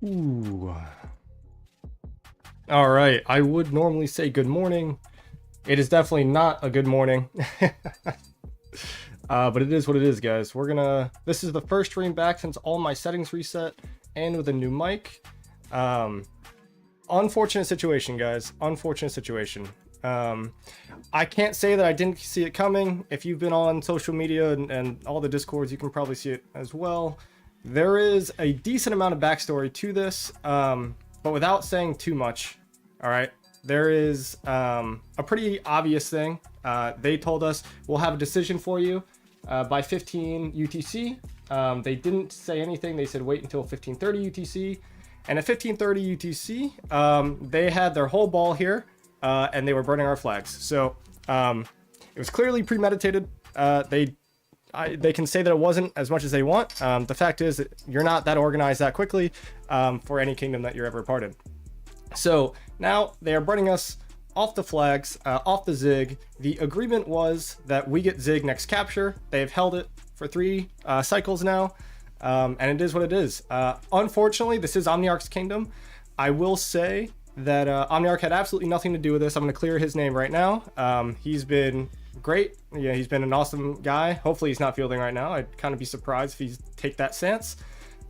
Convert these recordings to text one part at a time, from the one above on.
Ooh. All right. I would normally say good morning. It is definitely not a good morning. But it is what it is, guys. This is the first stream back since all my settings reset and with a new mic. Unfortunate situation, guys. Unfortunate situation. I can't say that I didn't see it coming. If you've been on social media and all the discords, you can probably see it as well. There is a decent amount of backstory to this, but without saying too much, all right, there is a pretty obvious thing. They told us we'll have a decision for you by 15 UTC. They didn't say anything. They said wait until 15:30 UTC. And at 15:30 UTC, they had their whole ball here, and they were burning our flags. So it was clearly premeditated. They can say that it wasn't as much as they want. The fact is that you're not that organized that quickly for any kingdom that you're ever a part of. So now they are burning us off the flags, off the Zig. The agreement was that we get Zig next capture. They've held it for 3 cycles now, and it is what it is. Unfortunately, this is Omniarch's kingdom. I will say that Omniarch had absolutely nothing to do with this. I'm going to clear his name right now. He's been great. Yeah, he's been an awesome guy. Hopefully he's not fielding right now. I'd kind of be surprised if he's take that stance.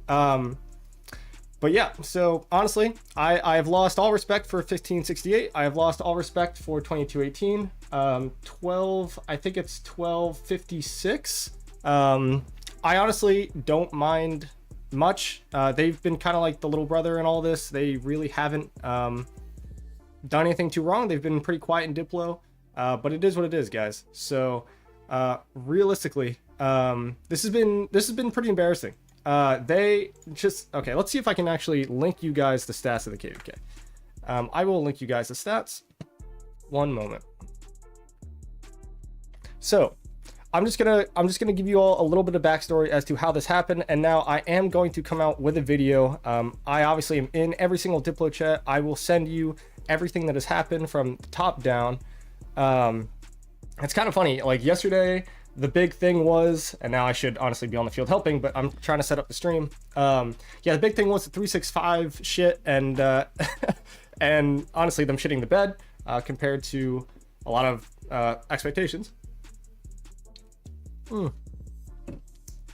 But yeah, so honestly, I have lost all respect for 1568. I have lost all respect for 2218. I think it's 1256. I honestly don't mind much. They've been kind of like the little brother in all this. They really haven't done anything too wrong. They've been pretty quiet in Diplo, but it is what it is, guys. So realistically, this has been pretty embarrassing. Okay, let's see if I can actually link you guys the stats of the KVK. I will link you guys the stats. One moment. So I'm just gonna give you all a little bit of backstory as to how this happened, and now I am going to come out with a video. I obviously am in every single Diplo chat. I will send you everything that has happened from the top down. It's kind of funny, like yesterday the big thing was, and now I should honestly be on the field helping, but I'm trying to set up the stream. Yeah, the big thing was the 365 shit, and and honestly them shitting the bed compared to a lot of expectations.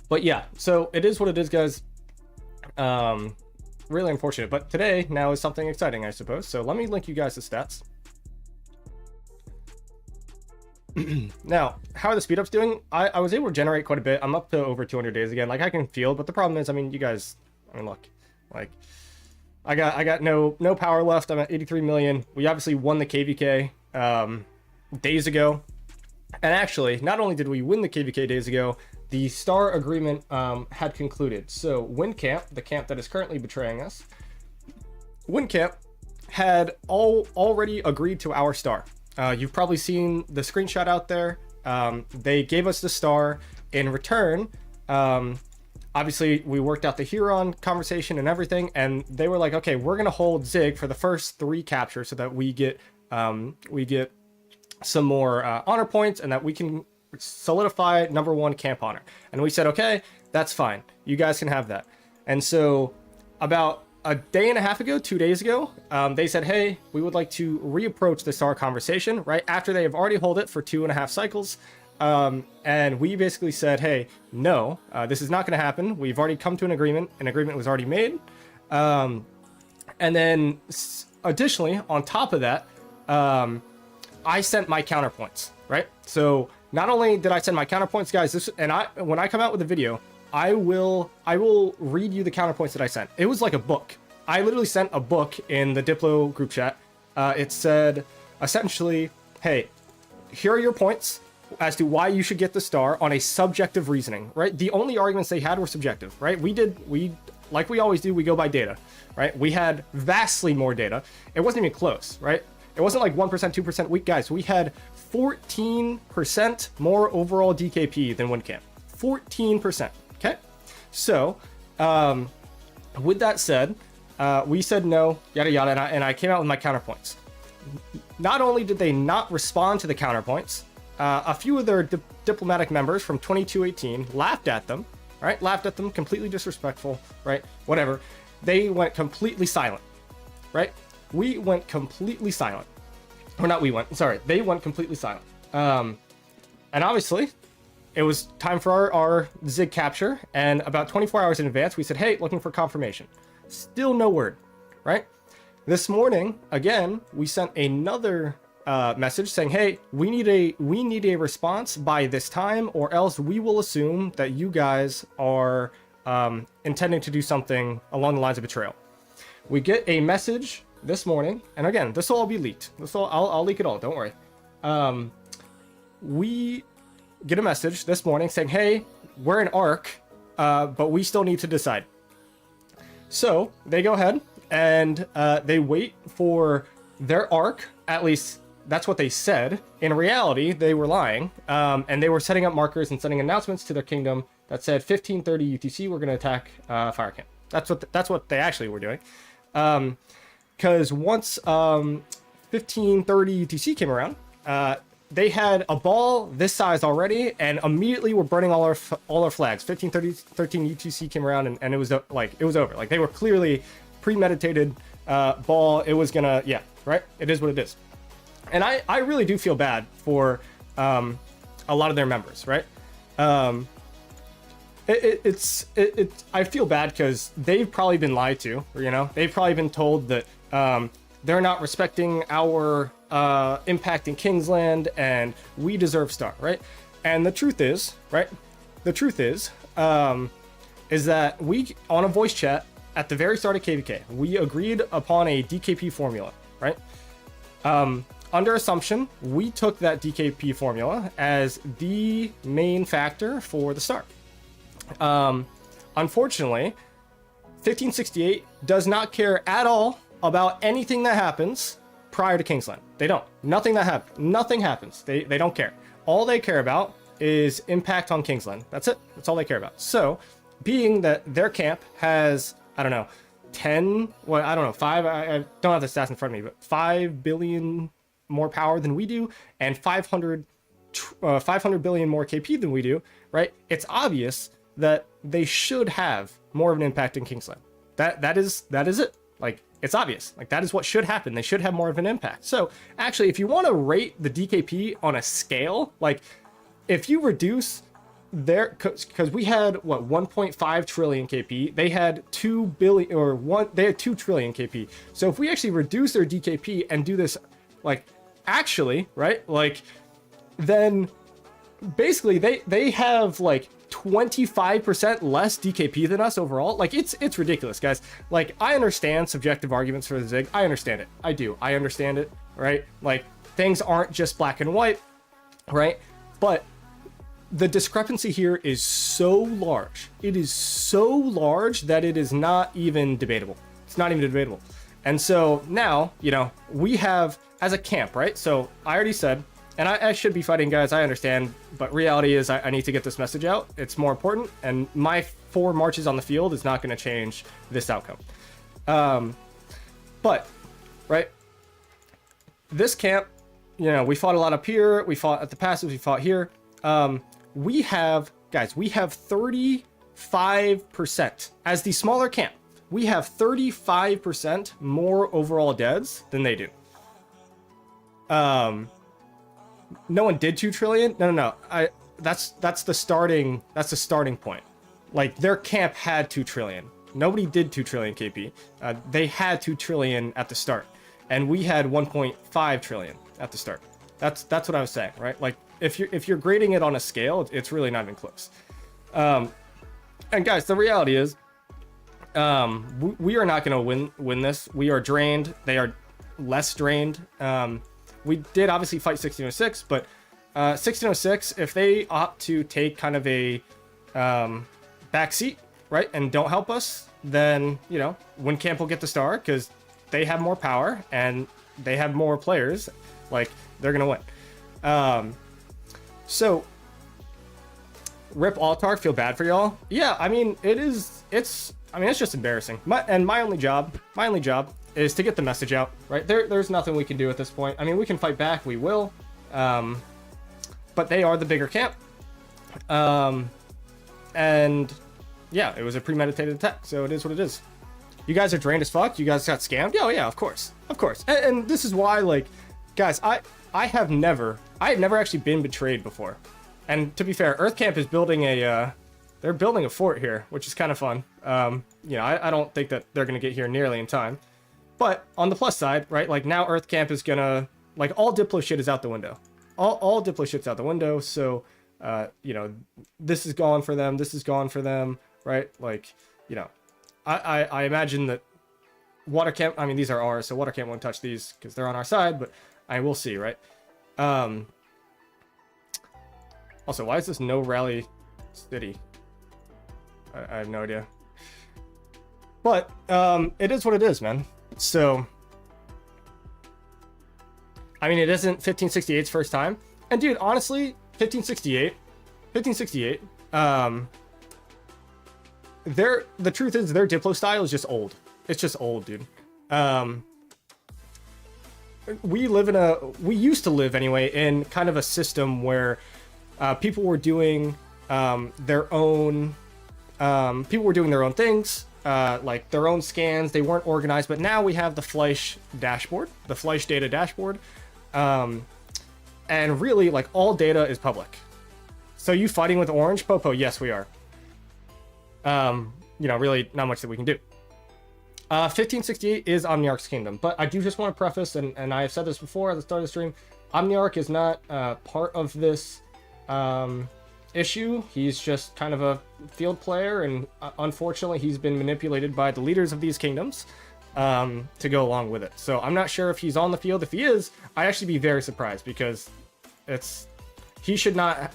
But yeah, so it is what it is, guys. Really unfortunate, but today now is something exciting, I suppose. So let me link you guys the stats. Now, how are the speed ups doing? I was able to generate quite a bit. I'm up to over 200 days again. Like I can field, but the problem is, I mean, you guys, I mean, look, like I got no power left. I'm at 83 million. We obviously won the KVK days ago. And actually, not only did we win the KVK days ago, the star agreement had concluded. So WinCamp, the camp that is currently betraying us, WinCamp had already agreed to our star. You've probably seen the screenshot out there. They gave us the star in return. Obviously, we worked out the Huron conversation and everything, and they were like, okay, we're gonna hold Zig for the first 3 captures so that we get some more honor points and that we can solidify #1 camp honor. And we said, okay, that's fine. You guys can have that. And so about a day and a half ago, 2 days ago, they said, hey, we would like to reapproach the star conversation, right after they have already held it for 2.5 cycles. And we basically said, hey, no, this is not going to happen. We've already come to an agreement. An agreement was already made. And then additionally, on top of that, I sent my counterpoints, right? So not only did I send my counterpoints, guys, when I come out with a video, I will read you the counterpoints that I sent. It was like a book. I literally sent a book in the Diplo group chat. It said essentially, hey, here are your points as to why you should get the star on a subjective reasoning, right? The only arguments they had were subjective, right? We like we always do, we go by data, right? We had vastly more data. It wasn't even close, right? It wasn't like 1%, 2%. Guys, we had 14% more overall DKP than WinCamp. 14%. Okay, so with that said, we said no, yada yada, and I came out with my counterpoints. Not only did they not respond to the counterpoints, a few of their diplomatic members from 2218 laughed at them, right? Laughed at them, completely disrespectful, right? Whatever. they went completely silent, right? We went completely silent. Or not we went, sorry, they went completely silent. And obviously, it was time for our Zig capture, and about 24 hours in advance, we said, hey, looking for confirmation. Still no word, right? This morning, again, we sent another message saying, hey, we need a response by this time, or else we will assume that you guys are intending to do something along the lines of betrayal. We get a message this morning, and again, this will all be leaked. I'll leak it all, don't worry. We get a message this morning saying, hey, we're in ARC, but we still need to decide. So they go ahead and they wait for their ARC, at least that's what they said. In reality, they were lying, and they were setting up markers and sending announcements to their kingdom that said 1530 UTC, we're going to attack Fire Camp. That's what they actually were doing. Because once 1530 UTC came around, they had a ball this size already, and immediately were burning all our flags. 1513 UTC came around, and it was like it was over. Like they were clearly premeditated ball. It was gonna, yeah, right. It is what it is. And I really do feel bad for a lot of their members, right? I feel bad because they've probably been lied to, you know. They've probably been told that they're not respecting our impact in Kingsland, and we deserve star, right? And the truth is, right? The truth is that we, on a voice chat at the very start of KVK, we agreed upon a DKP formula, right? Under assumption, we took that DKP formula as the main factor for the star. Unfortunately, 1568 does not care at all about anything that happens prior to Kingsland. They don't. Nothing happens. They don't care. All they care about is impact on Kingsland. That's it. That's all they care about. So, being that their camp has, I don't know, 10, well, I don't know, 5, I don't have the stats in front of me, but 5 billion more power than we do, and 500 billion more KP than we do, right? It's obvious that they should have more of an impact in Kingsland. That is it. Like, it's obvious. Like, that is what should happen. They should have more of an impact. So, actually, if you want to rate the DKP on a scale, like, if you reduce their, because we had, what, 1.5 trillion KP, they had 2 billion, or they had 2 trillion KP. So, if we actually reduce their DKP and do this, like, actually, right, like, then basically they have, like, 25% less DKP than us overall. Like, it's ridiculous, guys. Like, I understand subjective arguments for the Zig. I understand it. I understand it, right? Like, things aren't just black and white, right? But the discrepancy here is so large. It is so large that it is not even debatable. It's not even debatable. And so now, you know, we have, as a camp, right? So I already said, and I should be fighting, guys, I understand, but reality is I need to get this message out. It's more important, and my 4 marches on the field is not going to change this outcome. But, right, this camp, you know, we fought a lot up here, we fought at the passes, we fought here. We have, guys, we have 35%. As the smaller camp, we have 35% more overall deads than they do. No one did 2 trillion. No. That's the starting point. Like, their camp had 2 trillion. Nobody did 2 trillion KP. They had 2 trillion at the start, and we had 1.5 trillion at the start. That's what I was saying, right? Like, if you're grading it on a scale, it's really not even close. And guys, the reality is, we are not going to win this. We are drained. They are less drained. We did obviously fight 1606, but 1606, if they opt to take kind of a back seat, right, and don't help us, then, you know, Win Camp will get the star because they have more power and they have more players. Like, they're gonna win. So rip Altar, feel bad for y'all. Yeah, I mean, it's just embarrassing. My only job is to get the message out, right? There's nothing we can do at this point. I mean, we can fight back, we will, but they are the bigger camp. And yeah, it was a premeditated attack, so it is what it is. You guys are drained as fuck. You guys got scammed. Oh yeah, of course. And this is why, like, guys, I have never actually been betrayed before. And to be fair, EarthCamp is building they're building a fort here, which is kind of fun. I don't think that they're going to get here nearly in time. But on the plus side, right, like now EarthCamp is going to, like, all Diplo shit is out the window. All Diplo shit's out the window, so, this is gone for them, this is gone for them, right? Like, I imagine that WaterCamp, I mean, these are ours, so WaterCamp won't touch these because they're on our side, but I will see, right? Also, why is this no rally city? I have no idea. But it is what it is, man. So, I mean, it isn't 1568's first time. And dude, honestly, 1568, the truth is their Diplo style is just old. It's just old, dude. We used to live anyway in kind of a system where people were doing their own things, like their own scans. They weren't organized, but now we have the Fleisch dashboard, the Fleisch data dashboard. And really, like, all data is public. So you fighting with Orange, Popo? Yes, we are. Really not much that we can do. 1568 is Omniarch's kingdom, but I do just want to preface, and I have said this before at the start of the stream, Omniarch is not part of this issue. He's just kind of a field player, and unfortunately he's been manipulated by the leaders of these kingdoms to go along with it. So I'm not sure if he's on the field. If he is, I'd actually be very surprised, because he should not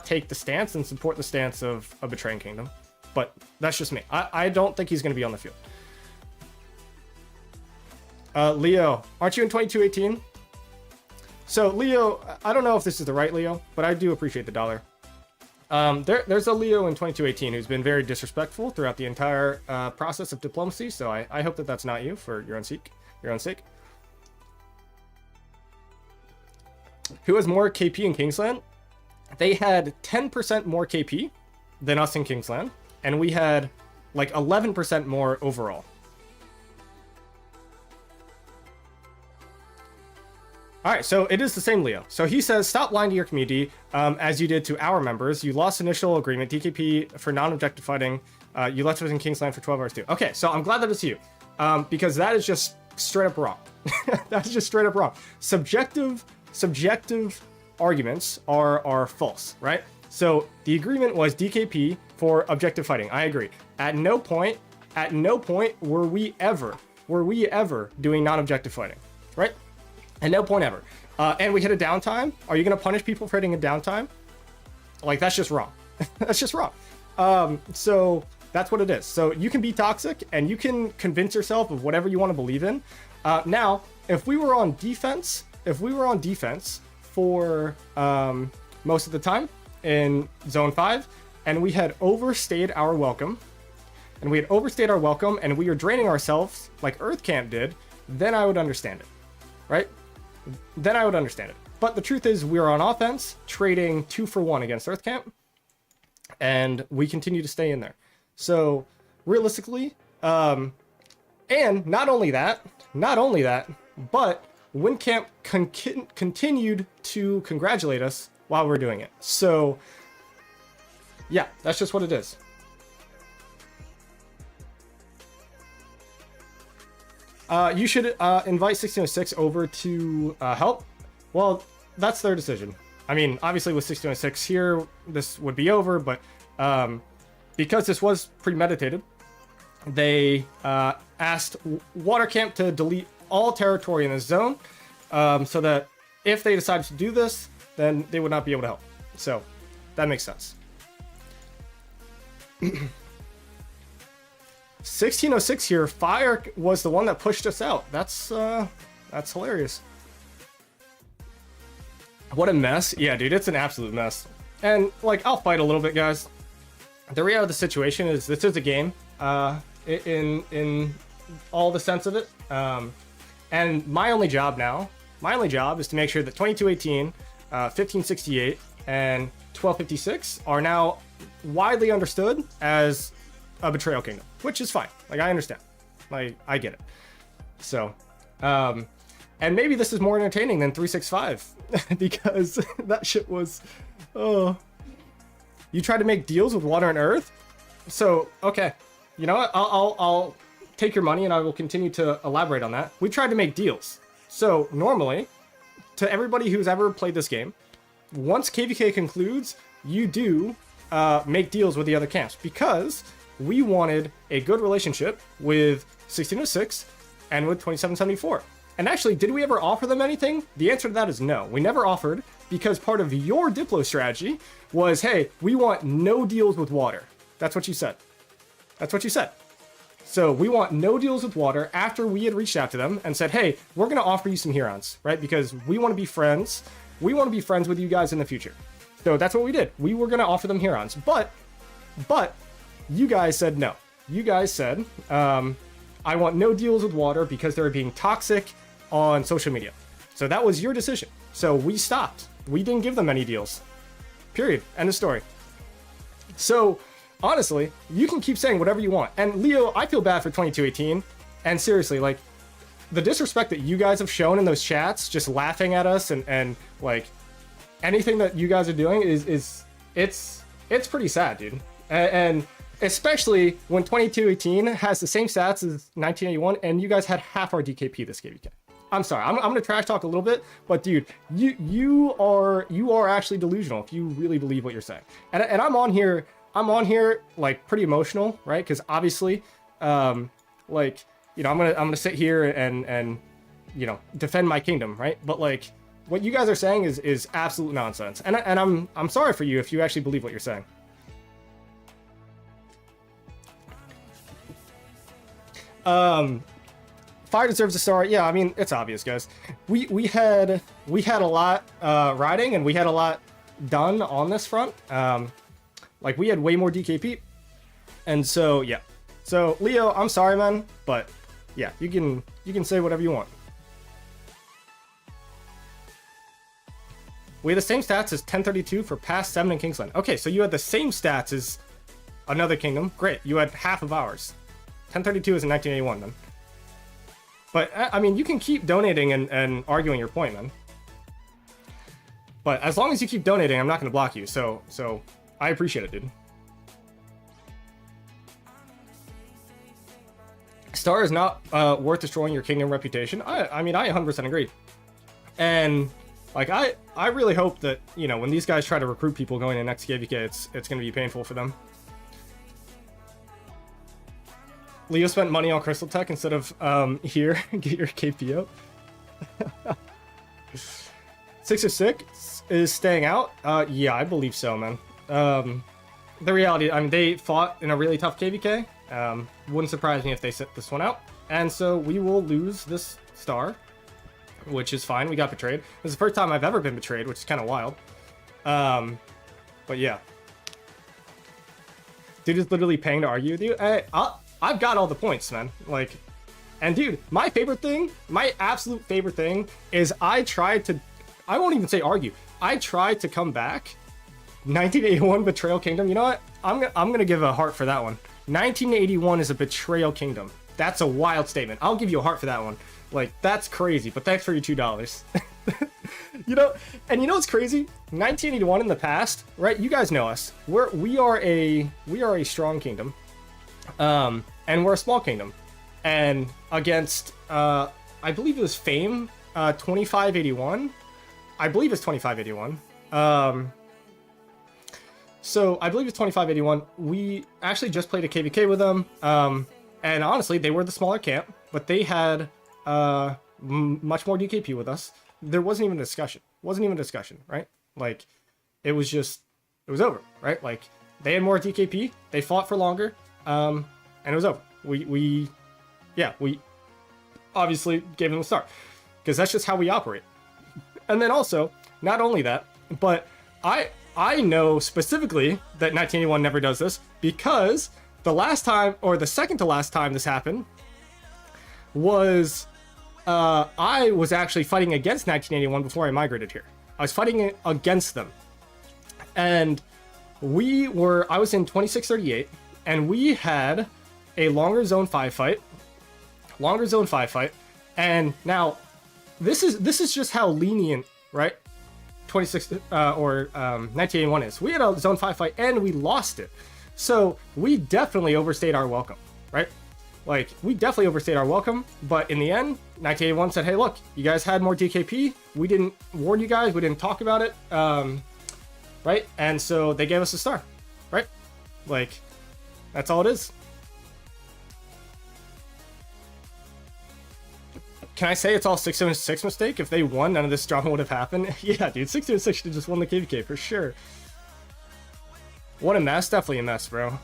take the stance and support the stance of a betraying kingdom. But that's just me. I don't think he's going to be on the field. Leo, aren't you in 2218? So Leo, I don't know if this is the right Leo, but I do appreciate the dollar. There's a Leo in 2218 who's been very disrespectful throughout the entire process of diplomacy, so I hope that that's not you, for your own sake. Who has more KP in Kingsland? They had 10% more KP than us in Kingsland, and we had like 11% more overall. All right, so it is the same Leo. So he says, stop lying to your community as you did to our members. You lost initial agreement, DKP for non-objective fighting. You left us in Kingsland for 12 hours too. Okay, so I'm glad that it's you, because that is just straight up wrong. That is just straight up wrong. Subjective arguments are false, right? So the agreement was DKP for objective fighting. I agree. At no point were we ever doing non-objective fighting, right? At no point ever. And we hit a downtime. Are you going to punish people for hitting a downtime? Like, that's just wrong. That's just wrong. So that's what it is. So you can be toxic and you can convince yourself of whatever you want to believe in. Now, if we were on defense for most of the time in Zone 5, and we had overstayed our welcome, and we were draining ourselves like EarthCamp did, then I would understand it, right? Then I would understand it. But the truth is, we're on offense, trading 2-for-1 against EarthCamp, and we continue to stay in there. So realistically, and not only that, but WinCamp continued to congratulate us while we're doing it. So yeah, that's just what it is. You should invite 1606 over to help. Well, that's their decision. I mean, obviously with 1606 here, this would be over, but because this was premeditated, they asked WaterCamp to delete all territory in this zone, so that if they decided to do this, then they would not be able to help. So that makes sense. 1606 here, Fire was the one that pushed us out. That's hilarious. What a mess. Yeah, dude, it's an absolute mess. And like, I'll fight a little bit, guys. The reality of the situation is this is a game, in all the sense of it. And my only job is to make sure that 2218, 1568, and 1256 are now widely understood as a betrayal kingdom, which is fine. Like, I understand. Like, I get it. So, and maybe this is more entertaining than 365 because that shit was, oh, you tried to make deals with water and earth. So, okay, you know what? I'll take your money and I will continue to elaborate on that. We tried to make deals. So normally, to everybody who's ever played this game, once KVK concludes, you do make deals with the other camps because we wanted a good relationship with 1606 and with 2774. And actually, did we ever offer them anything? The answer to that is no. We never offered because part of your Diplo strategy was, hey, we want no deals with water. That's what you said. That's what you said. So we want no deals with water after we had reached out to them and said, hey, we're going to offer you some Hurons, right? Because we want to be friends. We want to be friends with you guys in the future. So that's what we did. We were going to offer them Hurons. But you guys said no. You guys said, I want no deals with water because they're being toxic on social media. So that was your decision. So we stopped. We didn't give them any deals. Period. End of story. So honestly, you can keep saying whatever you want. And Leo, I feel bad for 2218. And seriously, like, the disrespect that you guys have shown in those chats, just laughing at us and like anything that you guys are doing it's pretty sad, dude. And especially when 2218 has the same stats as 1981 and you guys had half our DKP this KVK. I'm sorry, I'm gonna trash talk a little bit, but dude, you are actually delusional if you really believe what you're saying. And I'm on here like pretty emotional, right? Because obviously, like, you know, I'm gonna sit here and you know, defend my kingdom, right? But like, what you guys are saying is absolute nonsense. And I'm sorry for you if you actually believe what you're saying. Fire deserves a star. Yeah, I mean, it's obvious, guys. We had a lot riding and we had a lot done on this front. Like, we had way more DKP, and so yeah. So Leo, I'm sorry, man, but yeah, you can say whatever you want. We had the same stats as 1032 for past 7 in Kingsland. Okay, so you had the same stats as another kingdom. Great, you had half of ours. 1032 is in 1981 then. But I mean, you can keep donating and arguing your point, man. But as long as you keep donating, I'm not going to block you. So I appreciate it, dude. Star is not worth destroying your kingdom reputation. I mean, I 100% agree. And like, I really hope that, you know, when these guys try to recruit people going to next KVK, it's going to be painful for them. Leo spent money on Crystal Tech instead of here. Get your KPO. 606 is staying out. Yeah, I believe so, man. The reality, I mean, they fought in a really tough KVK. Wouldn't surprise me if they sit this one out. And so we will lose this star, which is fine. We got betrayed. This is the first time I've ever been betrayed, which is kind of wild. But yeah. Dude is literally paying to argue with you. I've got all the points, man. Like, and dude, my favorite thing, my absolute favorite thing is I won't even say argue. I tried to come back. 1981 Betrayal Kingdom. You know what? I'm gonna give a heart for that one. 1981 is a Betrayal Kingdom. That's a wild statement. I'll give you a heart for that one. Like, that's crazy, but thanks for your $2. You know, and you know what's crazy? 1981 in the past, right? You guys know us. We are a strong kingdom. And we're a small kingdom. And against I believe it was Fame 2581. I believe it's 2581. So I believe it's 2581. We actually just played a KVK with them. And honestly, they were the smaller camp, but they had much more DKP with us. There wasn't even a discussion. Right? Like, it was over, right? Like, they had more DKP, they fought for longer, and it was over. We obviously gave them a start, because that's just how we operate. And then also, not only that, but I know specifically that 1981 never does this, because the last time, or the second to last time this happened, was I was actually fighting against 1981 before I migrated here. I was fighting against them. And I was in 2638, and we had a longer zone 5 fight, longer zone 5 fight. And now this is just how lenient, right, 1981 is. We had a zone 5 fight and we lost it. So we definitely overstayed our welcome, right? Like, we definitely overstayed our welcome, but in the end, 1981 said, hey, look, you guys had more DKP. We didn't warn you guys. We didn't talk about it, right? And so they gave us a star, right? Like, that's all it is. Can I say it's all 606 mistake? If they won, none of this drama would have happened. Yeah, dude, 606 should have just won the KVK for sure. What a mess. Definitely a mess, bro.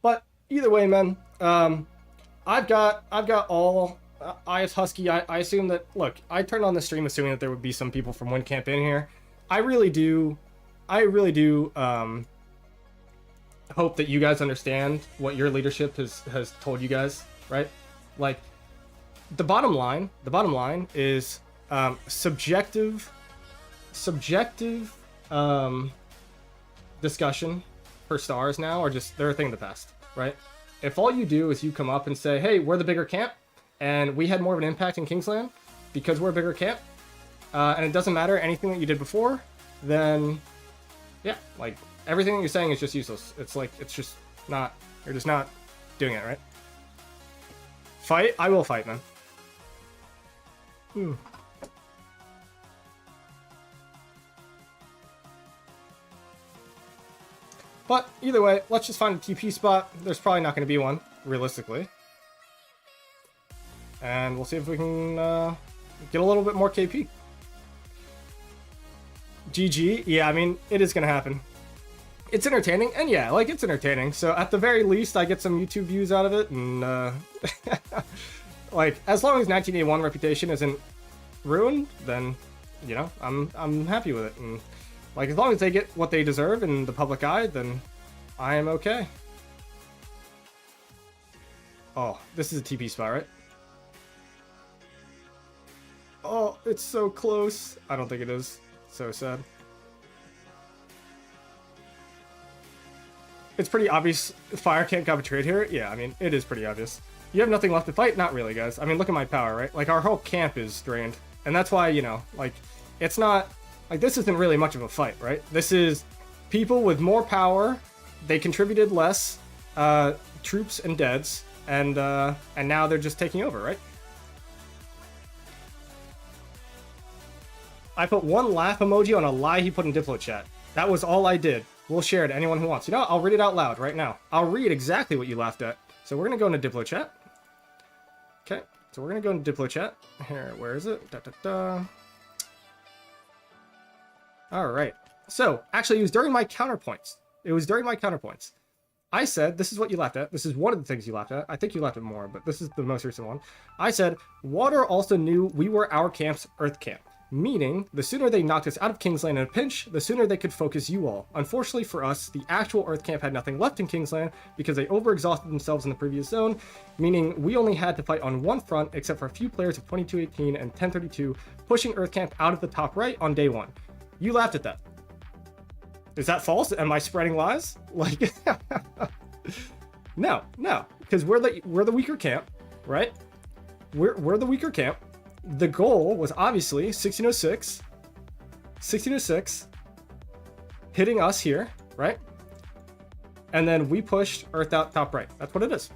But either way, man, I've got all IS Husky. I assume that, look, I turned on the stream assuming that there would be some people from WinCamp in here. I really do hope that you guys understand what your leadership has told you guys, right? Like, the bottom line is subjective discussion for stars now are just, they're a thing of the past, right? If all you do is you come up and say, hey, we're the bigger camp and we had more of an impact in Kingsland because we're a bigger camp, and it doesn't matter anything that you did before, then yeah, like, everything that you're saying is just useless. It's like, it's just not, you're just not doing it, right? Fight? I will fight, man. But either way, let's just find a TP spot. There's probably not going to be one, realistically. And we'll see if we can get a little bit more KP. GG. Yeah, I mean, it is going to happen. It's entertaining, and yeah, like, it's entertaining. So at the very least, I get some YouTube views out of it, and like, as long as 1981 reputation isn't ruined, then, you know, I'm happy with it. And like, as long as they get what they deserve in the public eye, then I am okay. Oh, this is a TP spot, right? Oh, it's so close. I don't think it is. So sad. It's pretty obvious Fire can't got betrayed here. Yeah, I mean, it is pretty obvious. You have nothing left to fight? Not really, guys. I mean, look at my power, right? Like, our whole camp is drained. And that's why, you know, like, it's not... Like, this isn't really much of a fight, right? This is people with more power. They contributed less troops and deads. And now they're just taking over, right? I put one laugh emoji on a lie he put in Diplo chat. That was all I did. We'll share it to anyone who wants. You know, I'll read it out loud right now. I'll read exactly what you laughed at. So we're going to go into Diplo chat. Okay, so we're going to go into Diplo chat. Here, where is it? All right. So, actually, it was during my counterpoints. I said, this is what you laughed at. This is one of the things you laughed at. I think you laughed at more, but this is the most recent one. I said, Water also knew we were our camp's Earth camp. Meaning, the sooner they knocked us out of Kingsland in a pinch, the sooner they could focus you all. Unfortunately for us, the actual Earth camp had nothing left in Kingsland because they overexhausted themselves in the previous zone, meaning we only had to fight on one front except for a few players of 2218 and 1032 pushing Earth camp out of the top right on day one. You laughed at that. Is that false? Am I spreading lies? Like, no, because we're the weaker camp, right? We're the weaker camp. The goal was obviously 1606, hitting us here, right? And then we pushed Earth out top right. That's what it is.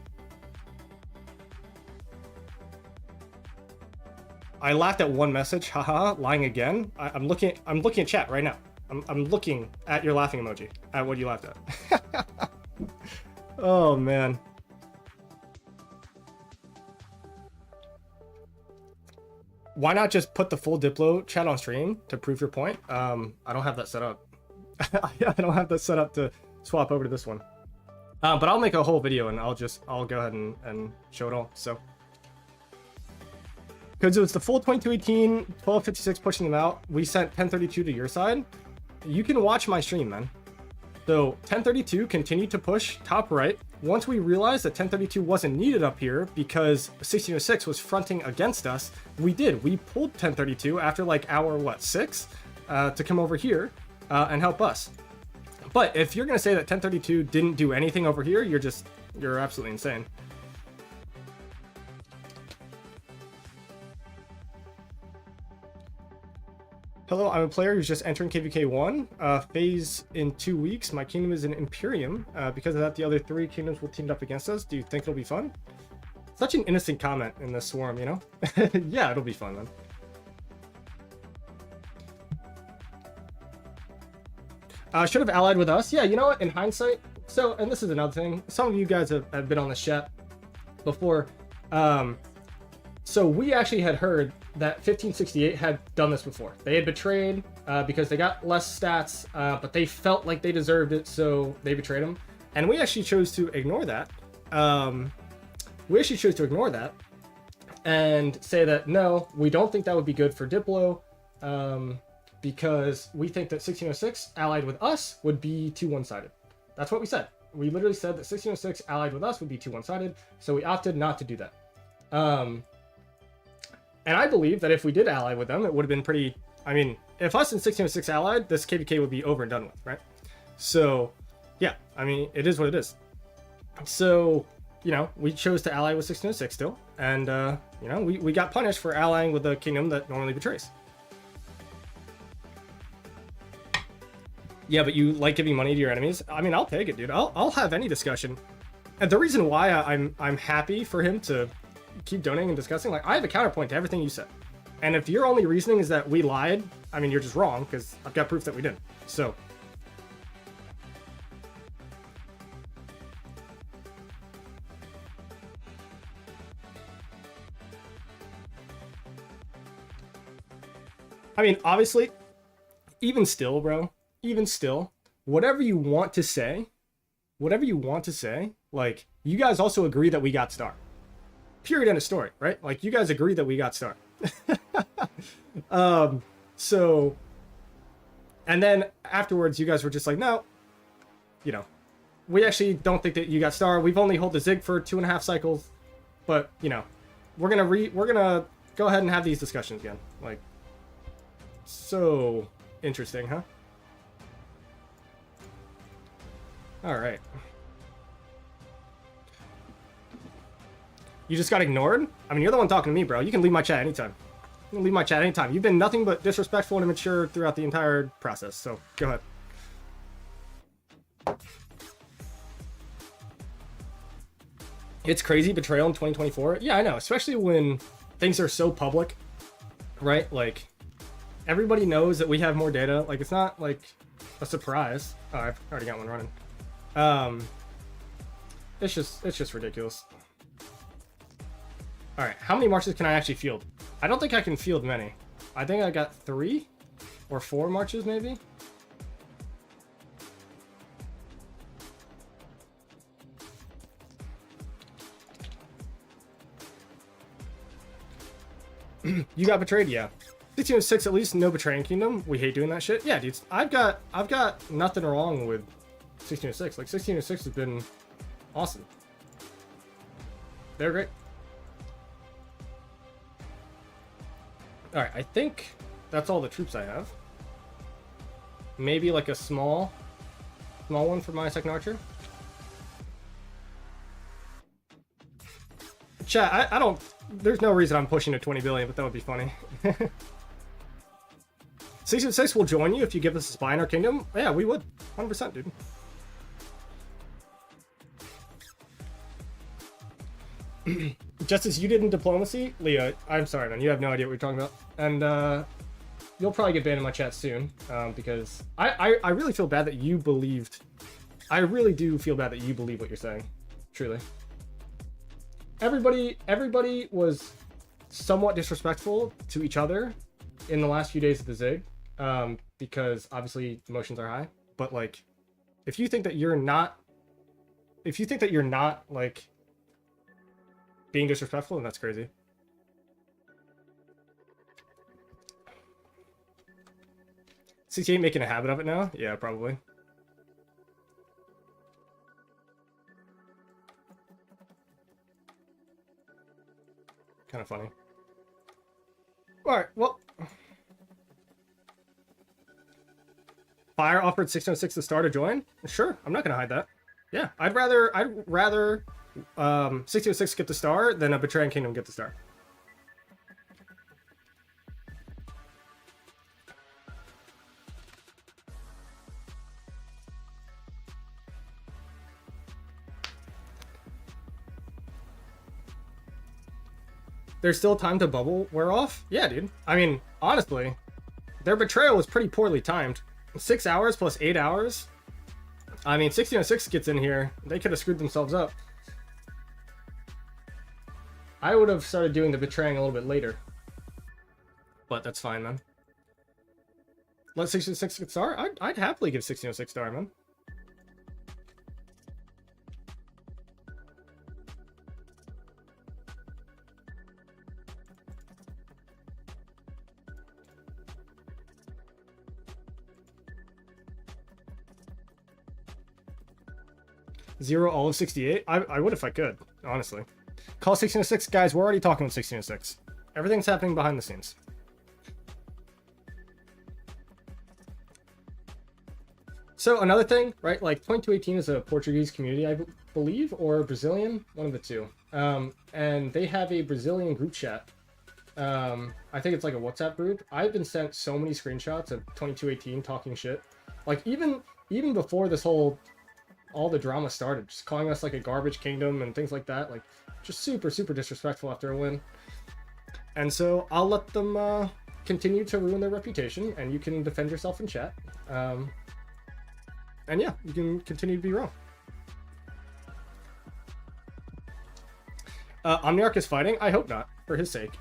I laughed at one message, haha, lying again. I'm looking at chat right now. I'm looking at your laughing emoji, at what you laughed at. Oh man. Why not just put the full Diplo chat on stream to prove your point? I don't have that set up. I don't have that set up to swap over to this one. But I'll make a whole video and I'll go ahead and show it all. So, because it was the full 2218, 1256 pushing them out. We sent 1032 to your side. You can watch my stream, man. So 1032 continued to push top right. Once we realized that 1032 wasn't needed up here because 1606 was fronting against us, we pulled 1032 after like hour 6 to come over here and help us. But if you're gonna say that 1032 didn't do anything over here, you're absolutely insane. Hello, I'm a player who's just entering KVK 1 phase in 2 weeks. My kingdom is an Imperium. Because of that, the other 3 kingdoms will team up against us. Do you think it'll be fun? Such an innocent comment in this swarm, you know? Yeah, it'll be fun, man. Should have allied with us. Yeah, you know what? In hindsight, so, and this is another thing. Some of you guys have been on the chat before. So we actually had heard that 1568 had done this before. They had betrayed because they got less stats, but they felt like they deserved it, so they betrayed them. And we actually chose to ignore that. And say that, no, we don't think that would be good for Diplo, because we think that 1606 allied with us would be too one-sided. That's what we said. We literally said that 1606 allied with us would be too one-sided, so we opted not to do that. And I believe that if we did ally with them, it would have been pretty... I mean, if us and 1606 allied, this KVK would be over and done with, right? So, yeah, I mean, it is what it is. So, you know, we chose to ally with 1606 still, and, you know, we got punished for allying with a kingdom that normally betrays. Yeah, but you like giving money to your enemies? I mean, I'll take it, dude. I'll have any discussion. And the reason why I'm happy for him to keep donating and discussing, like, I have a counterpoint to everything you said. And if your only reasoning is that we lied, I mean, you're just wrong, because I've got proof that we didn't. So. I mean, obviously, even still, bro, even still, whatever you want to say, like, you guys also agree that we got Star. Period, end of story, right? Like, you guys agree that we got Star. So, and then afterwards, you guys were just like, no, you know, we actually don't think that you got Star. We've only held the Zig for 2.5 cycles, but, you know, we're gonna go ahead and have these discussions again. Like, so interesting, huh? All right. You just got ignored? I mean, you're the one talking to me, bro. You can leave my chat anytime. You can leave my chat anytime. You've been nothing but disrespectful and immature throughout the entire process, so go ahead. It's crazy, betrayal in 2024. Yeah, I know, especially when things are so public, right? Like, everybody knows that we have more data. Like, it's not like a surprise. Oh, I've already got one running. It's just ridiculous. All right, how many marches can I actually field? I don't think I can field many. I think I got 3 or 4 marches, maybe. You got betrayed, yeah. 1606, at least no betraying kingdom. We hate doing that shit. Yeah, dudes, I've got nothing wrong with 1606. Like, 1606 has been awesome. They're great. All right, I think that's all the troops I have. Maybe like a small one for my second archer. Chat, I don't. There's no reason I'm pushing to 20 billion, but that would be funny. 606 will join you if you give us a spy in our kingdom. Yeah, we would. 100%, dude. Just as you did in diplomacy, Leah, I'm sorry, man. You have no idea what you're talking about. And you'll probably get banned in my chat soon, because I really feel bad that you believed. I really do feel bad that you believe what you're saying. Truly. Everybody was somewhat disrespectful to each other in the last few days of the Zig, because obviously emotions are high. But like, if you think that you're not like being disrespectful, then that's crazy. CT8 making a habit of it now? Yeah, probably. Kind of funny. All right, well, Fire offered 1606 the star to join. Sure, I'm not gonna hide that. Yeah, I'd rather 1606 get the star than a Betraying Kingdom get the star. There's still time to bubble wear off? Yeah, dude. I mean, honestly, their betrayal was pretty poorly timed. 6 hours plus 8 hours. I mean, 1606 gets in here. They could have screwed themselves up. I would have started doing the betraying a little bit later. But that's fine, man. Let 1606 get star? I'd happily give 1606 star, man. Zero all of 68? I would if I could, honestly. Call 1606, guys. We're already talking with 1606. Everything's happening behind the scenes. So another thing, right? Like 2218 is a Portuguese community, I believe, or Brazilian, one of the two. And they have a Brazilian group chat. I think it's like a WhatsApp group. I've been sent so many screenshots of 2218 talking shit. Like even before this whole all the drama started, just calling us like a garbage kingdom and things like that, like just super disrespectful after a win. And so I'll let them continue to ruin their reputation, and you can defend yourself in chat. And yeah, you can continue to be wrong. Omniarch is fighting? I hope not, for his sake.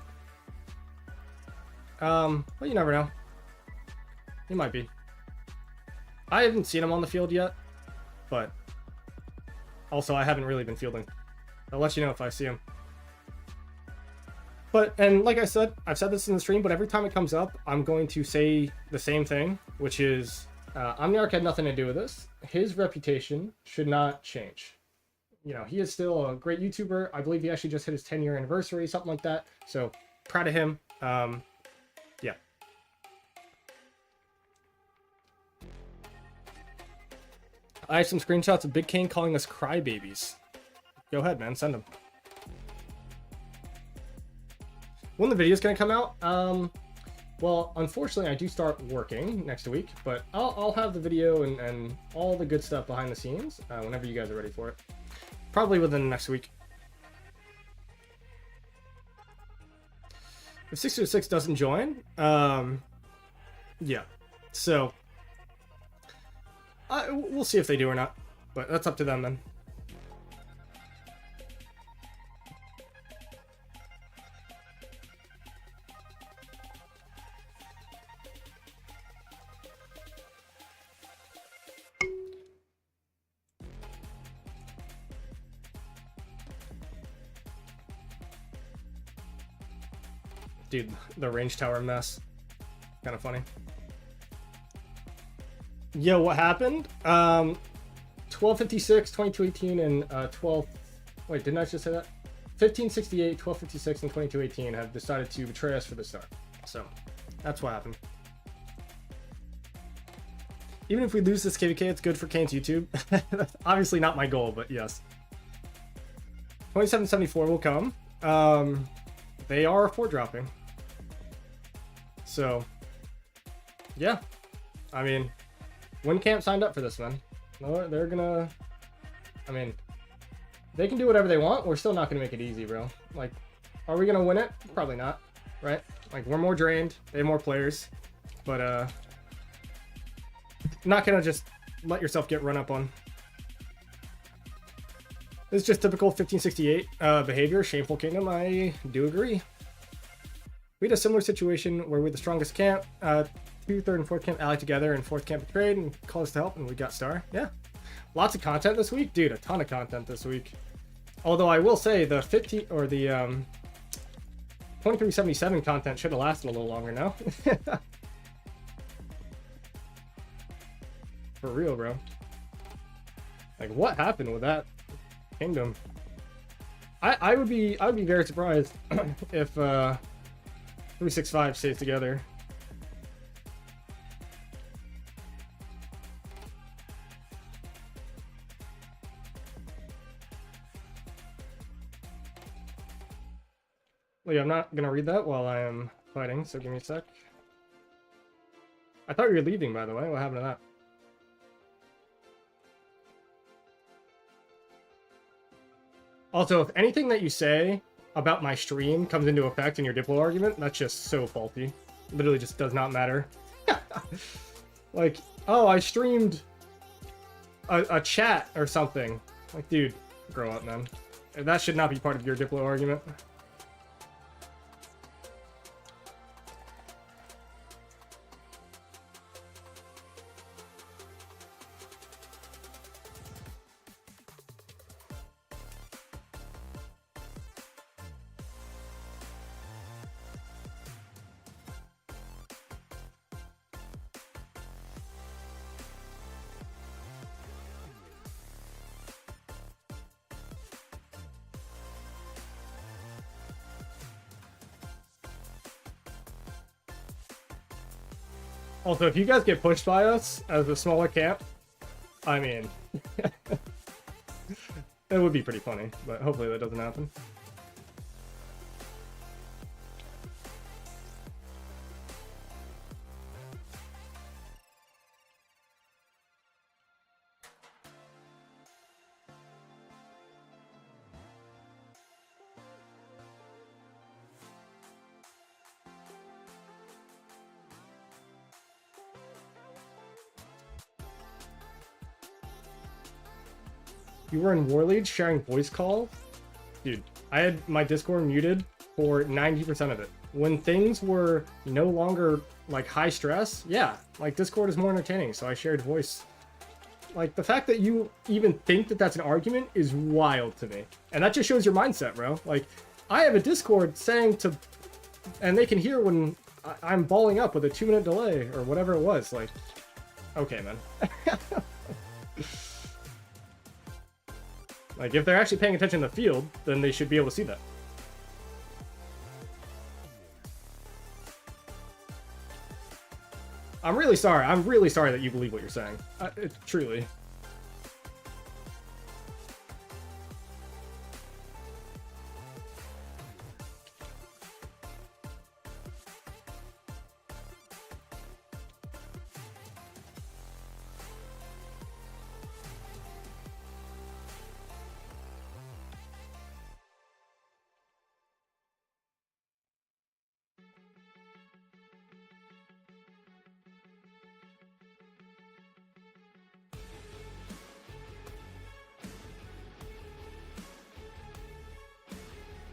But you never know. He might be. I haven't seen him on the field yet, but also I haven't really been fielding. I'll let you know if I see him. But, and like I said, I've said this in the stream, but every time it comes up, I'm going to say the same thing, which is, Omniarch had nothing to do with this. His reputation should not change. You know, he is still a great YouTuber. I believe he actually just hit his 10-year anniversary, something like that. So, proud of him. Yeah. I have some screenshots of Big Kane calling us crybabies. Go ahead, man. Send them. When the video is going to come out? Well, unfortunately, I do start working next week, but I'll have the video and all the good stuff behind the scenes whenever you guys are ready for it. Probably within the next week. If 606 doesn't join, yeah. So, we'll see if they do or not, but that's up to them then. Dude, the range tower mess. Kind of funny. Yo, what happened? 1256, 2218, and 12... Wait, didn't I just say that? 1568, 1256, and 2218 have decided to betray us for the start. So, that's what happened. Even if we lose this KVK, it's good for Kane's YouTube. That's obviously not my goal, but yes. 2774 will come. They are 4-dropping. So, yeah. I mean, WinCamp signed up for this, man. No, they're gonna... I mean, they can do whatever they want. We're still not gonna make it easy, bro. Like, are we gonna win it? Probably not, right? Like, we're more drained. They have more players. But, not gonna just let yourself get run up on. This is just typical 1568 behavior. Shameful Kingdom, I do agree. We had a similar situation where we're the strongest camp. 2nd, 3rd, and 4th camp allied together, and 4th camp betrayed and called us to help, and we got star. Yeah. Lots of content this week. Dude, a ton of content this week. Although I will say the 2377 content should have lasted a little longer now. For real, bro. Like, what happened with that kingdom? I would be very surprised if 365 stays together. Wait, I'm not gonna read that while I am fighting, so give me a sec. I thought you were leaving, by the way. What happened to that? Also, if anything that you say about my stream comes into effect in your Diplo argument, that's just so faulty. Literally just does not matter. Like, oh, I streamed a chat or something. Like, dude, grow up, man. That should not be part of your Diplo argument. Also, if you guys get pushed by us as a smaller camp, I mean, it would be pretty funny, but hopefully that doesn't happen. You were in War League sharing voice calls? Dude, I had my Discord muted for 90% of it. When things were no longer, like, high stress, yeah, like, Discord is more entertaining, so I shared voice. Like, the fact that you even think that that's an argument is wild to me. And that just shows your mindset, bro. Like, I have a Discord saying to... And they can hear when I'm balling up with a 2-minute delay, or whatever it was. Like, okay, man. Like, if they're actually paying attention to the field, then they should be able to see that. I'm really sorry. I'm really sorry that you believe what you're saying. Truly.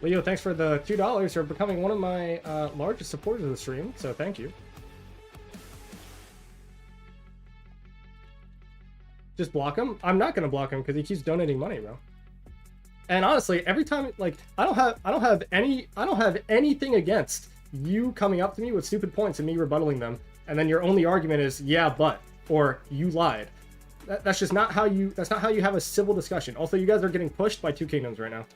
Leo, thanks for the $2 for becoming one of my largest supporters of the stream, so thank you. Just block him? I'm not gonna block him because he keeps donating money, bro. And honestly, every time, like, I don't have anything against you coming up to me with stupid points and me rebuttaling them, and then your only argument is yeah, but, or you lied. That's just not how you. That's not how you have a civil discussion. Also, you guys are getting pushed by Two Kingdoms right now.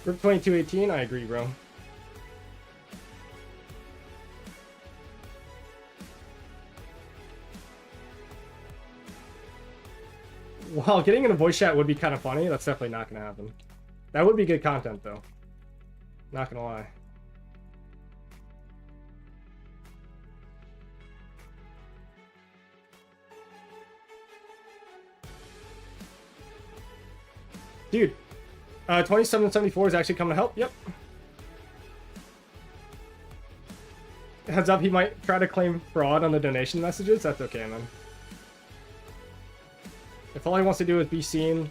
Group 2218, I agree, bro. Well, getting in a voice chat would be kind of funny. That's definitely not going to happen. That would be good content, though. Not going to lie. Dude, 2774 is actually coming to help. Yep. Heads up, he might try to claim fraud on the donation messages. That's okay, man. If all he wants to do is be seen,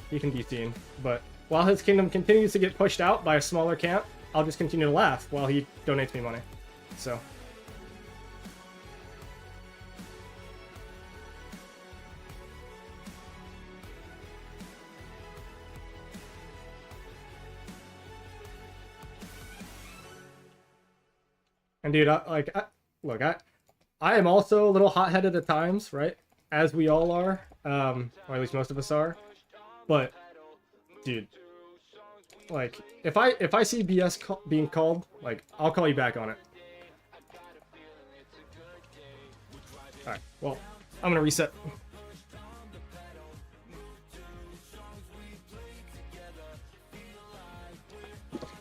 he can be seen. But while his kingdom continues to get pushed out by a smaller camp, I'll just continue to laugh while he donates me money. So... And dude, look, I am also a little hot-headed at times, right? As we all are, or at least most of us are. But, dude, like, if I see BS being called, like, I'll call you back on it. All right, well, I'm gonna reset.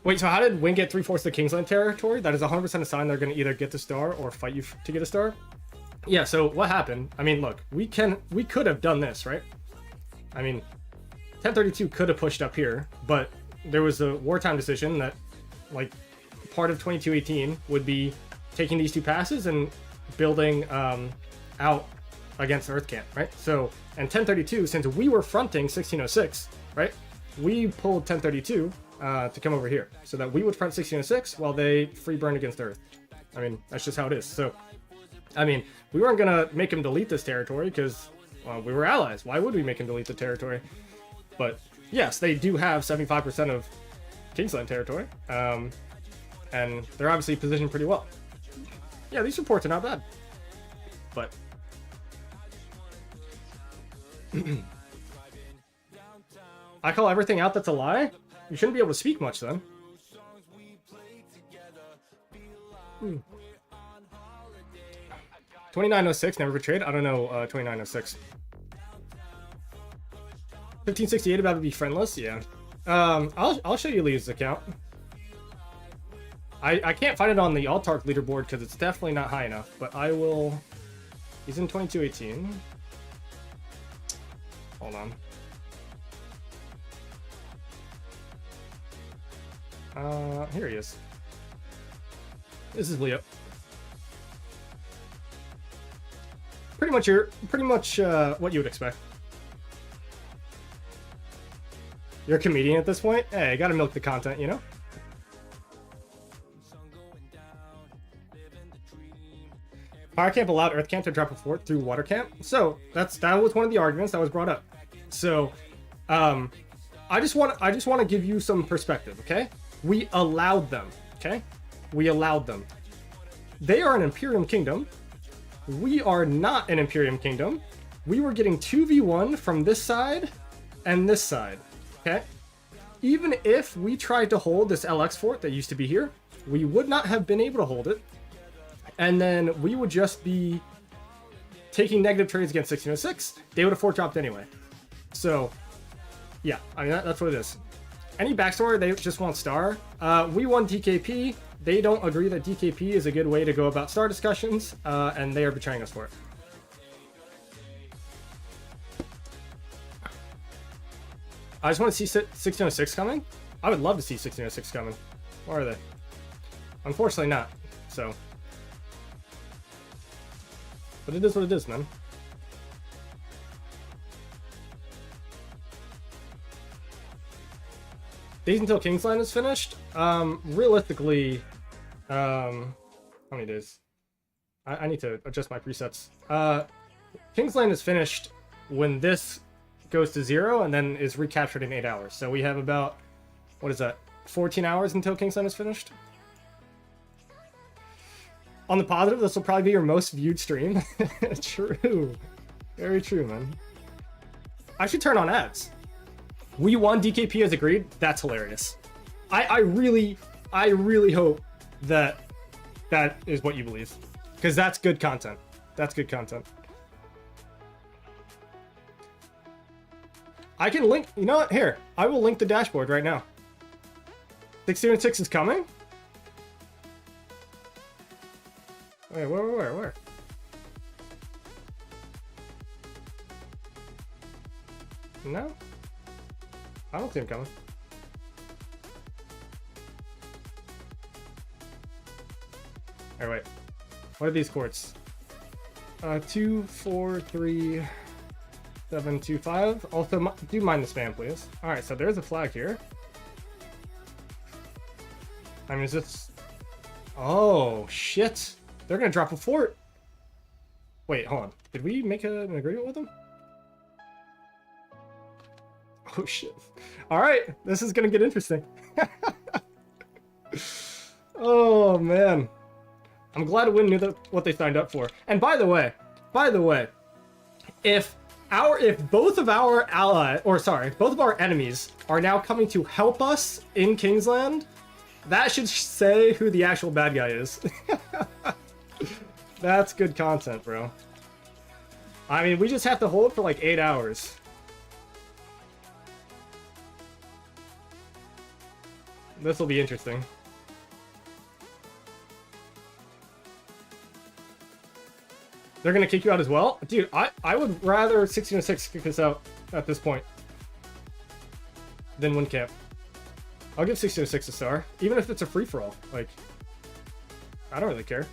Wait, so how did Wing get 3/4 of the Kingsland territory? That is 100% a sign they're going to either get the star or fight you to get a star. Yeah, so what happened? I mean, look, we could have done this, right? I mean, 1032 could have pushed up here, but there was a wartime decision that, like, part of 2218 would be taking these 2 passes and building out against Earth Camp, right? So, and 1032, since we were fronting 1606, right? We pulled 1032 to come over here so that we would front 1606 while they free burn against Earth. I mean, that's just how it is. So, I mean, we weren't gonna make him delete this territory because, well, we were allies. Why would we make him delete the territory? But yes, they do have 75% of Kingsland territory, and they're obviously positioned pretty well. Yeah, these reports are not bad, but I call everything out that's a lie. You shouldn't be able to speak much then. 2906 never betrayed. I don't know 2906. 1568 about to be friendless. Yeah. I'll show you Lee's account. I can't find it on the Altark leaderboard because it's definitely not high enough. But I will. He's in 2218. Hold on. Here he is. This is Leo. Pretty much what you would expect. You're a comedian at this point? Hey, gotta milk the content, you know? Fire Camp allowed Earth Camp to drop a fort through Water Camp. So that was one of the arguments that was brought up. So I just want to give you some perspective, okay? We allowed them, okay? We allowed them. They are an Imperium Kingdom. We are not an Imperium Kingdom. We were getting 2v1 from this side and this side, okay? Even if we tried to hold this LX fort that used to be here, we would not have been able to hold it. And then we would just be taking negative trades against 1606. They would have fort dropped anyway. So, yeah, I mean, that's what it is. Any backstory, they just want star. We won DKP. They don't agree that DKP is a good way to go about star discussions, and they are betraying us for it. I just want to see 1606 coming. I would love to see 1606 coming. Where are they? Unfortunately not, so. But it is what it is, man. Days until Kingsland is finished? Realistically, how many days? I need to adjust my presets. Kingsland is finished when this goes to 0 and then is recaptured in 8 hours. So we have about, what is that, 14 hours until Kingsland is finished? On the positive, this will probably be your most viewed stream. True. Very true, man. I should turn on ads. We won DKP as agreed. That's hilarious. I really hope that that is what you believe, because that's good content. That's good content. I can link. You know what? Here, I will link the dashboard right now. 1606 is coming. Wait, where? No. I don't see him coming. Alright, wait. What are these courts? 2, 4, 3, 7, 2, 5. Also, do mind the spam, please. Alright, so there's a flag here. I mean, is this... Oh, shit. They're gonna drop a fort. Wait, hold on. Did we make an agreement with them? Oh shit. Alright, this is gonna get interesting. Oh man. I'm glad Win knew what they signed up for. And by the way, if both of our both of our enemies are now coming to help us in Kingsland, that should say who the actual bad guy is. That's good content, bro. I mean, we just have to hold for like 8 hours. This will be interesting. They're gonna kick you out as well? Dude, I would rather 1606 kick us out at this point than win camp. I'll give 1606 a star, even if it's a free-for-all. Like, I don't really care.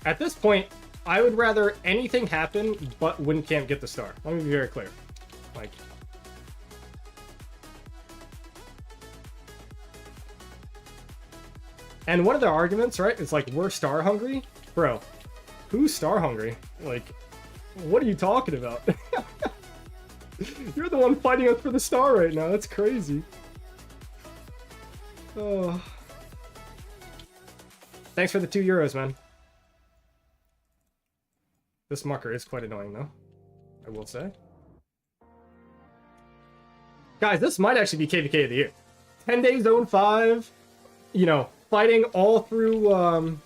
At this point, I would rather anything happen but win camp get the star. Let me be very clear. Like, and one of the arguments, right, is like, we're star hungry. Bro, who's star hungry? Like, what are you talking about? You're the one fighting us for the star right now. That's crazy. Oh. Thanks for the €2, man. This marker is quite annoying, though, I will say. Guys, this might actually be KVK of the year. 10-day zone 5, you know, fighting all through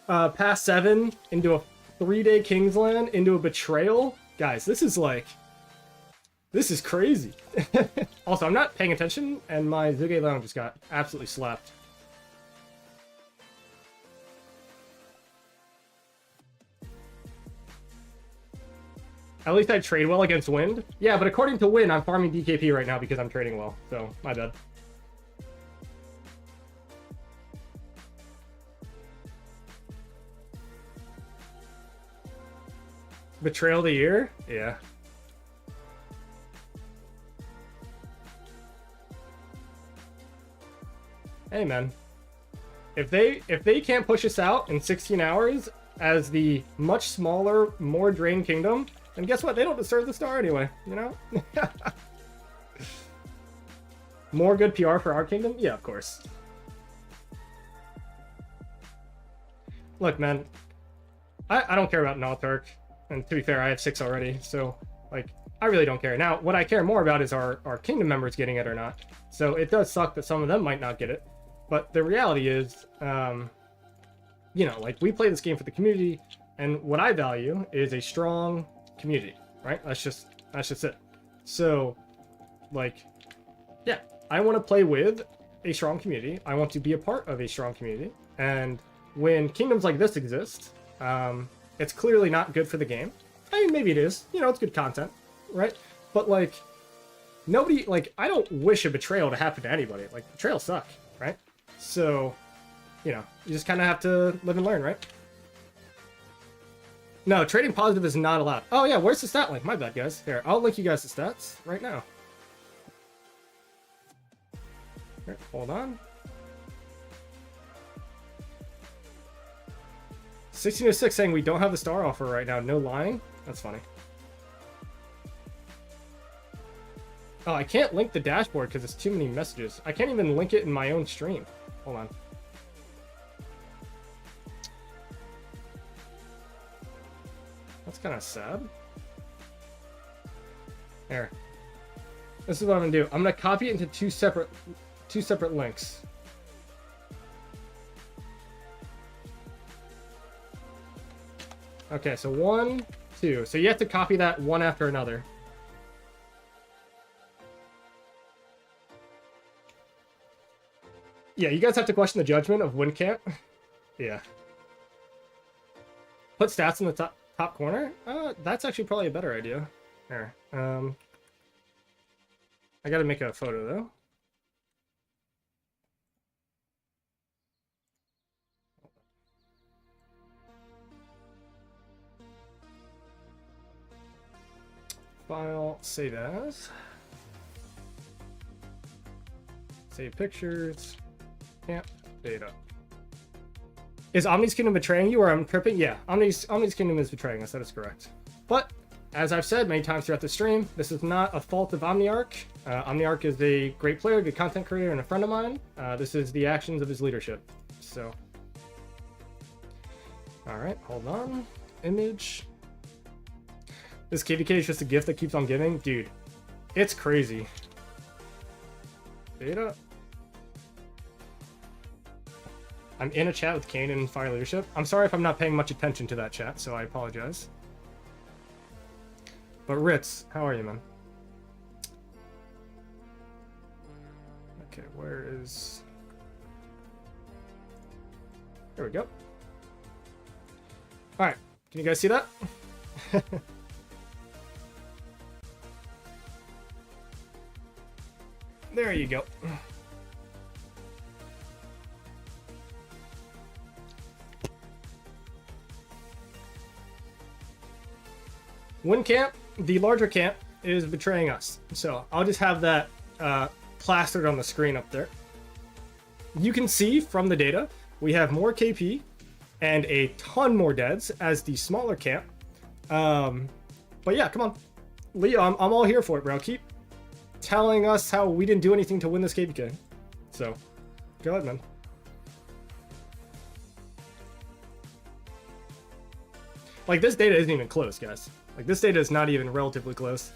past 7 into a 3-day Kingsland, into a betrayal. Guys, this is crazy. Also, I'm not paying attention, and my Zuge Lounge just got absolutely slapped. At least I trade well against Wind. Yeah, but according to Wind, I'm farming DKP right now because I'm trading well. So, my bad. Betrayal of the year? Yeah. Hey, man. If they can't push us out in 16 hours as the much smaller, more drained kingdom, then guess what? They don't deserve the star anyway, you know? More good PR for our kingdom? Yeah, of course. Look, man. I don't care about Nauturk. And to be fair, I have 6 already, so, like, I really don't care. Now, what I care more about is our kingdom members getting it or not. So it does suck that some of them might not get it. But the reality is, you know, like, we play this game for the community, and what I value is a strong community, right? That's just it. So, like, yeah, I want to play with a strong community. I want to be a part of a strong community. And when kingdoms like this exist, it's clearly not good for the game. I mean, maybe it is. You know, it's good content, right? But, like, nobody, like, I don't wish a betrayal to happen to anybody. Like, betrayals suck, right? So, you know, you just kind of have to live and learn, right? No, trading positive is not allowed. Oh, yeah, where's the stat link? My bad, guys. Here, I'll link you guys the stats right now. Here, hold on. 1606 saying we don't have the star offer right now. No lying. That's funny. Oh, I can't link the dashboard because it's too many messages. I can't even link it in my own stream. Hold on. That's kind of sad. Here. This is what I'm gonna do. I'm gonna copy it into two separate links. Okay, so 1, 2. So you have to copy that one after another. Yeah, you guys have to question the judgment of WinCamp. Yeah. Put stats in the top corner? That's actually probably a better idea. There. I gotta make a photo though. File, save as. Save pictures. Camp data. Is Omni's Kingdom betraying you or I'm tripping? Yeah, Omni's Kingdom is betraying us, that is correct. But as I've said many times throughout the stream, this is not a fault of OmniArc. OmniArc is a great player, good content creator, and a friend of mine. This is the actions of his leadership. So, all right, hold on. Image. This KVK is just a gift that keeps on giving. Dude, it's crazy. Data. I'm in a chat with Kane and Fire Leadership. I'm sorry if I'm not paying much attention to that chat, so I apologize. But Ritz, how are you, man? Okay, where is... There we go. Alright, can you guys see that? There you go. One camp, the larger camp, is betraying us. So I'll just have that plastered on the screen up there. You can see from the data, we have more KP and a ton more deads as the smaller camp. But yeah, come on. Leo, I'm all here for it, bro. Keep telling us how we didn't do anything to win this KPK. So, go ahead, man. Like, this data isn't even close, guys. Like, this data is not even relatively close.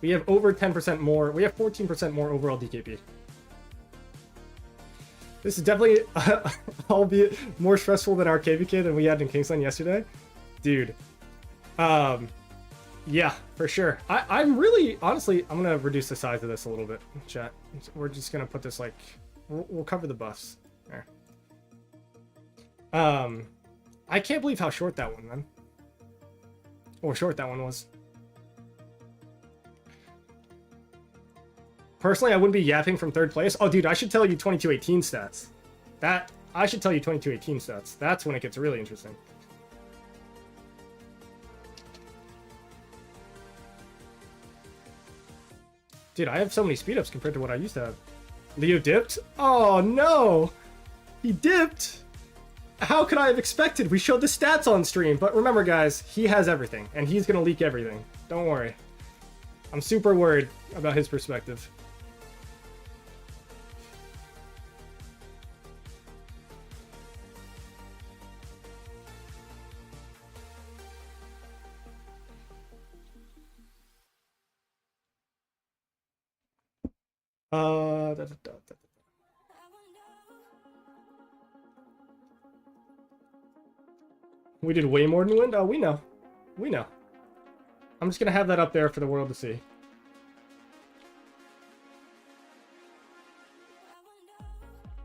We have over 10% more. We have 14% more overall DKP. This is definitely, albeit more stressful than our KVK than we had in Kingsland yesterday. Dude. Yeah, for sure. I'm really, honestly, I'm going to reduce the size of this a little bit, chat. We're just going to put this, like, we'll cover the buffs. There. I can't believe how short that one, man. Or short that one was. Personally, I wouldn't be yapping from third place. Oh, dude, I should tell you 2218 stats. I should tell you 2218 stats. That's when it gets really interesting. Dude, I have so many speed ups compared to what I used to have. Leo dipped? Oh, no! He dipped! How could I have expected? We showed the stats on stream, but remember, guys, he has everything, and he's gonna leak everything. Don't worry. I'm super worried about his perspective. We did way more than wind? Oh, we know. We know. I'm just gonna have that up there for the world to see.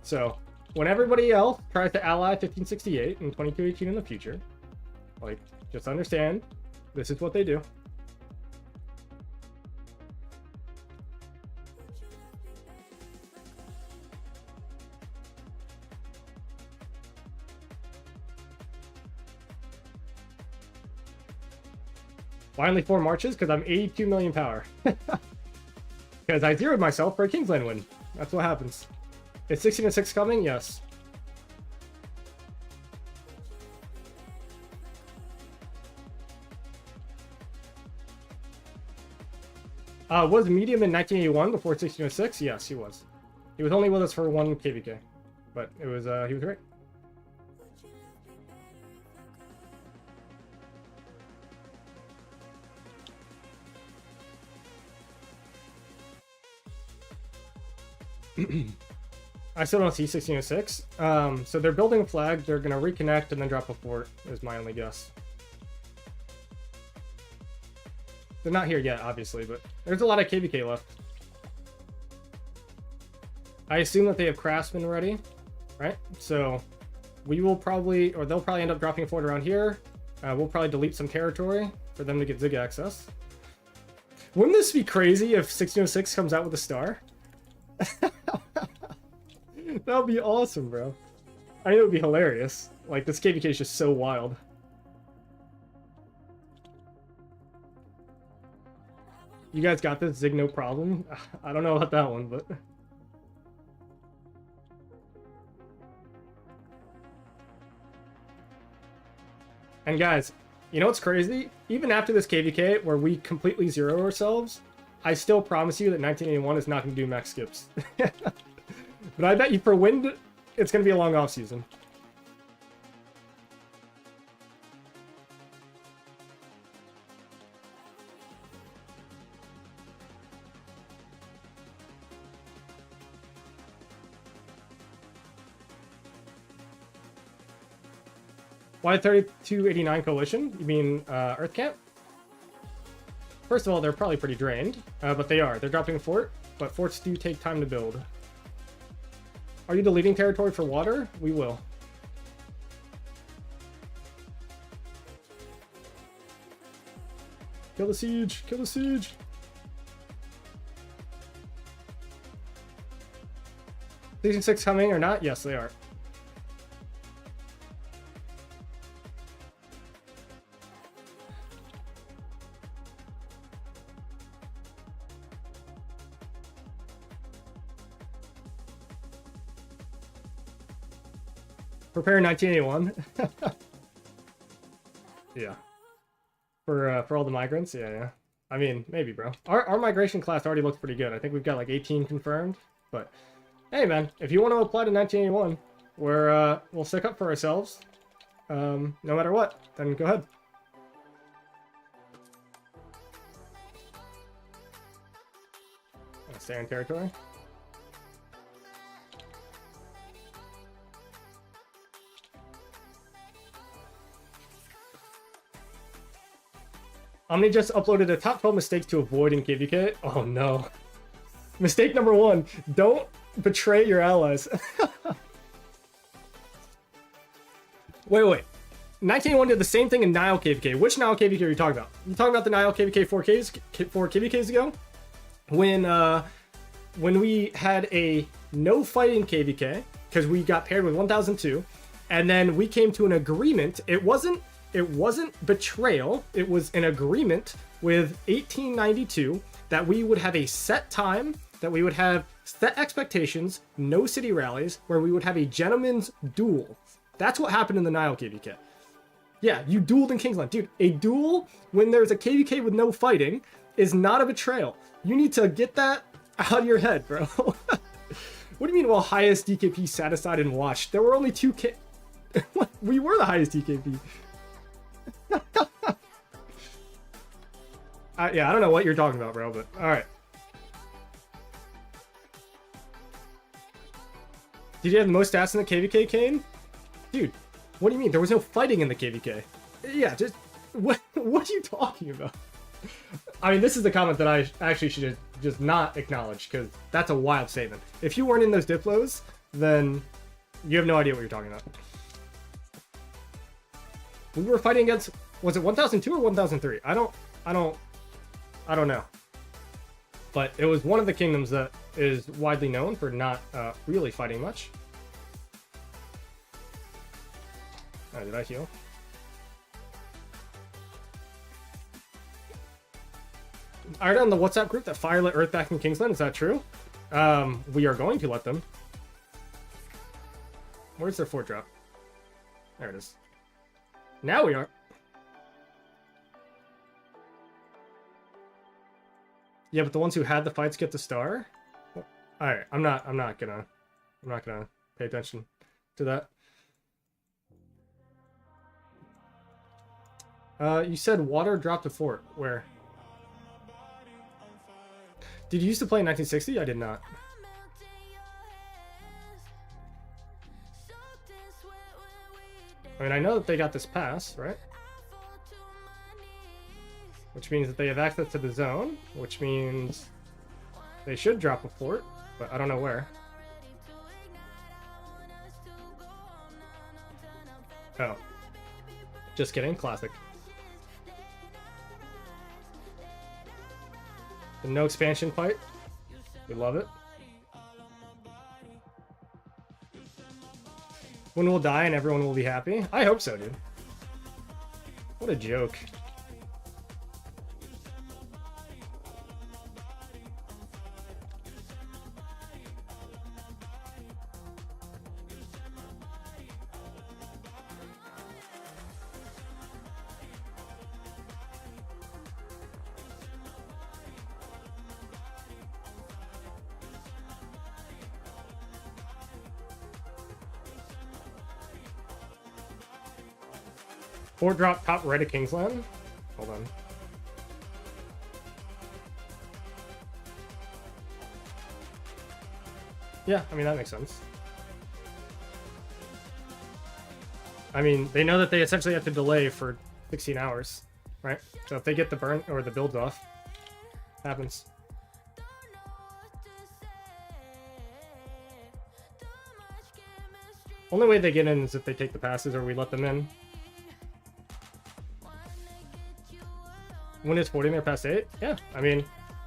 So, when everybody else tries to ally 1568 and 2218 in the future, like, just understand, this is what they do. Why only 4 marches? Because I'm 82 million power. Because I zeroed myself for a Kingsland win. That's what happens. Is 16-6 coming? Yes. Was medium in 1981 before 1606? Yes, he was. He was only with us for 1 KVK. But it was, he was great. I still don't see 1606. So they're building a flag, they're going to reconnect and then drop a fort, is my only guess. They're not here yet, obviously, but there's a lot of KVK left. I assume that they have craftsmen ready, right? So we will probably, or they'll probably end up dropping a fort around here. We'll probably delete some territory for them to get Zig access. Wouldn't this be crazy if 1606 comes out with a star? That would be awesome, bro. I mean, it would be hilarious. Like, this KVK is just so wild. You guys got this, Zig, no problem? I don't know about that one, but... And guys, You know what's crazy? Even after this KVK, where we completely zero ourselves, I still promise you that 1981 is not going to do max skips. But I bet you for wind, it's going to be a long off season. Why 3289 Coalition? You mean Earth Camp? First of all, they're probably pretty drained, but they are. They're dropping a fort, but forts do take time to build. Are you deleting territory for water? We will. Kill the siege! Kill the siege! Season 6 coming or not? Yes, they are. Prepare 1981. Yeah. For all the migrants, yeah. I mean, maybe, bro. Our migration class already looks pretty good. I think we've got like 18 confirmed. But hey, man, if you want to apply to 1981, we'll stick up for ourselves, no matter what. Then go ahead. Stay in territory. Omni just uploaded a top 12 mistakes to avoid in KVK. Oh no. Mistake number 1, don't betray your allies. Wait. 1981 did the same thing in Nile KVK. Which Nile KVK are you talking about? You talking about the Nile KVK 4 KVKs ago? When we had a no fighting KVK, because we got paired with 1002, and then we came to an agreement. It wasn't betrayal. It was an agreement with 1892 that we would have a set time, that we would have set expectations, no city rallies, where we would have a gentleman's duel. That's what happened in the Nile KVK. Yeah, you dueled in Kingsland. Dude, a duel when there's a KVK with no fighting is not a betrayal. You need to get that out of your head, bro. What do you mean, well, highest DKP sat aside and watched? There were only 2 We were the highest DKP. Yeah, I don't know what you're talking about, bro, but alright. Did you have the most stats in the KVK, Kane? Dude, what do you mean? There was no fighting in the KVK. Yeah, just... What are you talking about? I mean, this is the comment that I actually should just not acknowledge, because that's a wild statement. If you weren't in those Diplos, then you have no idea what you're talking about. We were fighting against... Was it 1002 or 1003? I don't know. But it was one of the kingdoms that is widely known for not really fighting much. Oh, did I heal? I heard on the WhatsApp group that Fire let Earth back in Kingsland. Is that true? We are going to let them. Where's their fort drop? There it is. Now we are. Yeah, but the ones who had the fights get the star. All right, I'm not gonna pay attention to that. You said water dropped a fort. Where? Did you used to play in 1960? I did not. I mean, I know that they got this pass, right? Which means that they have access to the zone, which means they should drop a fort, but I don't know where. Oh. Just kidding, classic. The no expansion fight. We love it. One will die and everyone will be happy. I hope so, dude. What a joke. Or drop top right of Kingsland. Hold on. Yeah, I mean, that makes sense. I mean, they know that they essentially have to delay for 16 hours, right? So if they get the burn or the builds off, happens. Only way they get in is if they take the passes or we let them in. When it's 40 they're past 8? Yeah, I mean,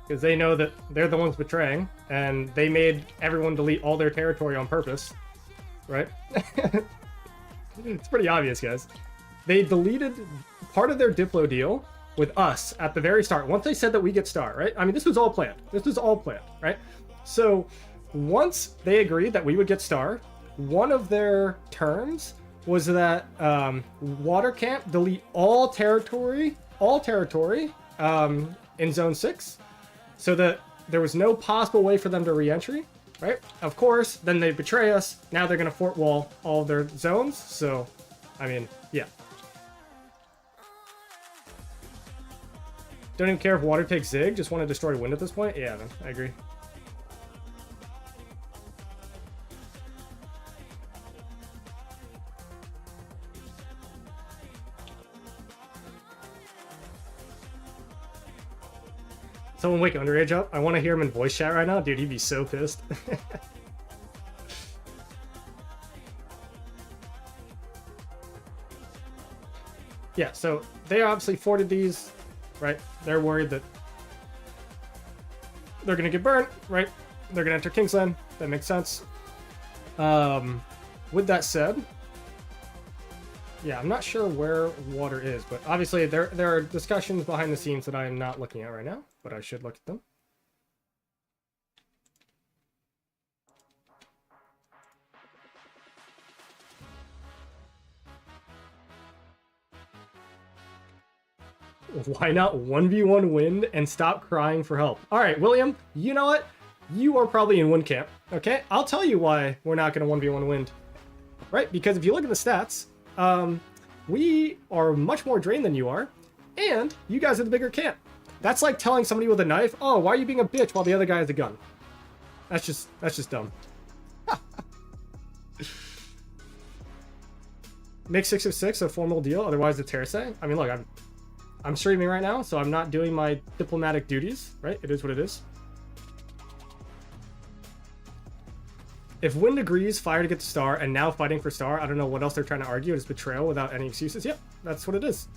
because they know that they're the ones betraying, and they made everyone delete all their territory on purpose, right? It's pretty obvious, guys. They deleted part of their Diplo deal with us at the very start. Once they said that we get star, right? I mean, this was all planned. This was all planned, right? So once they agreed that we would get star, one of their terms was that Water Camp delete all territory in Zone 6, so that there was no possible way for them to re-entry, right? Of course, then they betray us. Now they're going to fort wall all of their zones. So, I mean, yeah. Don't even care if water takes Zig. Just want to destroy wind at this point. Yeah, man, I agree. Someone wake Underage up. I want to hear him in voice chat right now. Dude, he'd be so pissed. Yeah, so they obviously forwarded these, right? They're worried that they're going to get burnt, right? They're going to enter Kingsland. That makes sense. With that said, yeah, I'm not sure where water is, but obviously there are discussions behind the scenes that I am not looking at right now, but I should look at them. Why not 1v1 wind and stop crying for help? All right, William, you know what? You are probably in wind camp, okay? I'll tell you why we're not going to 1v1 wind, right? Because if you look at the stats, we are much more drained than you are, and you guys are the bigger camp. That's like telling somebody with a knife, oh, why are you being a bitch while the other guy has a gun? That's just dumb. Make 6 of 6 a formal deal, otherwise the terrace. I mean, look, I'm streaming right now, so I'm not doing my diplomatic duties, right? It is what it is. If Wind agrees, fire to get the star, and now fighting for star, I don't know what else they're trying to argue. It's betrayal without any excuses. Yep, that's what it is.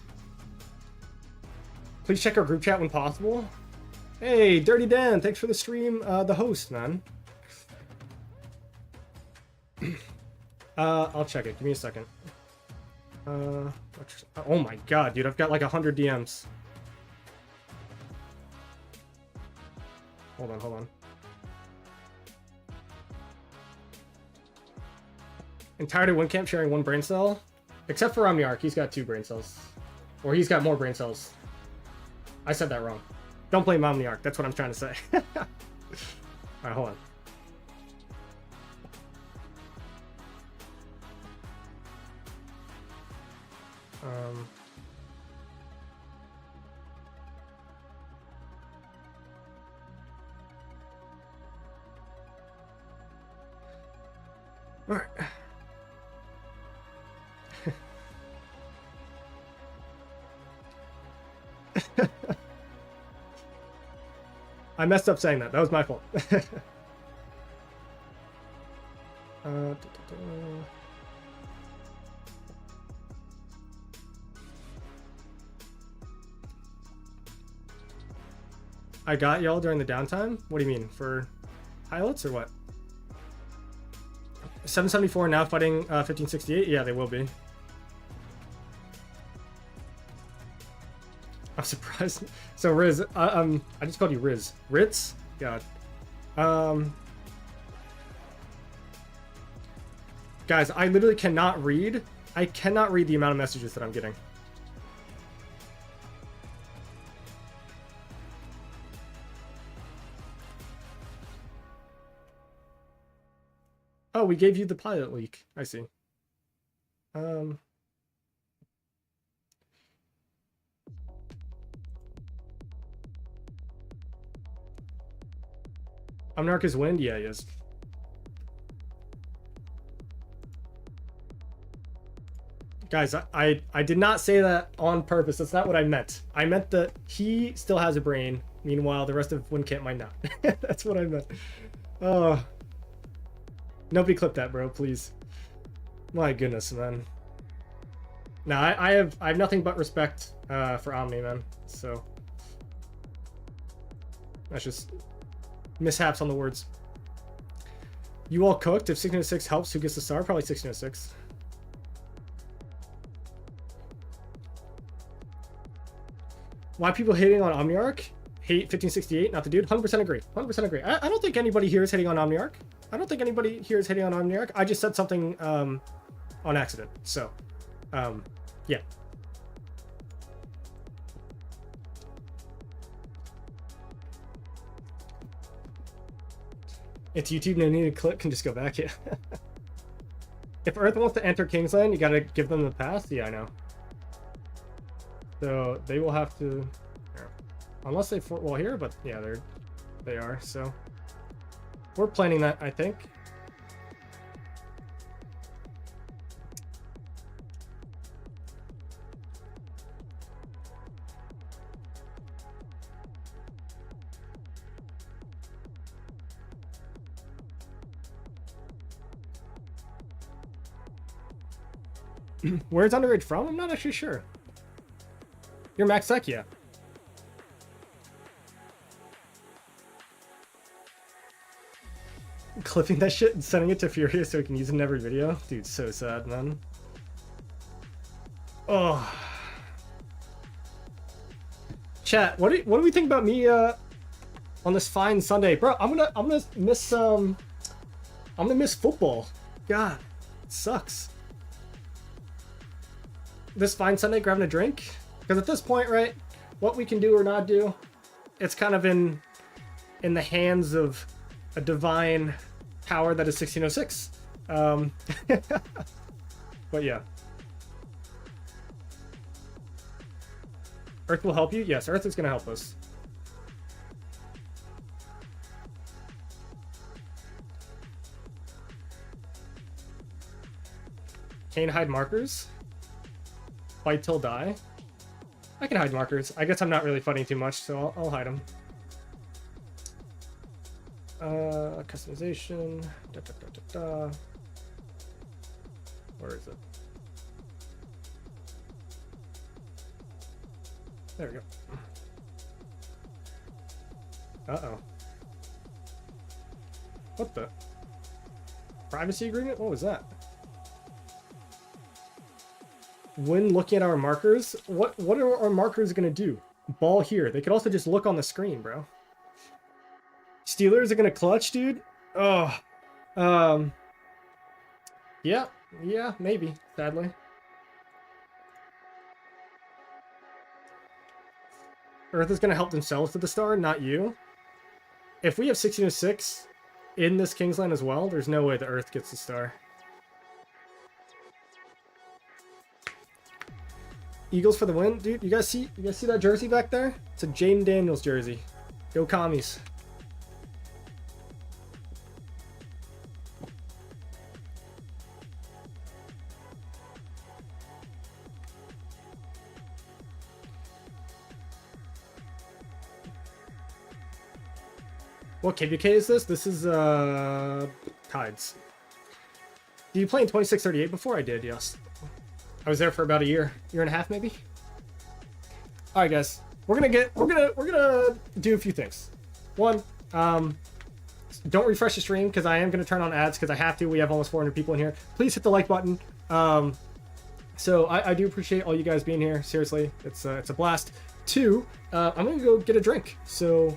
Please check our group chat when possible. Hey, Dirty Dan, thanks for the stream, the host, man. I'll check it. Give me a second. Oh my god, dude, I've got like 100 DMs. Hold on. Entirety of Windcamp sharing 1 brain cell. Except for Omniarch, he's got 2 brain cells. Or he's got more brain cells. I said that wrong. Don't blame Omniarch, that's what I'm trying to say. Alright, hold on. All right. I messed up saying that. That was my fault. I got y'all during the downtime? What do you mean? For pilots or what? 774 now fighting 1568? Yeah, they will be. I'm surprised. So Riz, I just called you Riz. Ritz? God. Guys, I literally cannot read. I cannot read the amount of messages that I'm getting. Oh, we gave you the pilot leak. I see. Omniarch is wind? Yeah, he is. Guys, I did not say that on purpose. That's not what I meant. I meant that he still has a brain. Meanwhile, the rest of WinKit might not. That's what I meant. Oh. Nobody clip that, bro, please. My goodness, man. No, I have nothing but respect for Omni, man. So that's just mishaps on the words. You all cooked. If 1606 helps, who gets the star? Probably 1606. Why people hating on Omniarch? Hate 1568, not the dude. 100% agree. 100% agree. I don't think anybody here is hitting on Omniarch. I don't think anybody here is hitting on Omniarch. I just said something on accident. So, yeah. It's YouTube, no need to click, can just go back. Yeah. If Earth wants to enter Kingsland, you gotta give them the pass. Yeah, I know. So they will have to, unless they well here, but yeah, they are. So we're planning that, I think. Where's Underage from? I'm not actually sure. You're Max Tech, yeah. Clipping that shit and sending it to Furious so we can use it in every video? Dude, so sad, man. Oh. Chat, what do we think about me on this fine Sunday? Bro, I'm gonna miss football. God, it sucks. This fine Sunday, grabbing a drink? Because at this point, right, what we can do or not do, it's kind of in the hands of a divine power that is 1606. But yeah. Earth will help you? Yes, Earth is going to help us. Can hide markers? Fight till die? I can hide markers. I guess I'm not really fighting too much, so I'll hide them. Customization. Where is it? There we go. Uh-oh. What the? Privacy agreement? What was that? When looking at our markers, what are our markers gonna do? Ball here. They could also just look on the screen, bro. Steelers are gonna clutch, dude. Oh, yeah, maybe. Sadly, Earth is gonna help themselves to the star, not you. If we have 1606 in this Kingsland as well, there's no way the Earth gets the star. Eagles for the win, dude. You guys see that jersey back there? It's a Jaden Daniels jersey. Go Commies. What KVK is this? This is Tides. Did you play in 2638 before? I did, yes. I was there for about a year and a half, maybe. All right, guys, we're gonna do a few things. One, don't refresh the stream because I am gonna turn on ads because I have to. We have almost 400 people in here. Please hit the like button. So I do appreciate all you guys being here. Seriously, it's a blast. Two, I'm gonna go get a drink. So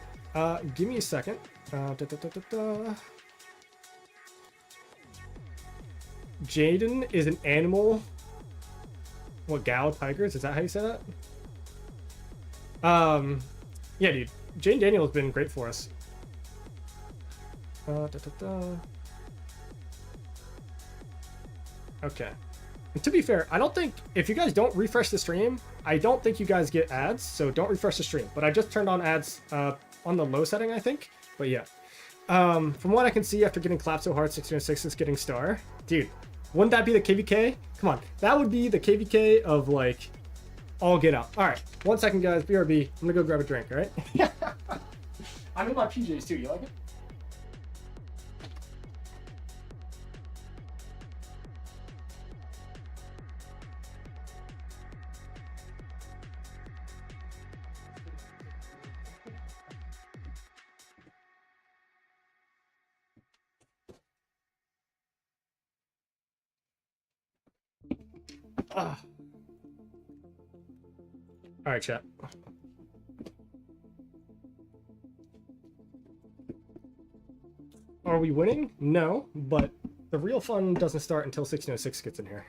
give me a second. Jaden is an animal. What, Gal Tigers? Is that how you say that? Yeah, dude. Jane Daniel has been great for us. Okay. And to be fair, I don't think, if you guys don't refresh the stream, I don't think you guys get ads, so don't refresh the stream. But I just turned on ads on the low setting, I think. But yeah. From what I can see, after getting clapped so hard, 1606 is getting star. Dude, wouldn't that be the KVK? Come on, that would be the KVK of like all get out. All right, 1 second, guys. BRB. I'm gonna go grab a drink. All right. I'm in my PJs too. You like it? All right, chat. Are we winning? No, but the real fun doesn't start until 1606 gets in here.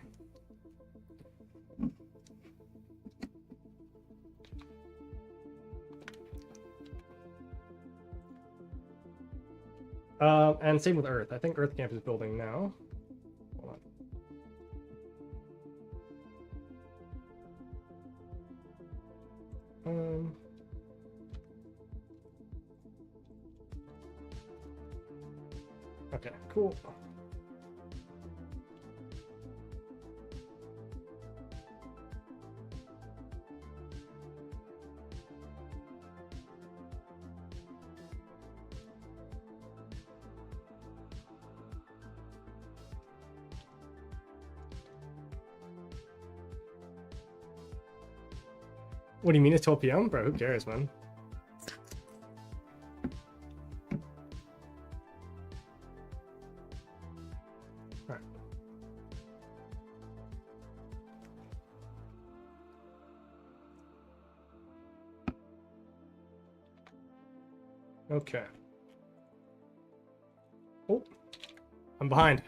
And same with Earth. I think Earth Camp is building now. Hold on. Okay, cool. What do you mean it's 12 p.m.? Bro, who cares, man? Alright. Okay. Oh, I'm behind.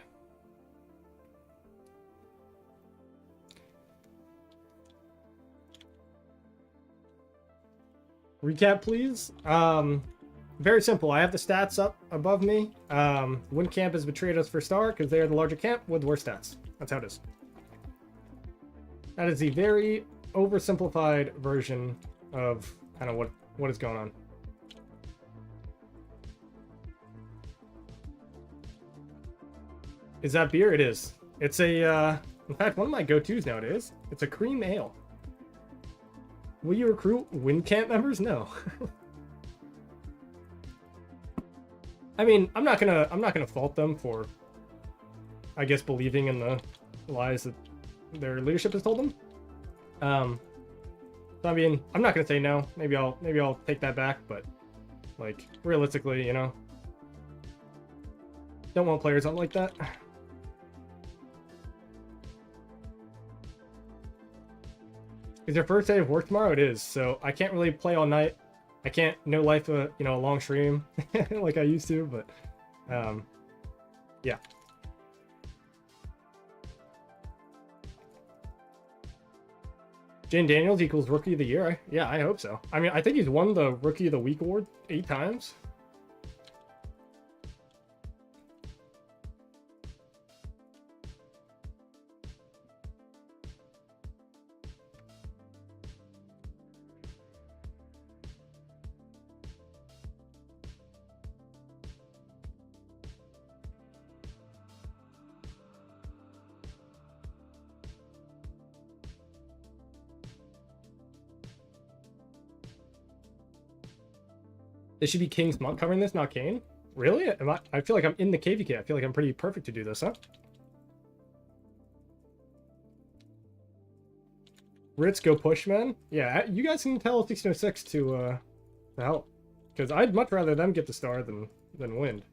Recap, please. Very simple. I have the stats up above me. Win Camp has betrayed us for star because they are the larger camp with worse stats. That's how it is. That is the very oversimplified version of kind of what is going on. Is that beer? It is. It's a, in fact, one of my go-tos nowadays. It's a cream ale. Will you recruit Win Camp members? No. I mean, I'm not gonna fault them for, I guess, believing in the lies that their leadership has told them. So I mean, I'm not gonna say no. Maybe I'll take that back, but like realistically, you know, don't want players out like that. Is your first day of work tomorrow? It is, so I can't really play all night. I can't no life a long stream like I used to, but yeah. Jane Daniels equals Rookie of the Year. Yeah, I hope so. I mean, I think he's won the Rookie of the Week award 8 times. This should be King's Monk covering this, not Kane. Really? I feel like I'm in the KVK. I feel like I'm pretty perfect to do this, huh? Ritz, go push, man. Yeah, you guys can tell 1606 to help. Because I'd much rather them get the star than Wind.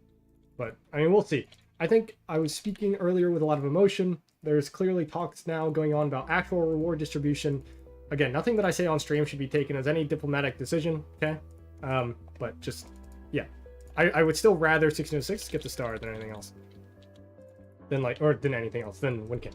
But, I mean, we'll see. I think I was speaking earlier with a lot of emotion. There's clearly talks now going on about actual reward distribution. Again, nothing that I say on stream should be taken as any diplomatic decision, okay? But just, yeah. I would still rather 1606 get the star than anything else. Than anything else, than Winkin.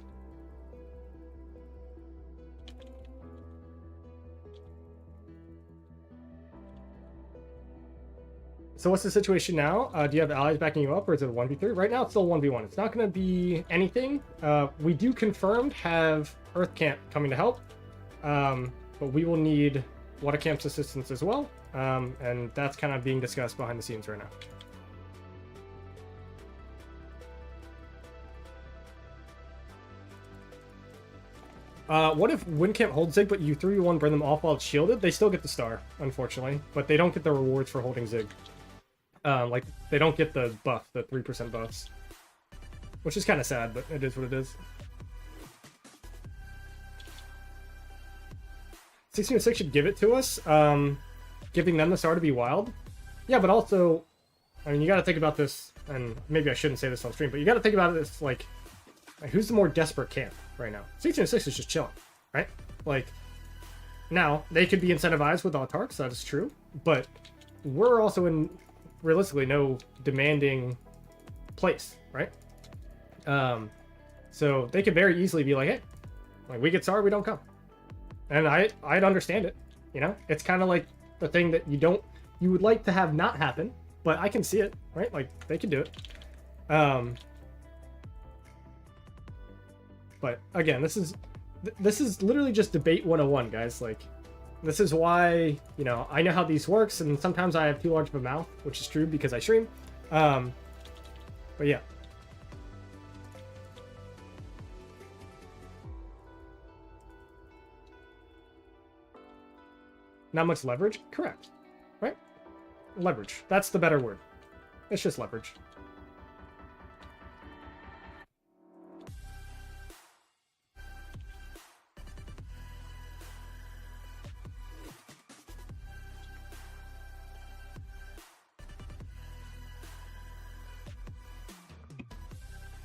So what's the situation now? Do you have allies backing you up, or is it a 1v3? Right now it's still 1v1. It's not going to be anything. We do confirmed have Earth Camp coming to help. But we will need Water Camp's assistance as well. And that's kind of being discussed behind the scenes right now. What if Windcamp holds Zig, but you 3v1 burn them off while it's shielded? They still get the star, unfortunately, but they don't get the rewards for holding Zig. Like, they don't get the buff, the 3% buffs. Which is kind of sad, but it is what it is. 1606 should give it to us, giving them the star to be wild. Yeah, but also, I mean, you gotta think about this, and maybe I shouldn't say this on stream, but you gotta think about this, like who's the more desperate camp right now? 1606 is just chilling, right? Like, now, they could be incentivized with autarks, that is true, but we're also in, realistically, no demanding place, right? So they could very easily be like, hey, like, we get star, we don't come. And I'd understand it, you know? It's kind of like the thing that you would like to have not happen, but I can see it, right? Like, they could do it. But again, this is literally just debate 101, guys. Like, this is why, you know, I know how these works, and sometimes I have too large of a mouth, which is true because I stream. But yeah. Not much leverage? Correct. Right? Leverage. That's the better word. It's just leverage.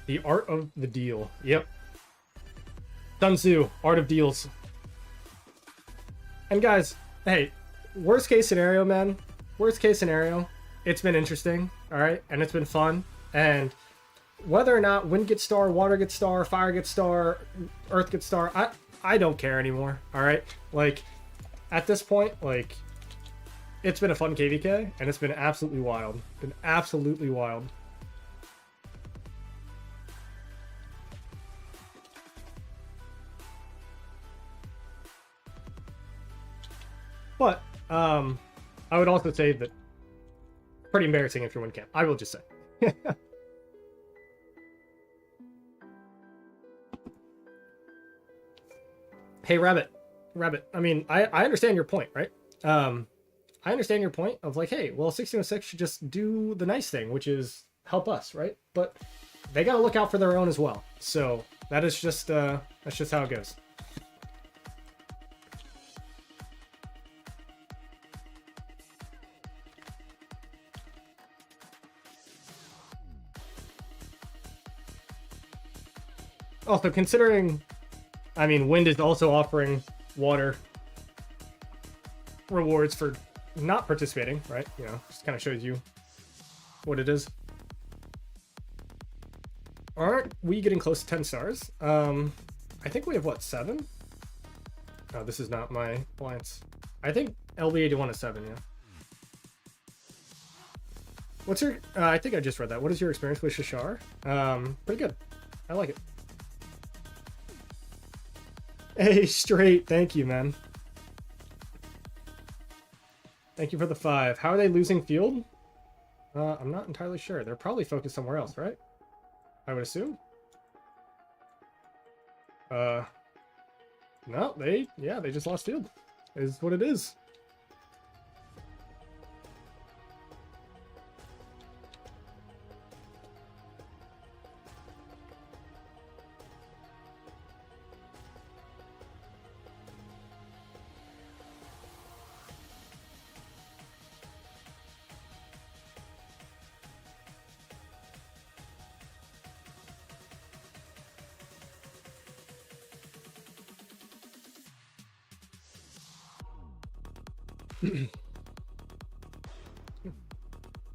The art of the deal. Yep. Sun Tzu, art of deals. And guys, hey, worst case scenario, man. Worst case scenario. It's been interesting, all right? And it's been fun. And whether or not wind gets star, water gets star, fire gets star, earth gets star, I don't care anymore, all right? Like, at this point, like, it's been a fun KVK, and it's been absolutely wild. Been absolutely wild. But I would also say that pretty embarrassing if you're win camp. I will just say. Hey, Rabbit. I mean, I understand your point, right? I understand your point of like, hey, well, 1606 should just do the nice thing, which is help us, right? But they got to look out for their own as well. So that is just that's just how it goes. Also, considering, I mean, Wind is also offering water rewards for not participating, right? You know, just kind of shows you what it is. Aren't we getting close to 10 stars? I think we have, what, 7? Oh, this is not my alliance. I think LB81 is 7, yeah. What's your, I think I just read that. What is your experience with Shashar? Pretty good. I like it. Hey, straight. Thank you, man. Thank you for the 5. How are they losing field? I'm not entirely sure. They're probably focused somewhere else, right? I would assume. No, they just lost field. Is what it is.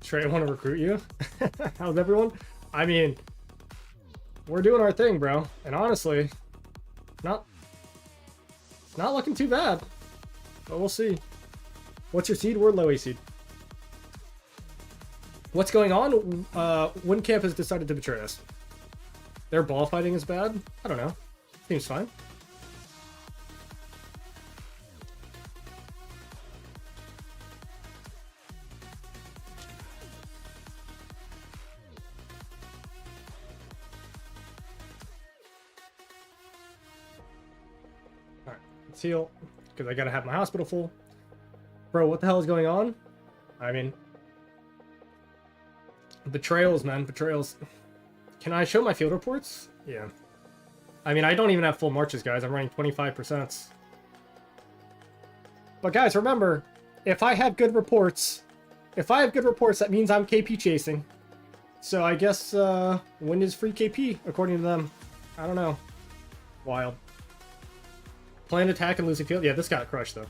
Trey, I want to recruit you. How's everyone? I mean, we're doing our thing, bro. And honestly, not looking too bad. But we'll see. What's your seed? We're low A seed. What's going on? Windcamp has decided to betray us. Their ball fighting is bad? I don't know. Seems fine. Let's heal, because I gotta have my hospital full. Bro, what the hell is going on? I mean, betrayals, man, betrayals. Can I show my field reports? Yeah. I mean, I don't even have full marches, guys. I'm running 25%. But guys, remember, if I have good reports, that means I'm KP chasing. So I guess wind is free KP, according to them. I don't know. Wild. Planned attack and losing field. Yeah, this got crushed, though.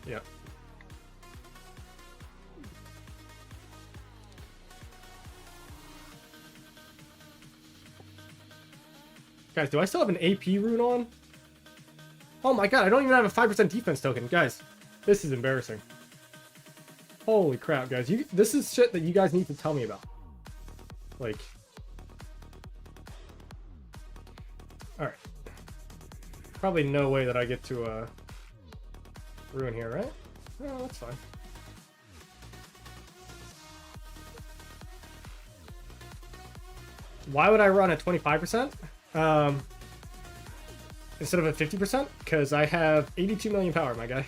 Yeah. Guys, do I still have an AP rune on? Oh my god, I don't even have a 5% defense token. Guys, this is embarrassing. Holy crap, guys. This is shit that you guys need to tell me about. Like... Alright. Probably no way that I get to, ruin here, right? No, that's fine. Why would I run at 25%? Instead of at 50%? Because I have 82 million power, my guy.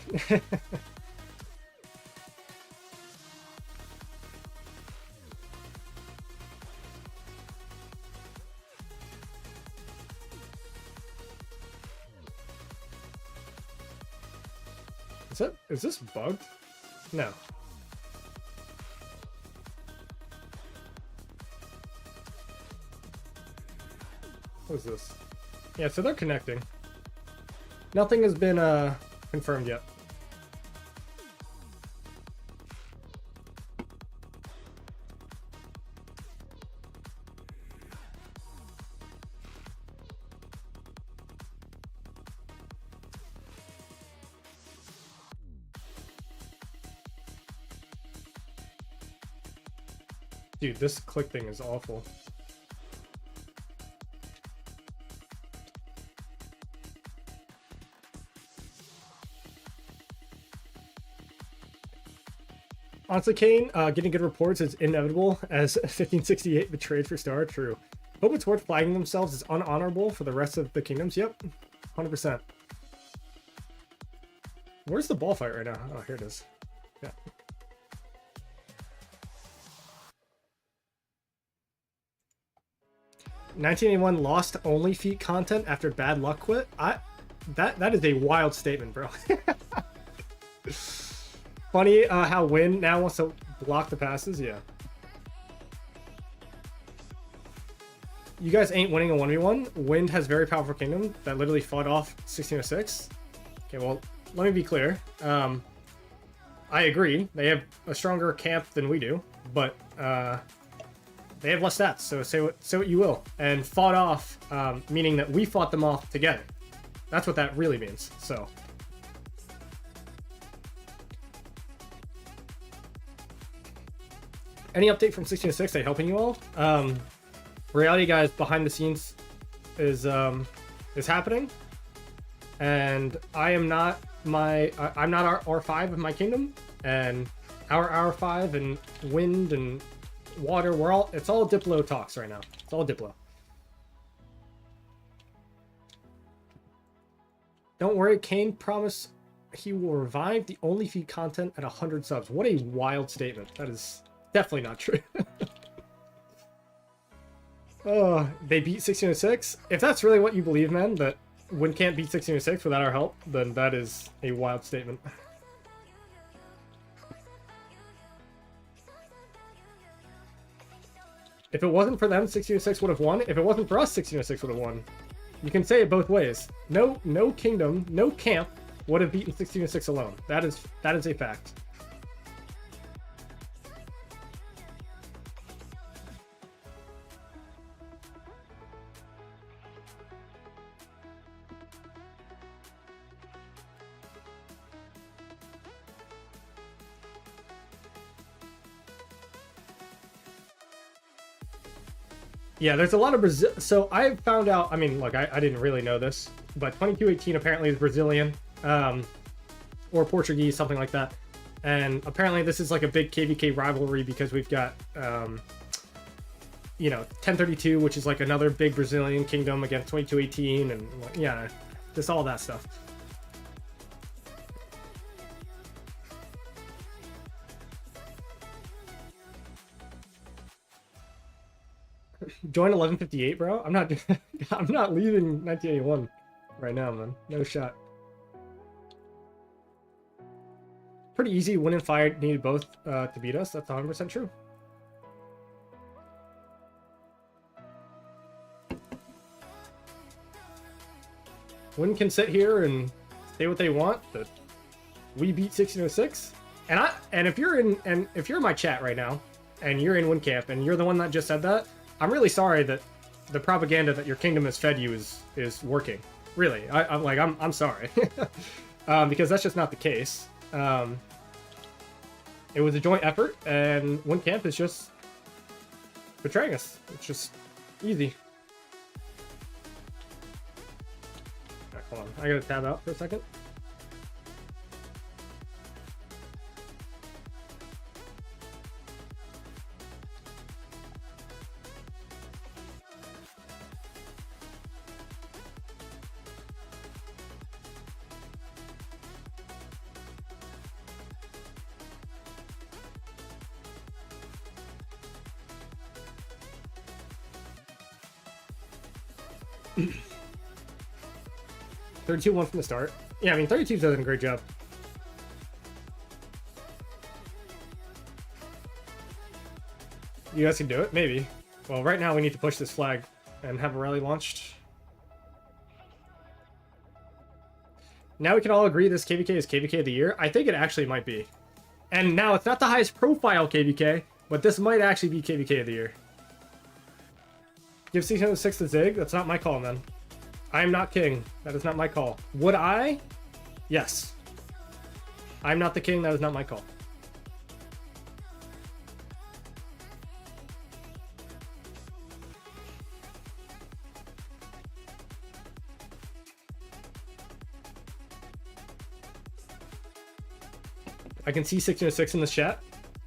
Is this bugged? No. What is this? Yeah, so they're connecting. Nothing has been confirmed yet. Dude, this click thing is awful. Honestly, Kane, getting good reports is inevitable as 1568 betrayed for Star. True. Hope it's worth flagging themselves as unhonorable for the rest of the kingdoms. Yep, 100%. Where's the ball fight right now? Oh, here it is. Yeah. $1981 lost only feat content after bad luck quit. That is a wild statement, bro. Funny how Win now wants to block the passes. Yeah. You guys ain't winning a 1v1. Wind has very powerful kingdom that literally fought off 1606. Okay, well, let me be clear. I agree. They have a stronger camp than we do, but they have less stats, so say what you will. And fought off, meaning that we fought them off together. That's what that really means, so. Any update from 1606? They helping you all? Reality, guys, behind the scenes is happening, and I'm not our R5 of my kingdom, and our R5 and wind and water, it's all Diplo talks right now. It's all Diplo. Don't worry, Kane promised he will revive the only feed content at 100 subs. What a wild statement. That is definitely not true. Oh, they beat 1606? If that's really what you believe, man, that Win can't beat 1606 without our help, then that is a wild statement. If it wasn't for them, 1606 would have won. If it wasn't for us, 1606 would have won. You can say it both ways. No kingdom, no camp would have beaten 1606 alone. That is a fact. Yeah, there's a lot of Brazil. So I found out, I mean, look, I didn't really know this, but 2218 apparently is Brazilian, or Portuguese, something like that. And apparently this is like a big KVK rivalry because we've got, you know, 1032, which is like another big Brazilian kingdom against 2218. And yeah, Just all that stuff. Join 1158, bro. I'm not I'm not leaving 1981 right now, man. No shot. Pretty easy. Win and Fire needed both to beat us. That's 100% true. Win can sit here and say what they want, but we beat 1606. And if you're in my chat right now, and you're in Win Camp, and you're the one that just said that, I'm really sorry that the propaganda that your kingdom has fed you is working. Really, I'm sorry, because that's just not the case. It was a joint effort, and Win Camp is just betraying us. It's just easy. Right, hold on, I gotta tab out for a second. (32-1) from the start. Yeah, I mean, 32's doing a great job. You guys can do it? Maybe. Well, right now we need to push this flag and have a rally launched. Now we can all agree this KVK is KVK of the year. I think it actually might be. And now it's not the highest profile KVK, but this might actually be KVK of the year. Give 1606 the Zig? That's not my call, man. I am not king. That is not my call. Would I? Yes. I'm not the king. That is not my call. I can see 1606 in this chat.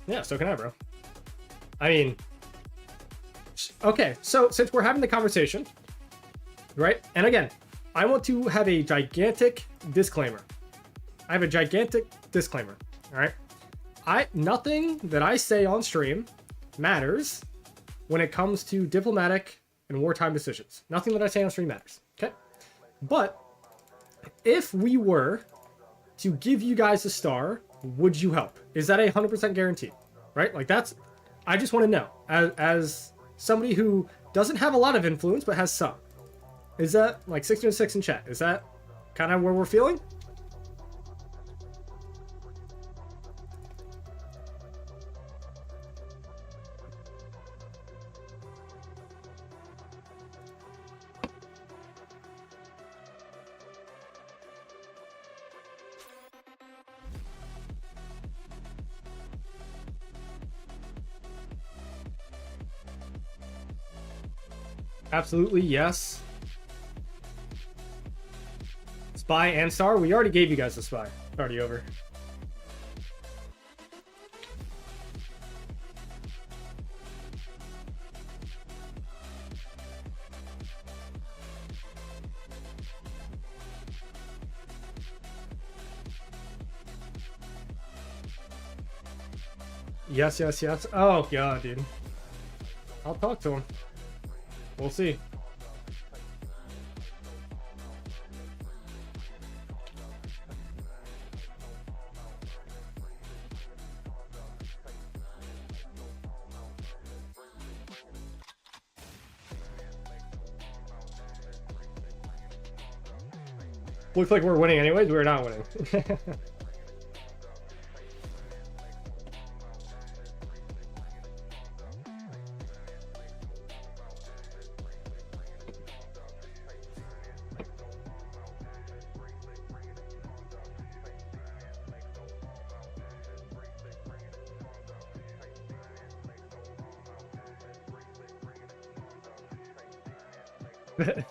Yeah, so can I, bro. I mean, okay, so since we're having the conversation, right? And again, I want to have a gigantic disclaimer. I have a gigantic disclaimer, all right? Nothing that I say on stream matters when it comes to diplomatic and wartime decisions. Nothing that I say on stream matters, okay? But if we were to give you guys a star, would you help? Is that a 100% guarantee, right? Like that's, I just want to know, as somebody who doesn't have a lot of influence but has some. Is that like 1606 in chat? Is that kind of where we're feeling? Absolutely, yes. Spy and star? We already gave you guys the spy. It's already over. Yes, yes, yes. Oh, God, dude. I'll talk to him. We'll see. Looks like we're winning anyways. We're not winning.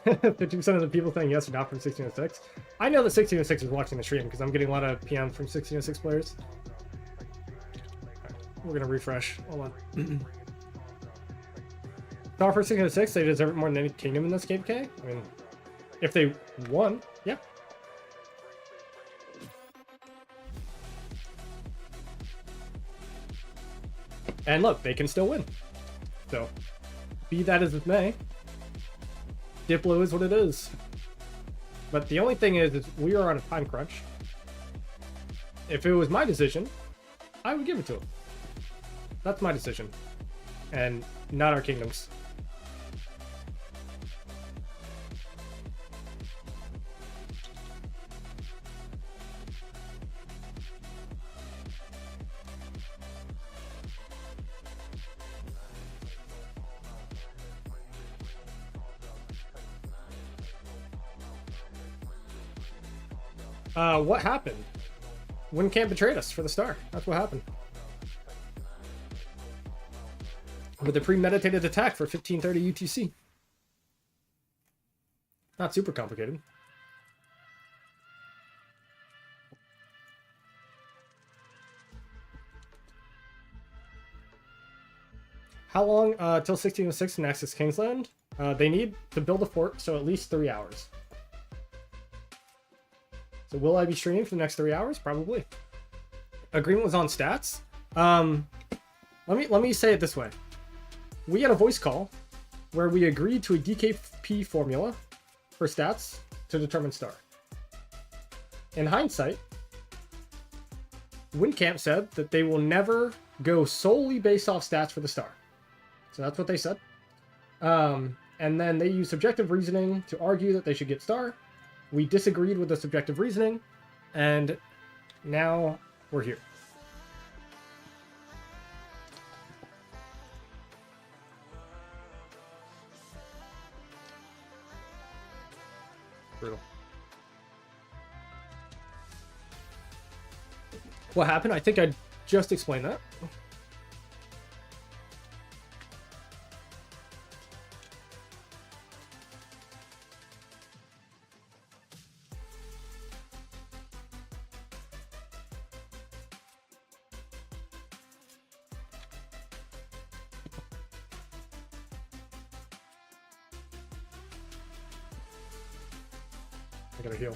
50% of the people saying yes or not from 1606. I know that 1606 is watching the stream because I'm getting a lot of PM from 1606 players. Right, we're gonna refresh. Hold on. Star for 1606, they deserve it more than any kingdom in this KVK. I mean, If they won, yeah. And look, they can still win. So, be that as it may, Diplo is what it is. But the only thing is we are on a time crunch. If it was my decision, I would give it to him. That's my decision. And not our kingdoms. What happened? WinCamp betrayed us for the star. That's what happened. With a premeditated attack for 1530 UTC. Not super complicated. How long till 1606 in access Kingsland? They need to build a fort, so at least 3 hours. So will I be streaming for the next 3 hours? Probably. Agreement was on stats. Let me say it this way. We had a voice call where we agreed to a DKP formula for stats to determine star. In hindsight, WinCamp said that they will never go solely based off stats for the star. So that's what they said. And then they used subjective reasoning to argue that they should get star. We disagreed with the subjective reasoning, and now we're here. Brutal. What happened? I think I just explained that. I gotta heal.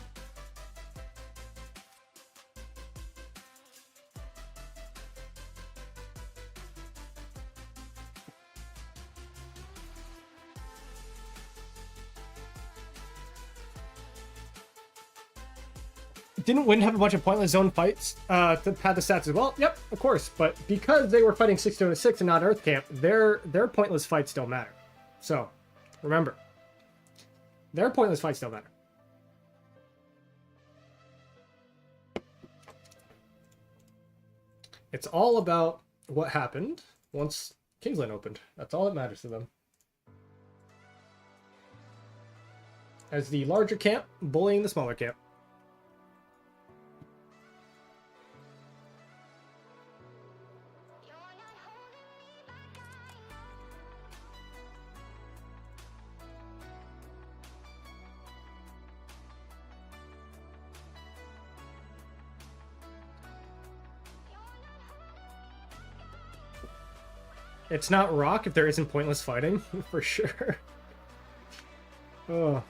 Didn't Win have a bunch of pointless zone fights to pad the stats as well? Yep, of course. But because they were fighting 6-6 and not Earth Camp, their pointless fights don't matter. So, remember. Their pointless fights don't matter. It's all about what happened once Kingsland opened. That's all that matters to them. As the larger camp bullying the smaller camp. It's not rock if there isn't pointless fighting, for sure. Oh.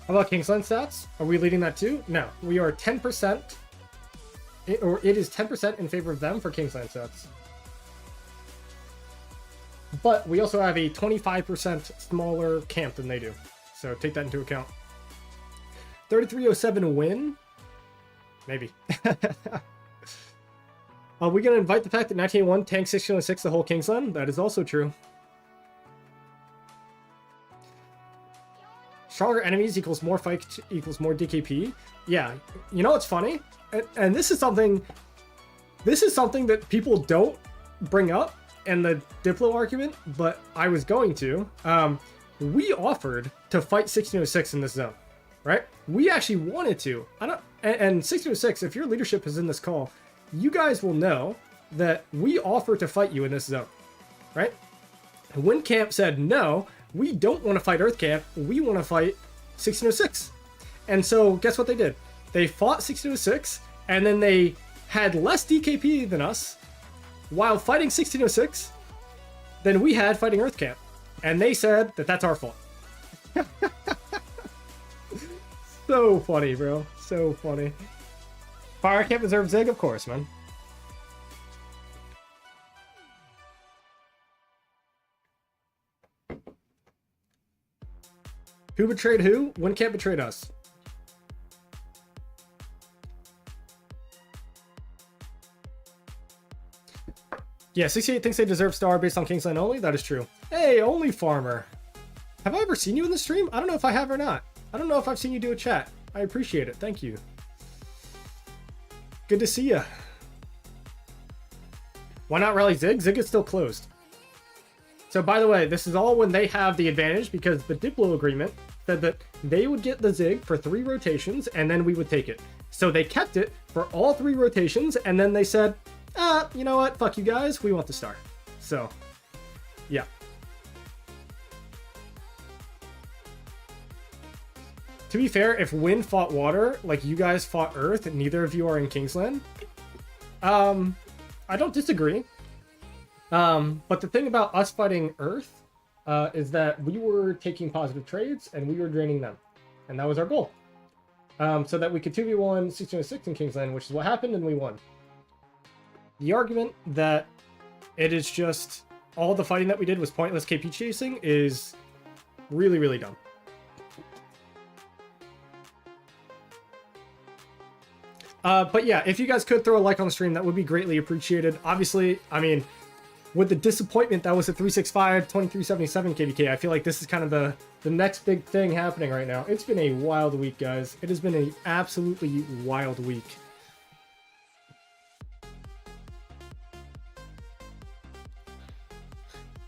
How about Kingsland stats? Are we leading that too? No, we are 10%. It is 10% in favor of them for Kingsland stats. But we also have a 25% smaller camp than they do. So take that into account. 3307 win? Maybe. Are we going to invite the fact that 1981 tank 1606 the whole Kingsland? That is also true. Stronger enemies equals more fight equals more DKP. Yeah, you know what's funny? And this is something that people don't bring up in the Diplo argument, but I was going to. We offered to fight 1606 in this zone, right? We actually wanted to. And 1606, if your leadership is in this call, you guys will know that we offered to fight you in this zone, right? When Camp said, no, we don't want to fight Earth Camp, we want to fight 1606. And so guess what they did? They fought 1606, and then they had less DKP than us while fighting 1606 than we had fighting Earth Camp. And they said that that's our fault. So funny, bro. So funny. Fire Camp deserves Zig, of course, man. Who betrayed who? Wind Camp betrayed us. Yeah, 68 thinks they deserve star based on Kingsland only. That is true. Hey, Only Farmer. Have I ever seen you in the stream? I don't know if I have or not. I don't know if I've seen you do a chat. I appreciate it. Thank you. Good to see ya. Why not rally Zig? Zig is still closed. So by the way, this is all when they have the advantage, because the Diplo agreement said that they would get the Zig for 3 rotations and then we would take it. So they kept it for all 3 rotations, and then they said, you know what? Fuck you guys. We want the star. So, yeah. To be fair, if Wind fought Water, like you guys fought Earth, and neither of you are in Kingsland, I don't disagree. But the thing about us fighting Earth is that we were taking positive trades and we were draining them. And that was our goal. So that we could 2v1 1606 in Kingsland, which is what happened, and we won. The argument that it is just all the fighting that we did was pointless KP chasing is really, really dumb. But yeah, if you guys could throw a like on the stream, that would be greatly appreciated. Obviously, I mean, with the disappointment that was a 365, 2377 KDK, I feel like this is kind of the next big thing happening right now. It's been a wild week, guys. It has been an absolutely wild week.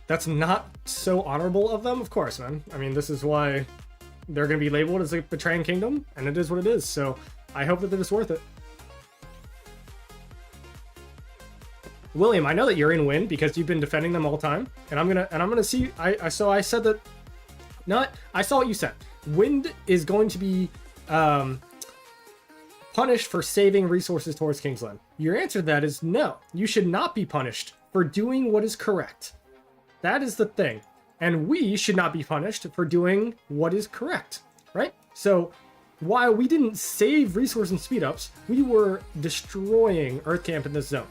That's not so honorable of them, of course, man. I mean, this is why they're going to be labeled as a betraying kingdom, and it is what it is. So I hope that they're just worth it. William, I know that you're in Win because you've been defending them all time, and I'm gonna see. I said that. I saw what you said. Wind is going to be punished for saving resources towards Kingsland. Your answer to that is no. You should not be punished for doing what is correct. That is the thing. And we should not be punished for doing what is correct, right? So while we didn't save resource and speed ups, we were destroying Earth Camp in this zone,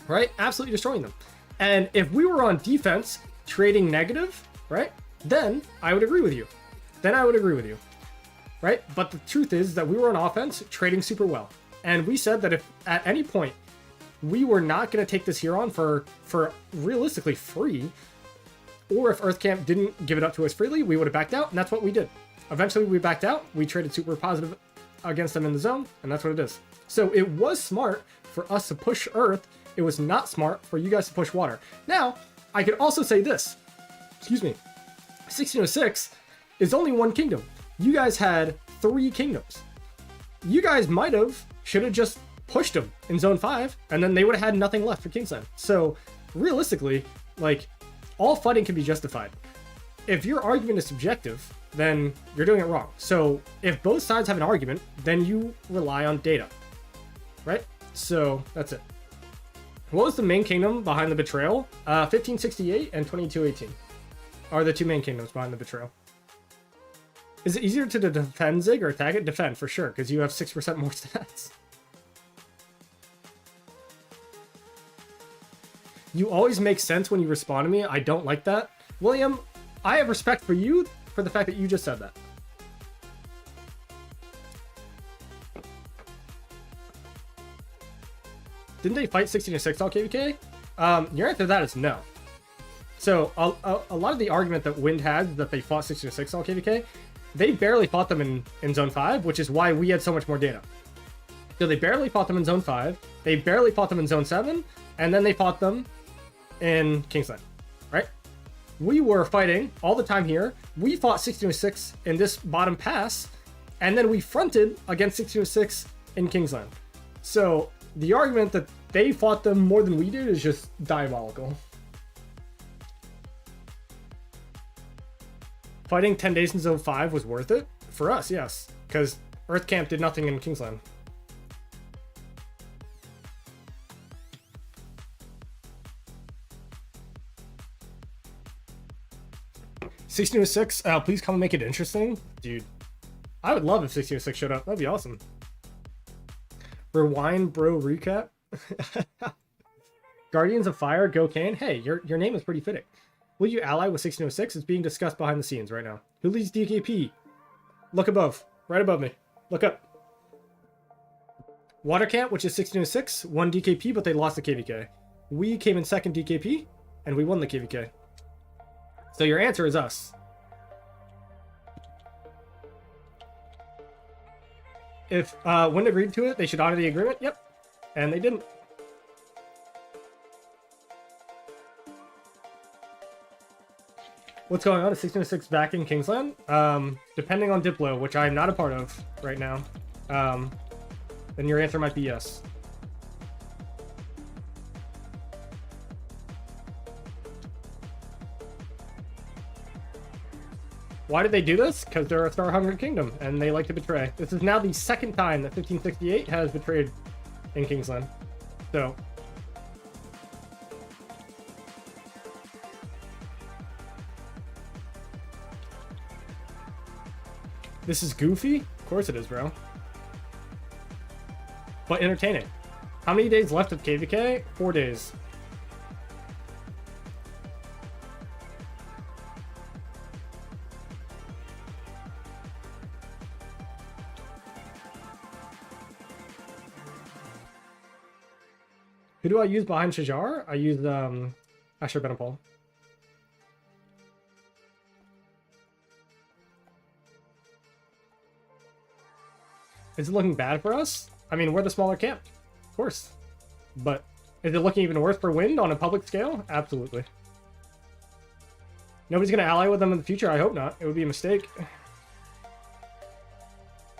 right? Absolutely destroying them. And if we were on defense, trading negative, right? Then I would agree with you. Right? But the truth is that we were on offense, trading super well. And we said that if at any point we were not going to take this Huron for realistically free, or if Earth Camp didn't give it up to us freely, we would have backed out, and that's what we did. Eventually, we backed out. We traded super positive against them in the zone, and that's what it is. So it was smart for us to push Earth. It was not smart for you guys to push Water. Now, I could also say this. Excuse me. 1606 is only one kingdom. You guys had 3 kingdoms. You guys should have just pushed them in Zone 5, and then they would have had nothing left for Kingsland. So realistically, like, all fighting can be justified. If your argument is subjective, then you're doing it wrong. So if both sides have an argument, then you rely on data, right? So that's it. What was the main kingdom behind the betrayal? 1568 and 2218 are the 2 main kingdoms behind the betrayal. Is it easier to defend Zig or attack it? Defend, for sure, because you have 6% more stats. You always make sense when you respond to me. I don't like that. William, I have respect for you for the fact that you just said that. Didn't they fight 1606 all KVK? Your answer to that is no. So a lot of the argument that Wind had that they fought 1606 all KVK, they barely fought them in Zone 5, which is why we had so much more data. So they barely fought them in Zone 5, they barely fought them in Zone 7, and then they fought them in Kingsland, right? We were fighting all the time here. We fought 1606 in this bottom pass, and then we fronted against 1606 in Kingsland. So the argument that they fought them more than we did is just diabolical. Fighting 10 days in Zone 5 was worth it. For us, yes. Because Earth Camp did nothing in Kingsland. (1606), please come and make it interesting. Dude, I would love if 1606 showed up. That'd be awesome. Rewind bro recap. Guardians of Fire, go Kane. Hey, your name is pretty fitting. Will you ally with 1606? It's being discussed behind the scenes right now. Who leads DKP? Look above. Right above me. Look up. Water Camp, which is 1606, won DKP, but they lost the KVK. We came in second DKP, and we won the KVK. So your answer is us. If Wind agreed to it, they should honor the agreement. Yep. And they didn't. What's going on? Is 1606 back in Kingsland? Depending on Diplo, which I'm not a part of right now, then your answer might be yes. Why did they do this? Because they're a star-hungry kingdom, and they like to betray. This is now the second time that 1568 has betrayed in Kingsland. So... this is goofy? Of course it is, bro. But entertaining. How many days left of KVK? 4 days. Who do I use behind Shajar? I use Asher Benapol. Is it looking bad for us? I mean, we're the smaller camp, of course. But is it looking even worse for Wind on a public scale? Absolutely. Nobody's going to ally with them in the future? I hope not. It would be a mistake.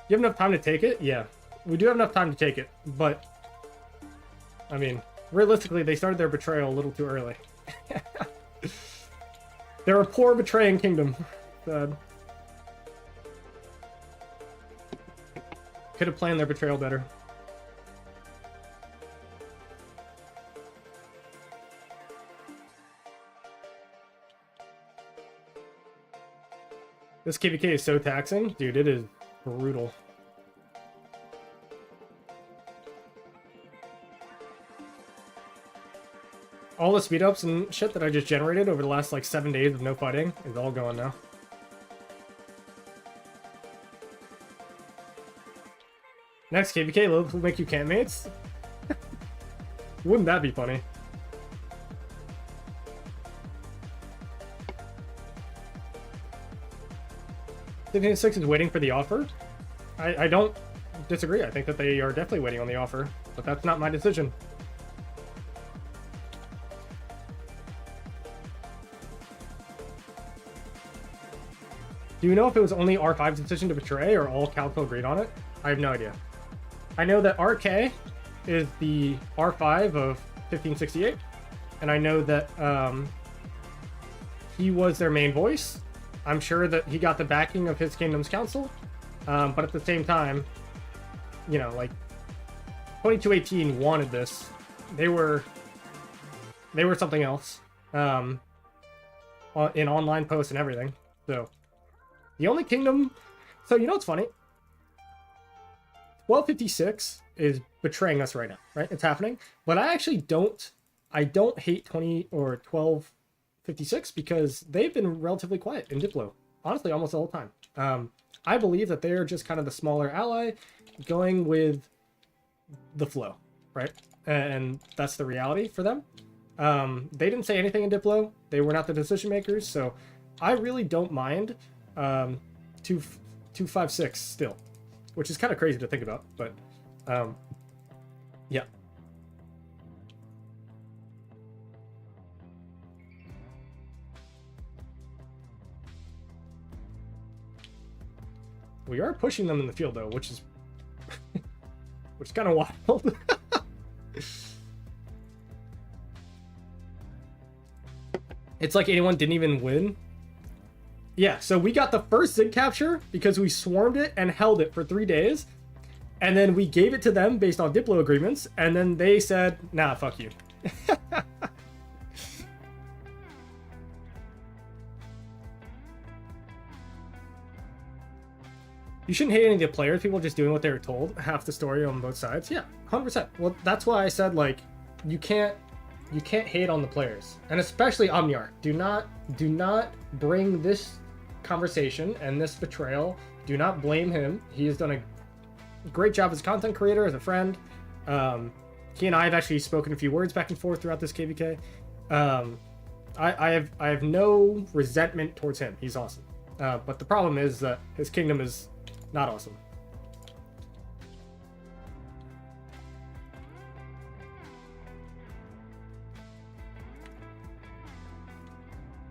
You have enough time to take it? Yeah. We do have enough time to take it, but... I mean, realistically, they started their betrayal a little too early. They're a poor betraying kingdom. Sad. Could have planned their betrayal better. This KVK is so taxing. Dude, it is brutal. All the speed ups and shit that I just generated over the last like 7 days of no fighting is all gone now. Next KVK, Lilith will make you campmates. Wouldn't that be funny? Six is waiting for the offer. I don't disagree. I think that they are definitely waiting on the offer, but that's not my decision. Do you know if it was only R5's decision to betray or all council agreed on it? I have no idea. I know that RK is the R5 of 1568, and I know that he was their main voice. I'm sure that he got the backing of his kingdom's council, but at the same time, you know, like 2218 wanted this. They were something else in online posts and everything. So the only kingdom. So you know what's funny? 1256 is betraying us right now, right? It's happening, but I actually don't. I don't hate 20 or 1256 because they've been relatively quiet in Diplo. Honestly, almost the whole time. I believe that they're just kind of the smaller ally, going with the flow, right? And that's the reality for them. They didn't say anything in Diplo. They were not the decision makers, so I really don't mind 256 still, which is kind of crazy to think about, but yeah. We are pushing them in the field though, which is which is kind of wild. It's like anyone didn't even win. Yeah, so we got the first Zig capture because we swarmed it and held it for 3 days. And then we gave it to them based on Diplo agreements. And then they said, nah, fuck you. You shouldn't hate any of the players. People just doing what they were told. Half the story on both sides. Yeah, 100%. Well, that's why I said, like, you can't hate on the players. And especially Omniarch. Do not bring this conversation and this betrayal. Do not blame him. He has done a great job as a content creator, as a friend. He and I have actually spoken a few words back and forth throughout this KVK. I have no resentment towards him. He's awesome. But the problem is that his kingdom is not awesome.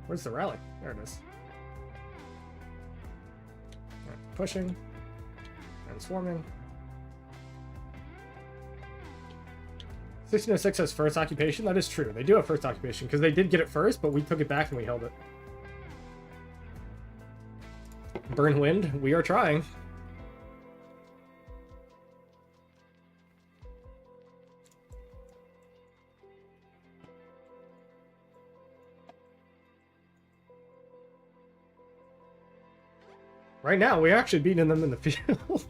Where's the rally? There it is. Right, pushing and swarming. 1606 has first occupation. That is true. They do have first occupation because they did get it first, but we took it back and we held it. Burn wind. We are trying. Right now, we're actually beating them in the field.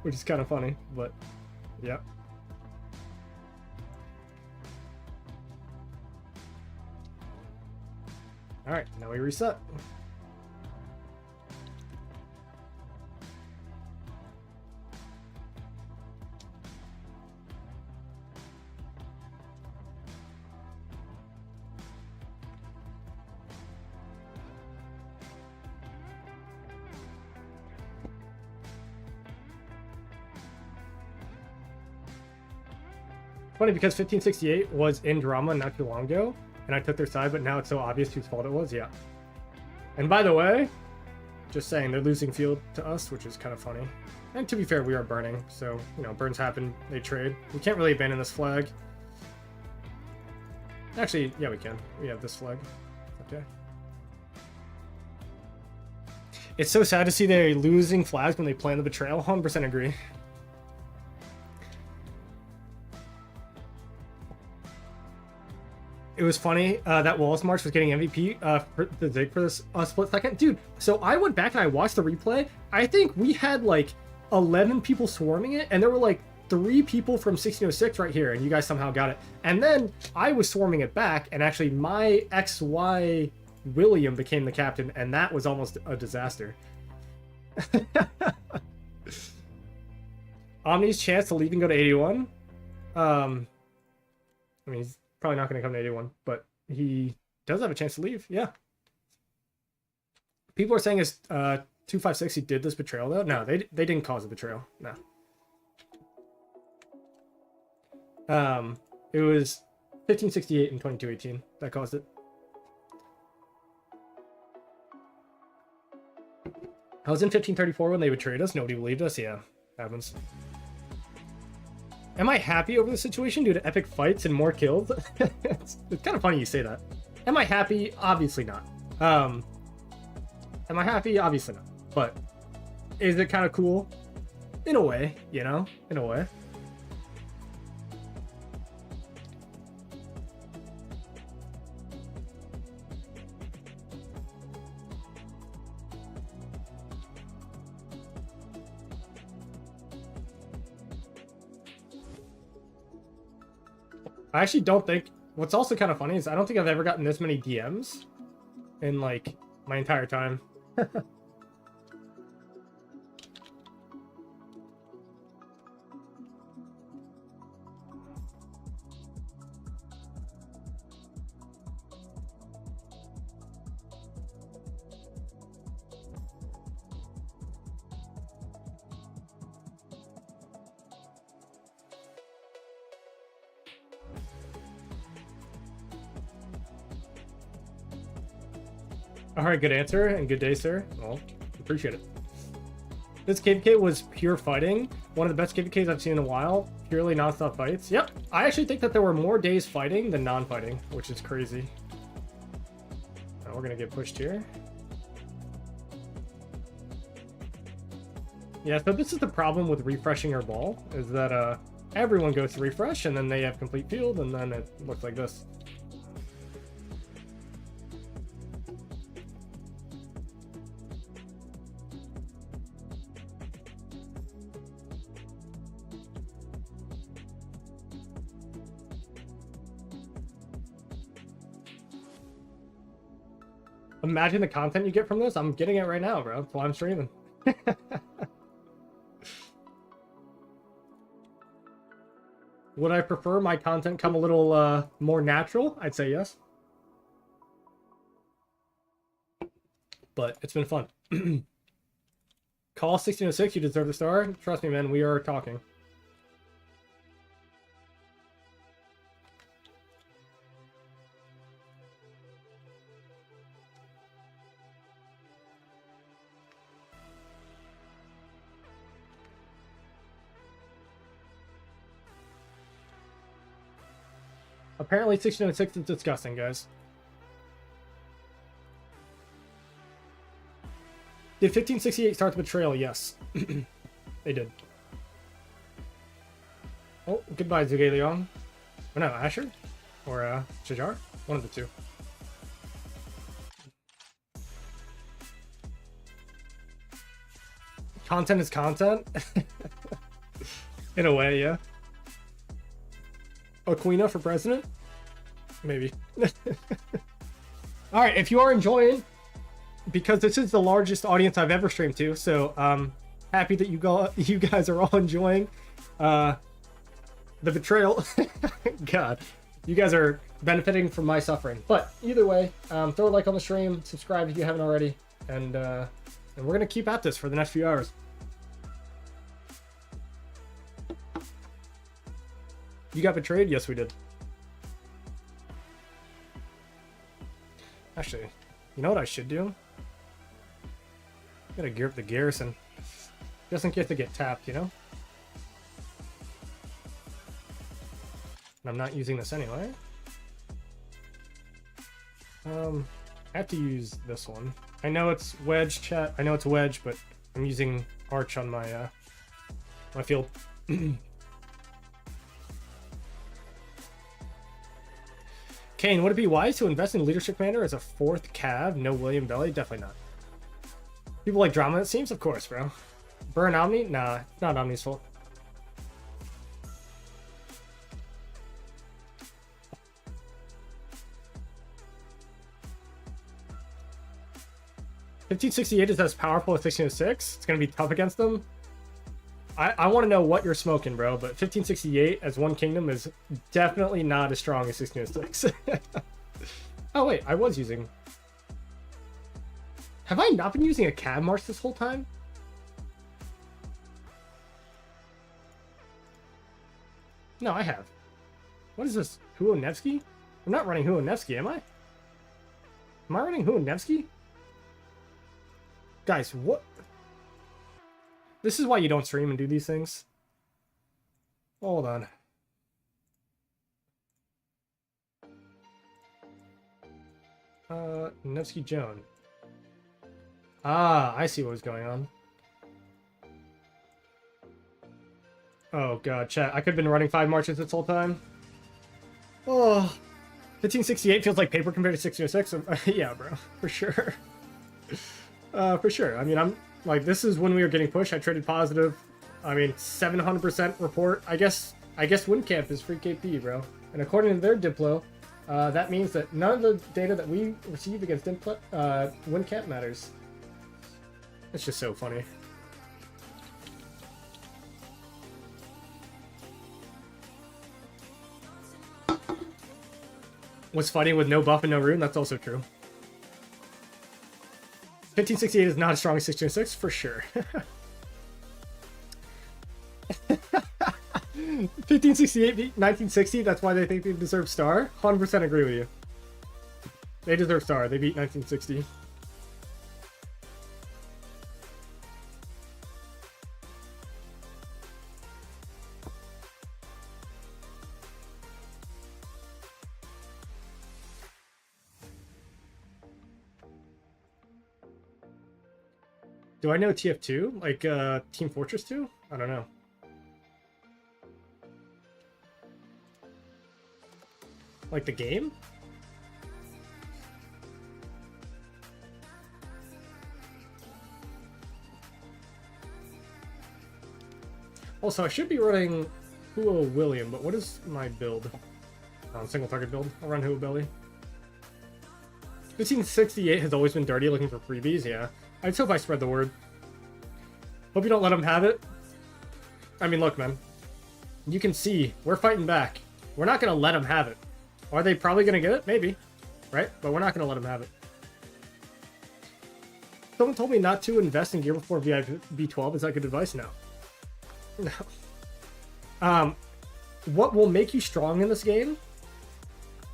Which is kind of funny, but yeah. Alright, now we reset. Funny because 1568 was in drama not too long ago, and I took their side, but now it's so obvious whose fault it was. Yeah. And by the way, just saying, they're losing field to us, which is kind of funny. And to be fair, we are burning, so, you know, burns happen, they trade. We can't really abandon this flag. Actually, yeah, we can. We have this flag. Okay. It's so sad to see they're losing flags when they plan the betrayal. 100% agree. It was funny that Wallace March was getting MVP for the Zig for this split second. Dude, so I went back and I watched the replay. I think we had like 11 people swarming it, and there were like 3 people from 1606 right here, and you guys somehow got it. And then I was swarming it back, and actually my XY William became the captain, and that was almost a disaster. Omni's chance to leave and go to 81. I mean, he's probably not going to come to 81, but he does have a chance to leave. Yeah. People are saying his 2560 did this betrayal, though. No, they didn't cause a betrayal. No. It was 1568 and 2218 that caused it. I was in 1534 when they betrayed us. Nobody believed us. Yeah, happens. Am I happy over the situation due to epic fights and more kills? It's kind of funny you say that. Am I happy? Obviously not. Am I happy? Obviously not. But is it kind of cool? In a way, you know? In a way. I actually don't think... What's also kind of funny is I don't think I've ever gotten this many DMs in, like, my entire time. All right, good answer and good day, sir. Well, appreciate it. This KVK was pure fighting. One of the best KVKs I've seen in a while. Purely non-stop fights. Yep. I actually think that there were more days fighting than non-fighting, which is crazy. Now we're going to get pushed here. Yeah, so this is the problem with refreshing our ball, is that everyone goes to refresh, and then they have complete field, and then it looks like this. Imagine the content you get from this. I'm getting it right now, bro. That's why I'm streaming. Would I prefer my content come a little more natural? I'd say yes. But it's been fun. Call 1606, you deserve the star. Trust me, man, we are talking. Apparently 1606 is disgusting, guys. Did 1568 start the betrayal? Yes. They did. Oh, goodbye, Zhuge Liang. Oh, no, Asher? Or Shajar? One of the two. Content is content? In a way, yeah. Aquina for president? Maybe. Alright, if you are enjoying, because this is the largest audience I've ever streamed to, so happy that you guys are all enjoying the betrayal. God, you guys are benefiting from my suffering. But either way, throw a like on the stream, subscribe if you haven't already, and we're gonna keep at this for the next few hours. You got betrayed? Yes, we did. Actually, you know what I should do? Gotta gear up the garrison. Just in case they get tapped, you know? And I'm not using this anyway. I have to use this one. I know it's wedge, chat. I know it's wedge, but I'm using arch on my my field. Kane, would it be wise to invest in Leadership Commander as a 4th cav? No William Belly? Definitely not. People like drama, it seems? Of course, bro. Burn Omni? Nah, it's not Omni's fault. $1568 is as powerful as 1606. It's going to be tough against them. I want to know what you're smoking, bro, but 1568 as one kingdom is definitely not as strong as 1606. Oh, wait, I was using... Have I not been using a cab march this whole time? No, I have. What is this? Huonevsky? I'm not running Huonevsky, am I? Am I running Huonevsky? Guys, what? This is why you don't stream and do these things. Hold on. Nevsky Joan. Ah, I see what was going on. Oh god, chat. I could have been running 5 marches this whole time. Oh, 1568 feels like paper compared to 1606. Yeah, bro, for sure. For sure. I mean, I'm like, this is when we were getting pushed. I traded positive. I mean, 700% report. I guess WinCamp is free KP, bro. And according to their Diplo, that means that none of the data that we receive against WinCamp matters. It's just so funny. Was fighting with no buff and no rune? That's also true. 1568 is not as strong as 1606, for sure. 1568 beat 1960, that's why they think they deserve star. 100% agree with you. They deserve star, they beat 1960. Do I know TF2? Like Team Fortress 2? I don't know. Like the game? Also, I should be running Huo William, but what is my build? Single target build. I'll run Huo Billy. 1568 has always been dirty, looking for freebies. Yeah, I just hope I spread the word. Hope you don't let them have it. I mean, look, man. You can see we're fighting back. We're not gonna let them have it. Are they probably gonna get it? Maybe, right? But we're not gonna let them have it. Someone told me not to invest in gear before B12. Is that good advice? No. No. What will make you strong in this game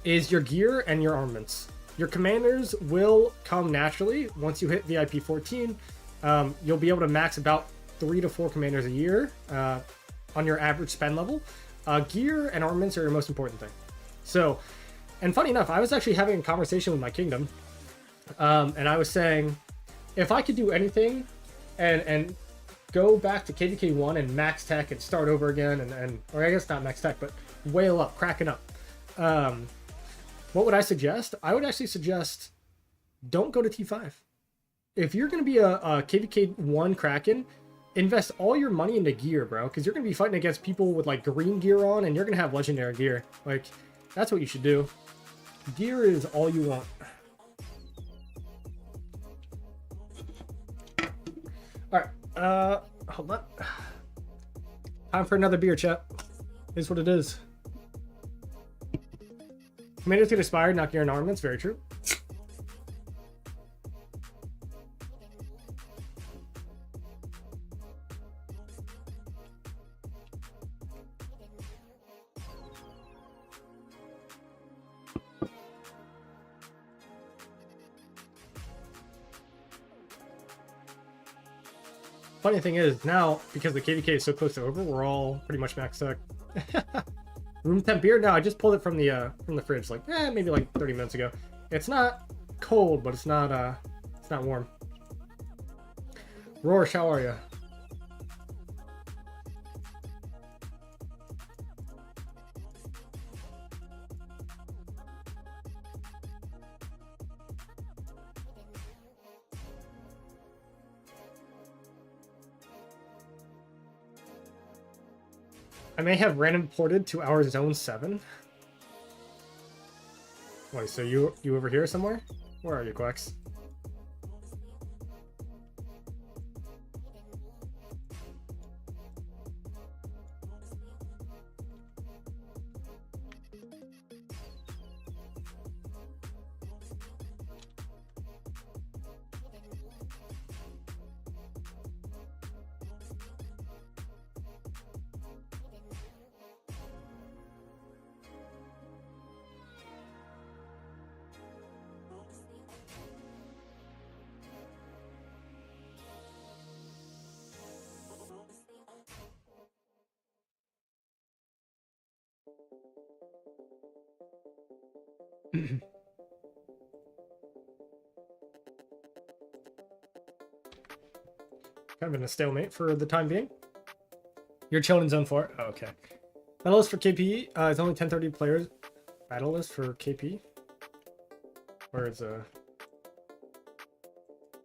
is your gear and your armaments. Your commanders will come naturally once you hit VIP 14. You'll be able to max about 3 to 4 commanders a year on your average spend level. Gear and armaments are your most important thing. So, and funny enough, I was actually having a conversation with my kingdom, and I was saying, if I could do anything and go back to KVK 1 and max tech and start over again, or I guess not max tech, but whale up, kraken up. What would I suggest? I would actually suggest don't go to T5. If you're going to be a KVK 1 kraken, invest all your money into gear, bro, because you're going to be fighting against people with like green gear on, and you're going to have legendary gear. Like, that's what you should do. Gear is all you want. All right. Hold on. Time for another beer, chat. Is what it is. Commanders get expired, not gear and armaments. Very true. Funny thing is, now, because the KVK is so close to over, we're all pretty much maxed out. Room temp beer? No, I just pulled it from the fridge, like, maybe like 30 minutes ago. It's not cold, but it's not warm. Roar, how are you? I may have random ported to our zone 7. Wait, so you over here somewhere? Where are you, Quacks? Kind of in a stalemate for the time being. You're chilling in zone 4? Oh, okay. Battle list for KP is only 1030 players. Battle list for KP? Where is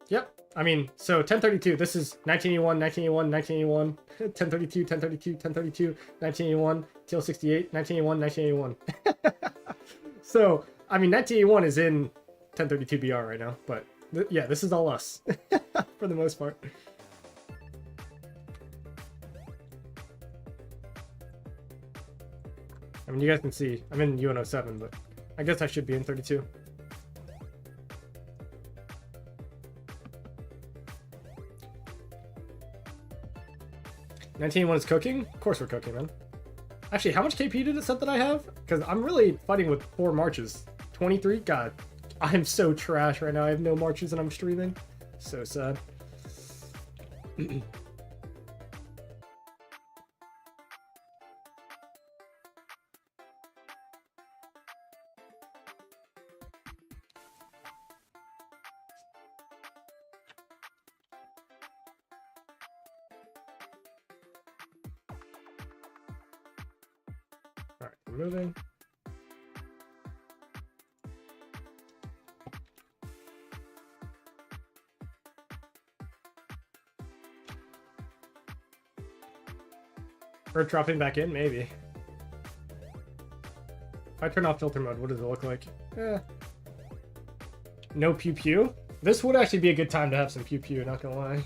Yep. I mean, so 1032. This is 1981, 1981, 1981, 1032, 1032, 1032, 1981, TL68, 1981, 1981. So, I mean, 1981 is in 1032 BR right now, but yeah, this is all us for the most part. I mean, you guys can see I'm in UN07, but I guess I should be in 32. $19.1 is cooking? Of course we're cooking, man. Actually, how much KP did it set that I have? Because I'm really fighting with 4 marches. 23? God, I'm so trash right now. I have no marches and I'm streaming. So sad. Alright, we're moving. Or dropping back in, maybe. If I turn off filter mode, what does it look like? No pew pew. This would actually be a good time to have some pew pew, not gonna lie.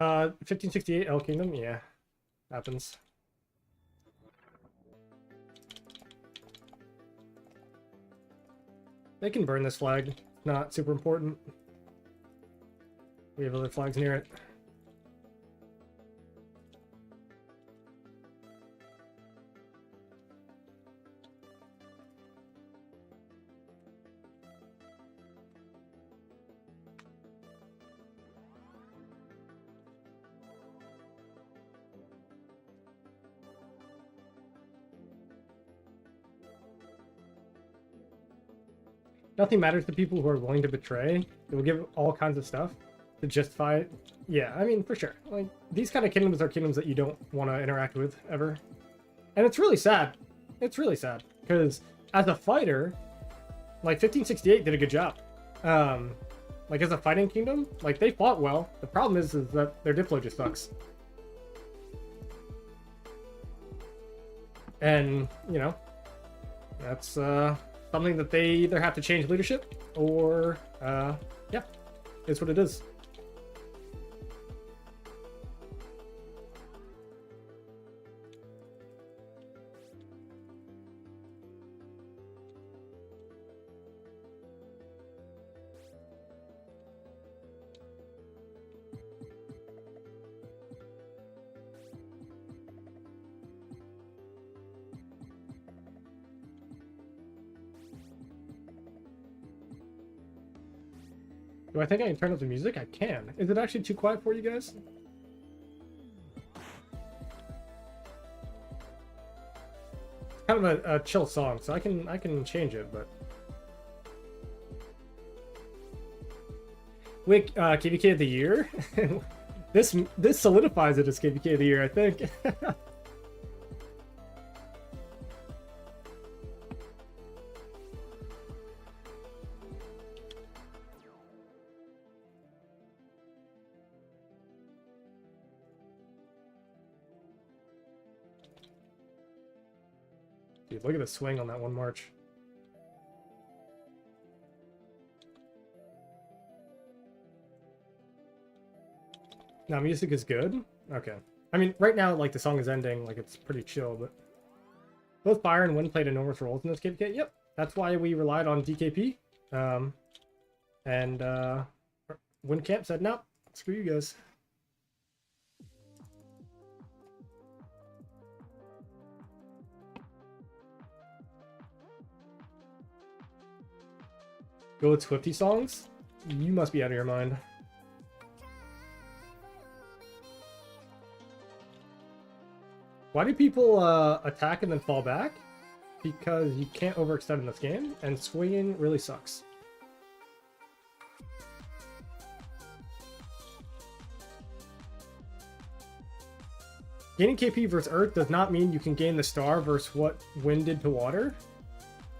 Uh, 1568 El Kingdom, yeah, happens. They can burn this flag, not super important. We have other flags near it. Nothing matters to people who are willing to betray. They will give all kinds of stuff to justify it. Yeah, I mean, for sure. Like, these kind of kingdoms are kingdoms that you don't want to interact with, ever. And it's really sad. It's really sad. Because, as a fighter, like, 1568 did a good job. Like, as a fighting kingdom, like, they fought well. The problem is that their Diplo just sucks. And, you know, that's, something that they either have to change leadership or, yeah, it's what it is. Do I think I can turn up the music? I can. Is it actually too quiet for you guys? It's kind of a chill song, so I can change it, but wait, KVK of the year? this solidifies it as KVK of the year, I think. Dude, look at the swing on that one march. Now, music is good? Okay. I mean, right now, like, the song is ending, like, it's pretty chill, but... Both fire and wind played enormous roles in this KPK. Yep, that's why we relied on DKP. Wind Camp said, nope, screw you guys. Go with Swifty songs? You must be out of your mind. Why do people attack and then fall back? Because you can't overextend in this game, and swinging really sucks. Gaining KP versus Earth does not mean you can gain the star versus what Wind did to Water.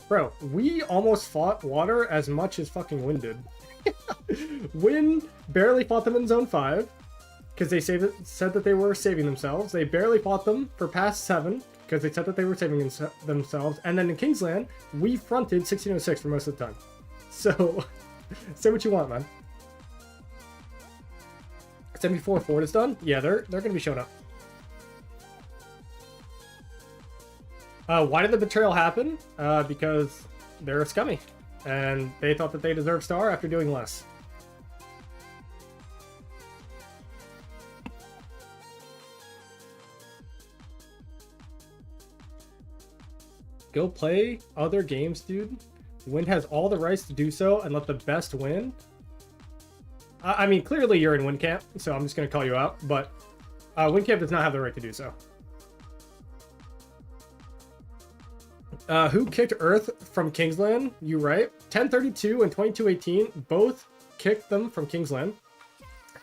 Bro, we almost fought Water as much as fucking Wind did. Wind barely fought them in Zone 5, because they said that they were saving themselves. They barely fought them for past 7, because they said that they were saving themselves. And then in Kingsland, we fronted 1606 for most of the time. So, say what you want, man. 74 Ford is done? Yeah, they're going to be showing up. Why did the betrayal happen? Because they're scummy. And they thought that they deserved star after doing less. Go play other games, dude. Wind has all the rights to do so and let the best win. I mean, clearly you're in Wind Camp, so I'm just going to call you out, but Wind Camp does not have the right to do so. Who kicked Earth from Kingsland? You right. 1032 and 2218 both kicked them from Kingsland.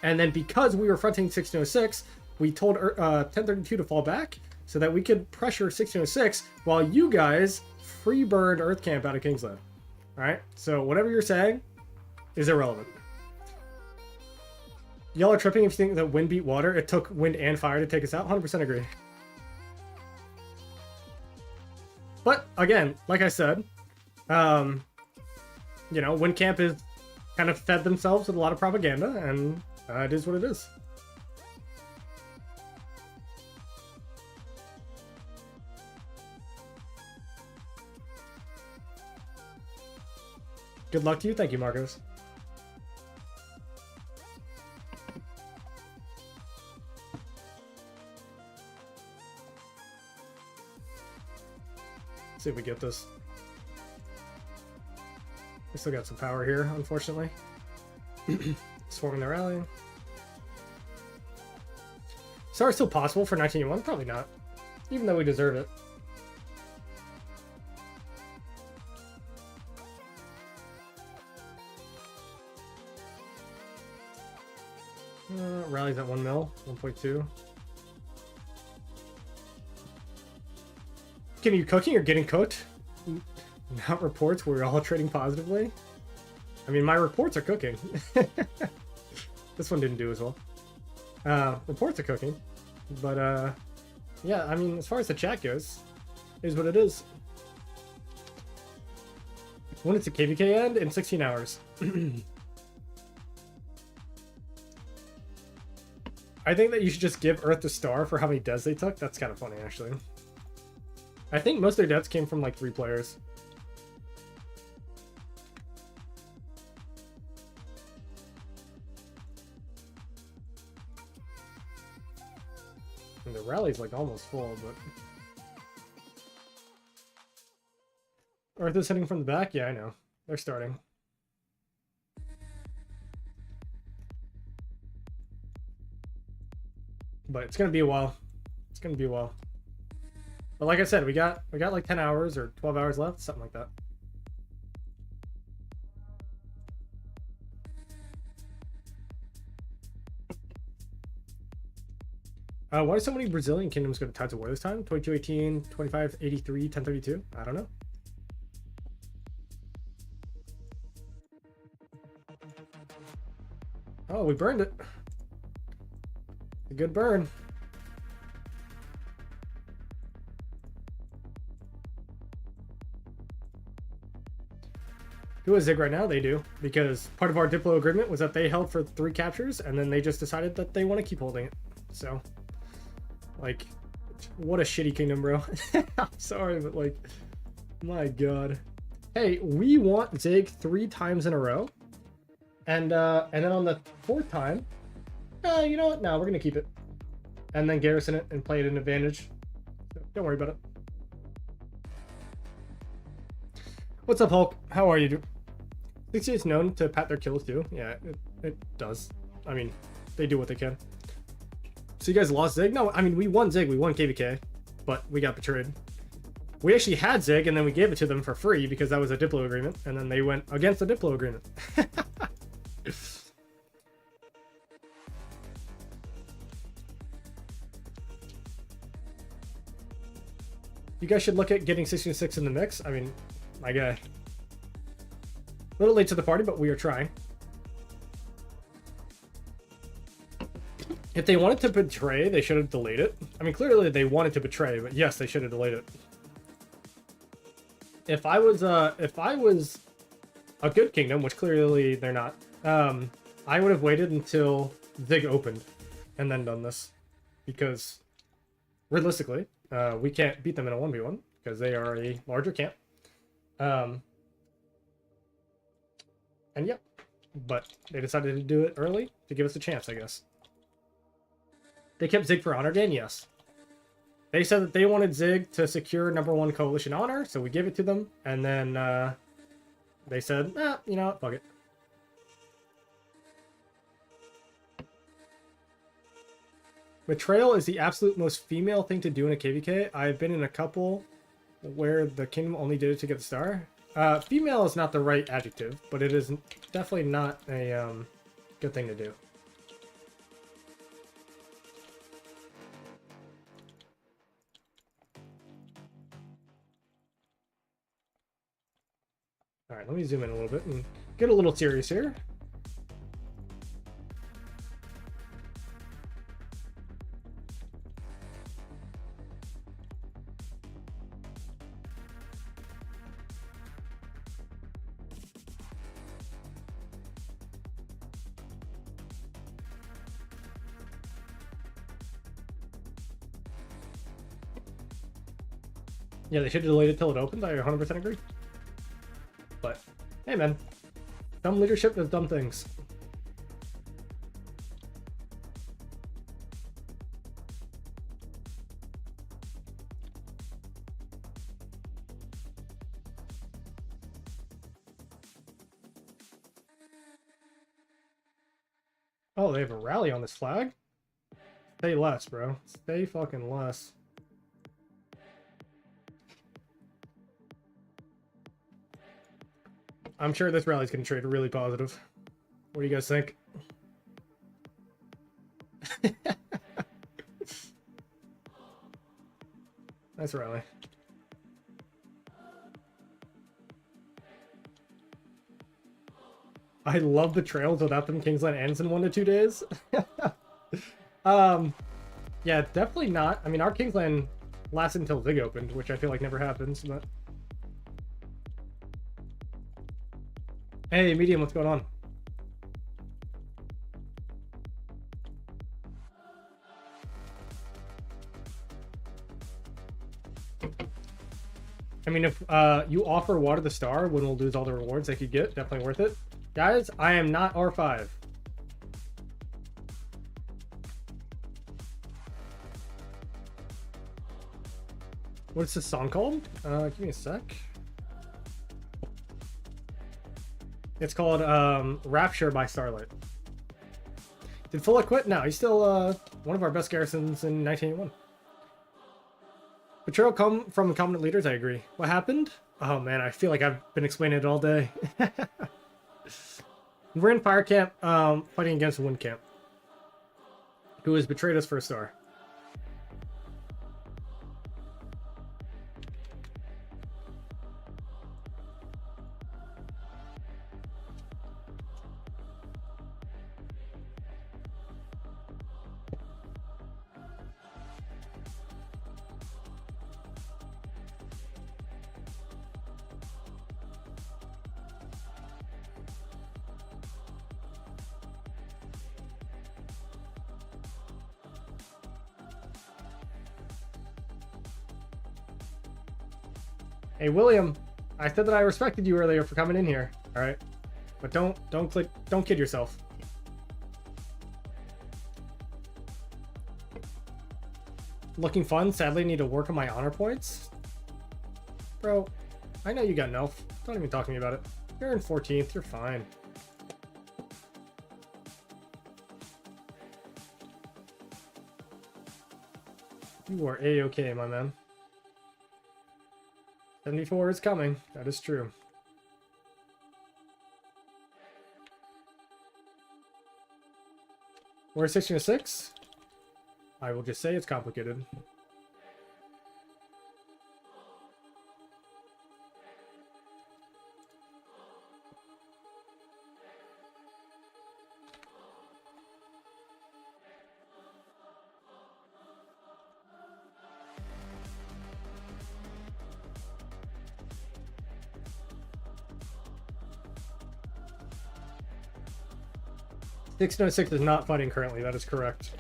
And then because we were fronting 1606, we told 1032 to fall back so that we could pressure 1606 while you guys free burned Earth Camp out of Kingsland. Alright, so whatever you're saying is irrelevant. Y'all are tripping if you think that wind beat water. It took wind and fire to take us out. 100% agree. But again, like I said, you know, Wind Camp is kind of fed themselves with a lot of propaganda, and it is what it is. Good luck to you. Thank you, Marcos. See if we get this. We still got some power here, unfortunately. Swarming the rally. So it's still possible for 1981? Probably not. Even though we deserve it. Rally's at 1 mil, 1.2. Are you cooking or getting cooked? Not reports where we're all trading positively. I mean, my reports are cooking. This one didn't do as well. Reports are cooking. But, yeah, I mean, as far as the chat goes, is what it is. When does the KVK end? In 16 hours. I think that you should just give Earth the star for how many deaths they took. That's kind of funny, actually. I think most of their deaths came from like 3 players. And the rally's like almost full, but Earth is hitting from the back? Yeah, I know. They're starting. But it's gonna be a while. It's gonna be a while. But like I said, we got like 10 hours or 12 hours left, something like that. Why do so many Brazilian kingdoms go to Tides of War this time? 2218, 2583, 1032? I don't know. Oh, we burned it. A good burn. Who has Zig right now? They do, because part of our Diplo agreement was that they held for 3 captures, and then they just decided that they want to keep holding it. So, like, what a shitty kingdom, bro. I'm sorry, but like, my god. Hey, we want Zig 3 times in a row, and then on the 4th time, you know what? No, we're gonna keep it, and then garrison it and play it an advantage. So don't worry about it. What's up, Hulk? How are you? 60 is known to pat their kills too. Yeah, it does. I mean, they do what they can. So you guys lost Zig? No, I mean, we won Zig. We won KVK, but we got betrayed. We actually had Zig, and then we gave it to them for free because that was a Diplo agreement, and then they went against the Diplo agreement. You guys should look at getting 66 in the mix. I mean, my guy. A little late to the party, but we are trying. If they wanted to betray, they should have delayed it. I mean, clearly they wanted to betray, but yes, they should have delayed it. If I was a good kingdom, which clearly they're not, I would have waited until Zig opened and then done this, because realistically, we can't beat them in a 1v1 because they are a larger camp. And yeah, but they decided to do it early to give us a chance, I guess. They kept Zig for Honor Gain? Yes. They said that they wanted Zig to secure #1 coalition honor, so we gave it to them, and then they said, you know what, fuck it. Betrayal is the absolute most female thing to do in a KVK. I've been in a couple where the kingdom only did it to get the star. Female is not the right adjective, but it is definitely not a good thing to do. All right, let me zoom in a little bit and get a little serious here. Yeah, they should have delayed it till it opened. I 100% agree. But, hey man, dumb leadership does dumb things. Oh, they have a rally on this flag? Stay less, bro. Stay fucking less. I'm sure this rally's going to trade really positive. What do you guys think? Nice rally. I love Betrayals without them Kingsland ends in 1 to 2 days. Yeah, definitely not. I mean, our Kingsland lasted until Zig opened, which I feel like never happens, but... Hey, Medium, what's going on? I mean, if you offer Water the Star when we'll lose all the rewards they could get, definitely worth it. Guys, I am not R5. What's this song called? Give me a sec. It's called Rapture by Starlight. Did Fulla quit? No, he's still one of our best garrisons in 1981. Betrayal come from competent leaders, I agree. What happened? Oh man, I feel like I've been explaining it all day. We're in Fire Camp fighting against Wind Camp, who has betrayed us for a star. Hey William, I said that I respected you earlier for coming in here. All right, but don't kid yourself. Looking fun. Sadly, need to work on my honor points. Bro, I know you got an elf. Don't even talk to me about it. You're in 14th. You're fine. You are A-okay, my man. 74 is coming. That is true. We're 16 to 6. I will just say it's complicated. Six no six is not fighting currently. That is correct.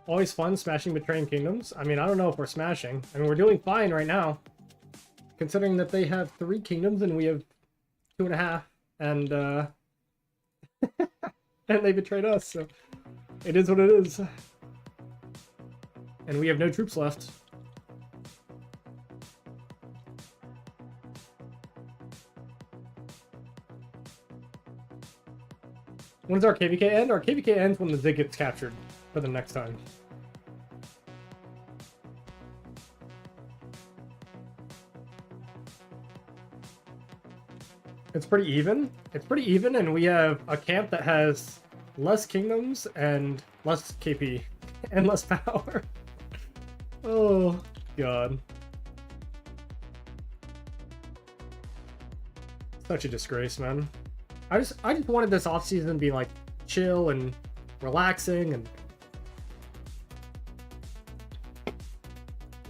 Always fun smashing Betraying Kingdoms. I mean, I don't know if we're smashing. I mean, we're doing fine right now. Considering that they have 3 kingdoms and we have 2.5. And, and they betrayed us, so it is what it is. And we have no troops left. When does our KVK end? Our KVK ends when the Zig gets captured for the next time. It's pretty even. It's pretty even, and we have a camp that has less kingdoms and less KP and less power. Oh, God. Such a disgrace, man. I just wanted this offseason to be like chill and relaxing, and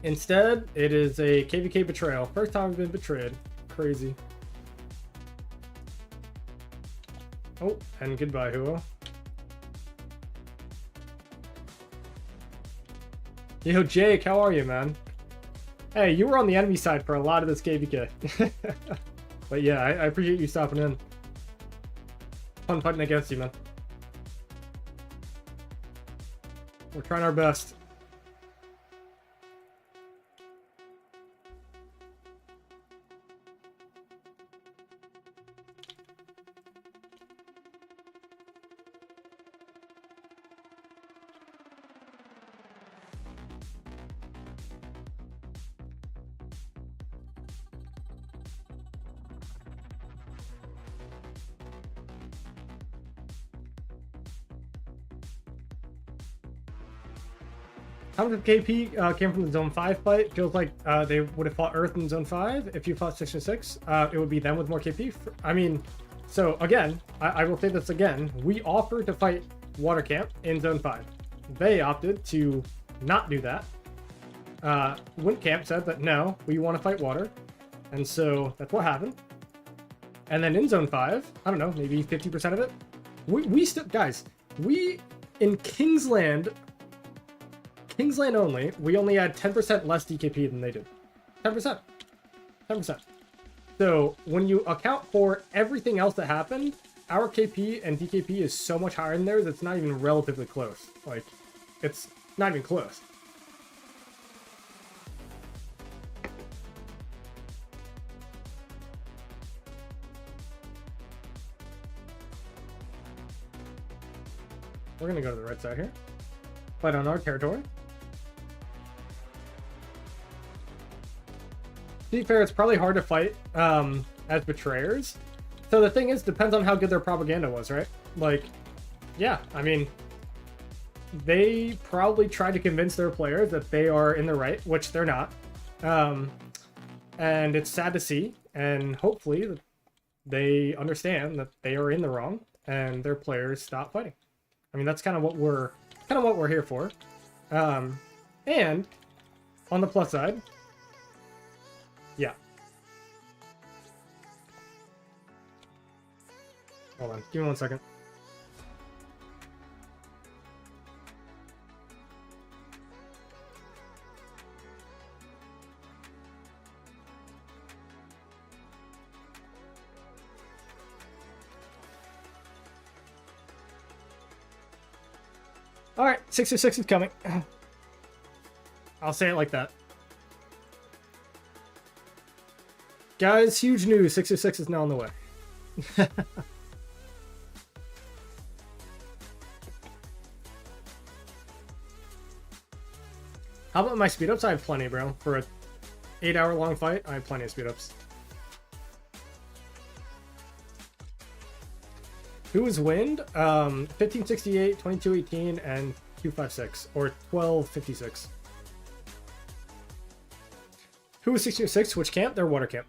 instead it is a KVK betrayal. First time I've been betrayed. Crazy. Oh, and goodbye, Huo. Yo, Jake, how are you, man? Hey, you were on the enemy side for a lot of this KVK. But yeah, I appreciate you stopping in. Fun fighting against you, man. We're trying our best. How much of KP came from the Zone 5 fight? Feels like they would have fought Earth in Zone 5. If you fought 6 and 6, it would be them with more KP. I mean, so again, I will say this again. We offered to fight Water Camp in Zone 5. They opted to not do that. Wind Camp said that no, we want to fight Water. And so that's what happened. And then in Zone 5, I don't know, maybe 50% of it. We still, guys, we in Kingsland only, we only had 10% less DKP than they did. 10%. 10%. So when you account for everything else that happened, our KP and DKP is so much higher than theirs, it's not even relatively close. Like, it's not even close. We're gonna go to the right side here. Fight on our territory. To be fair, it's probably hard to fight as betrayers. So the thing is, depends on how good their propaganda was, right? Like, yeah, I mean, they probably tried to convince their players that they are in the right, which they're not. And it's sad to see, and hopefully they understand that they are in the wrong and their players stop fighting. I mean, that's kind of what we're here for. And on the plus side, yeah. Hold on, give me 1 second. All right, 606 is coming. I'll say it like that. Guys, huge news. 606 is now on the way. How about my speed ups? I have plenty, bro. For a 8-hour long fight, I have plenty of speed ups. Who is Wind? 1568, 2218, and 256, or 1256. Who is 606? Which camp? They're Water Camp.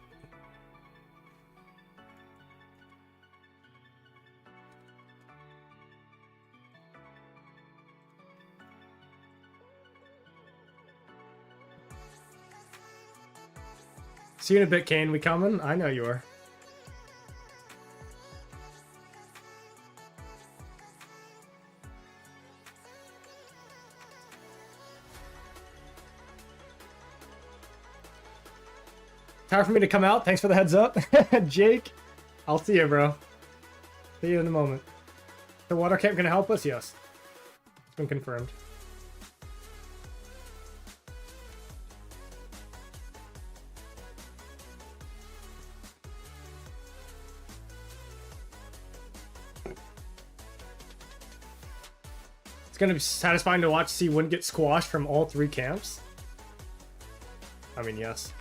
See you in a bit, Kane. We coming? I know you are. Time for me to come out. Thanks for the heads up. Jake, I'll see you, bro. See you in a moment. The water camp gonna help us? Yes. It's been confirmed. It's gonna be satisfying to watch see one get squashed from all three camps. I mean, yes.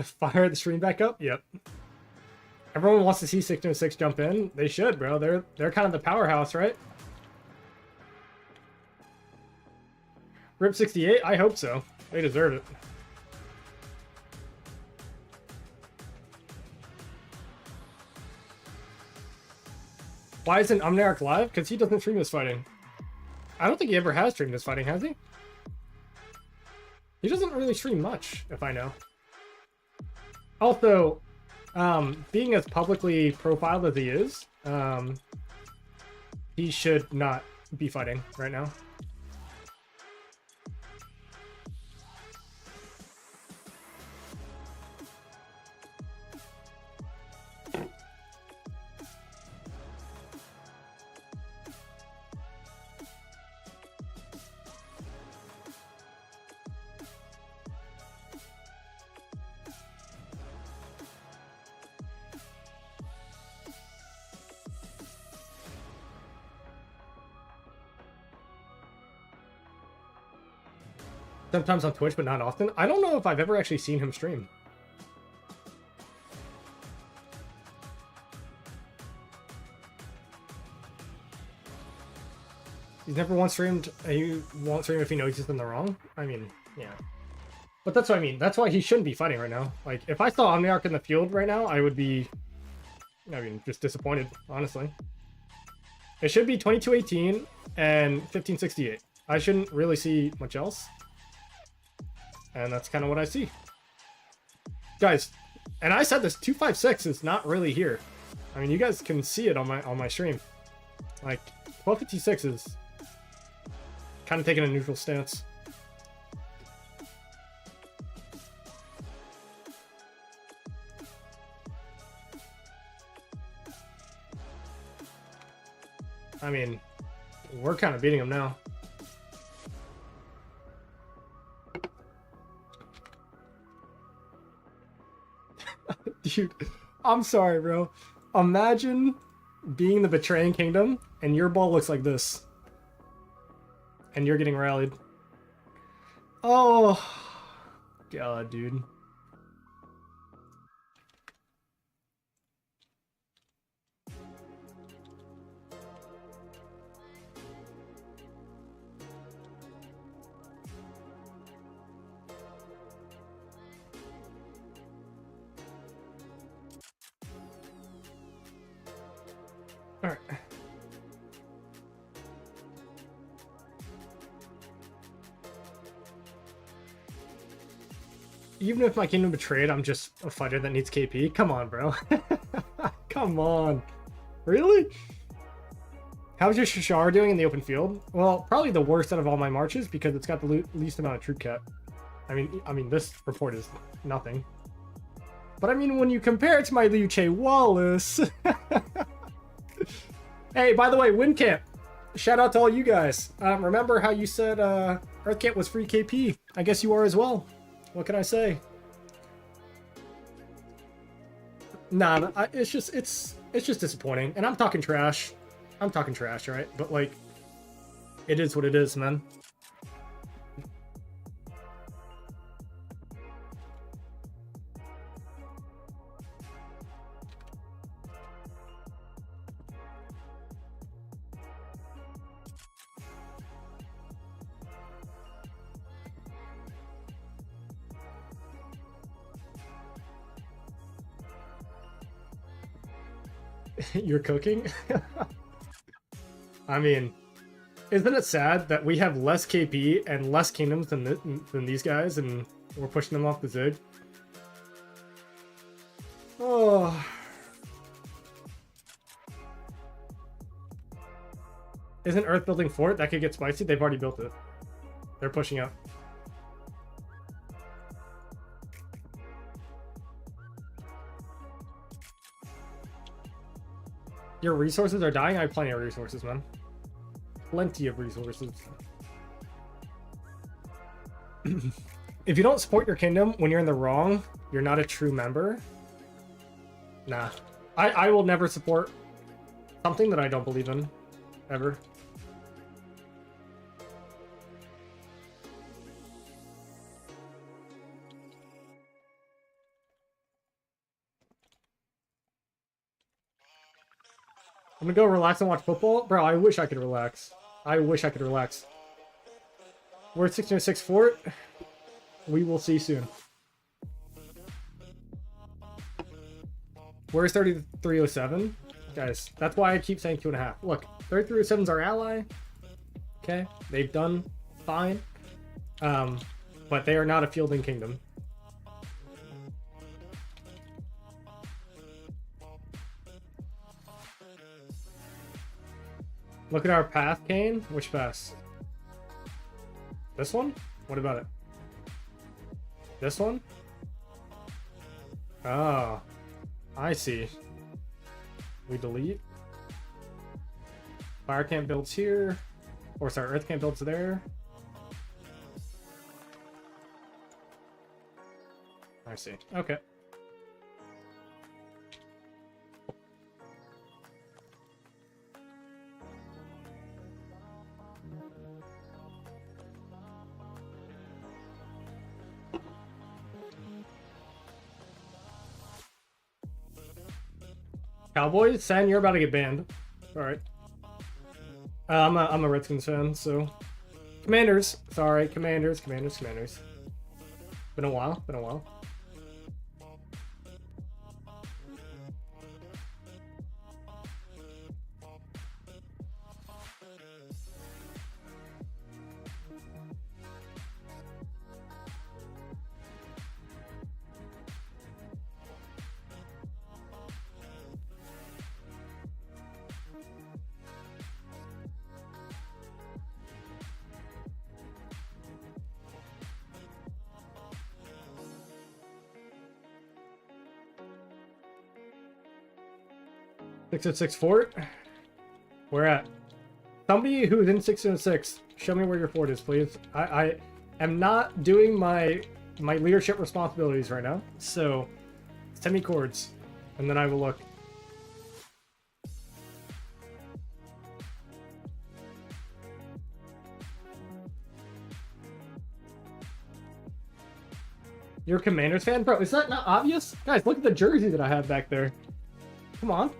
Fire the stream back up? Yep. Everyone wants to see 606 jump in. They should, bro. They're kind of the powerhouse, right? Rip 68? I hope so. They deserve it. Why isn't Omniarch live? Because he doesn't stream this fighting. I don't think he ever has streamed this fighting, has he? He doesn't really stream much, if I know. Also, being as publicly profiled as he is, he should not be fighting right now. Sometimes on Twitch, but not often. I don't know if I've ever actually seen him stream. He's never once streamed. He won't stream if he knows he's in the wrong. I mean, yeah. But that's what I mean. That's why he shouldn't be fighting right now. Like, if I saw Omniarch in the field right now, I would be, I mean, just disappointed, honestly. It should be 2218 and 1568. I shouldn't really see much else. And that's kind of what I see. Guys, and I said this, 256 is not really here. I mean, you guys can see it on my stream. Like, 1256 is kind of taking a neutral stance. I mean, we're kind of beating him now. Dude, I'm sorry, bro. Imagine being the Betraying Kingdom and your ball looks like this. And you're getting rallied. Oh, God, dude. All right. Even if my kingdom betrayed, I'm just a fighter that needs KP. Come on, bro. Come on. Really? How's your Shashar doing in the open field? Well, probably the worst out of all my marches because it's got the least amount of troop cap. I mean, this report is nothing. But I mean, when you compare it to my Liu Che Wallace. Hey, by the way, Wind Camp. Shout out to all you guys. Remember how you said Earth Camp was free KP? I guess you are as well. What can I say? Nah, it's just disappointing. And I'm talking trash. I'm talking trash, right? But like, it is what it is, man. You're cooking? I mean, Isn't it sad that we have less KP and less kingdoms than these guys, and we're pushing them off the Zig? Oh. Isn't Earth building fort? That could get spicy. They've already built it. They're pushing up. Your resources are dying? I have plenty of resources, man. Plenty of resources. If you don't support your kingdom when you're in the wrong, you're not a true member. Nah. I will never support something that I don't believe in. Ever. I'm gonna go relax and watch football. Bro, I wish I could relax. I wish I could relax. We're at 1606 fort. We will see soon. Where's 3307? Guys, that's why I keep saying 2.5. Look, 3307's our ally. Okay, they've done fine. But they are not a fielding kingdom. Look at our path, Kane. Which pass? This one? What about it? This one? Oh, I see. We delete. Fire camp builds here. Or sorry, Earth camp builds there. I see. Okay. Cowboys? San, you're about to get banned. Alright. I'm a Redskins fan, so... Commanders. Sorry, Commanders. Been a while. Six oh six fort. Where at? Somebody who's in 606, show me where your fort is, please. I am not doing my leadership responsibilities right now, so send me chords, and then I will look. You're a Commanders fan? Bro, is that not obvious? Guys, look at the jersey that I have back there. Come on.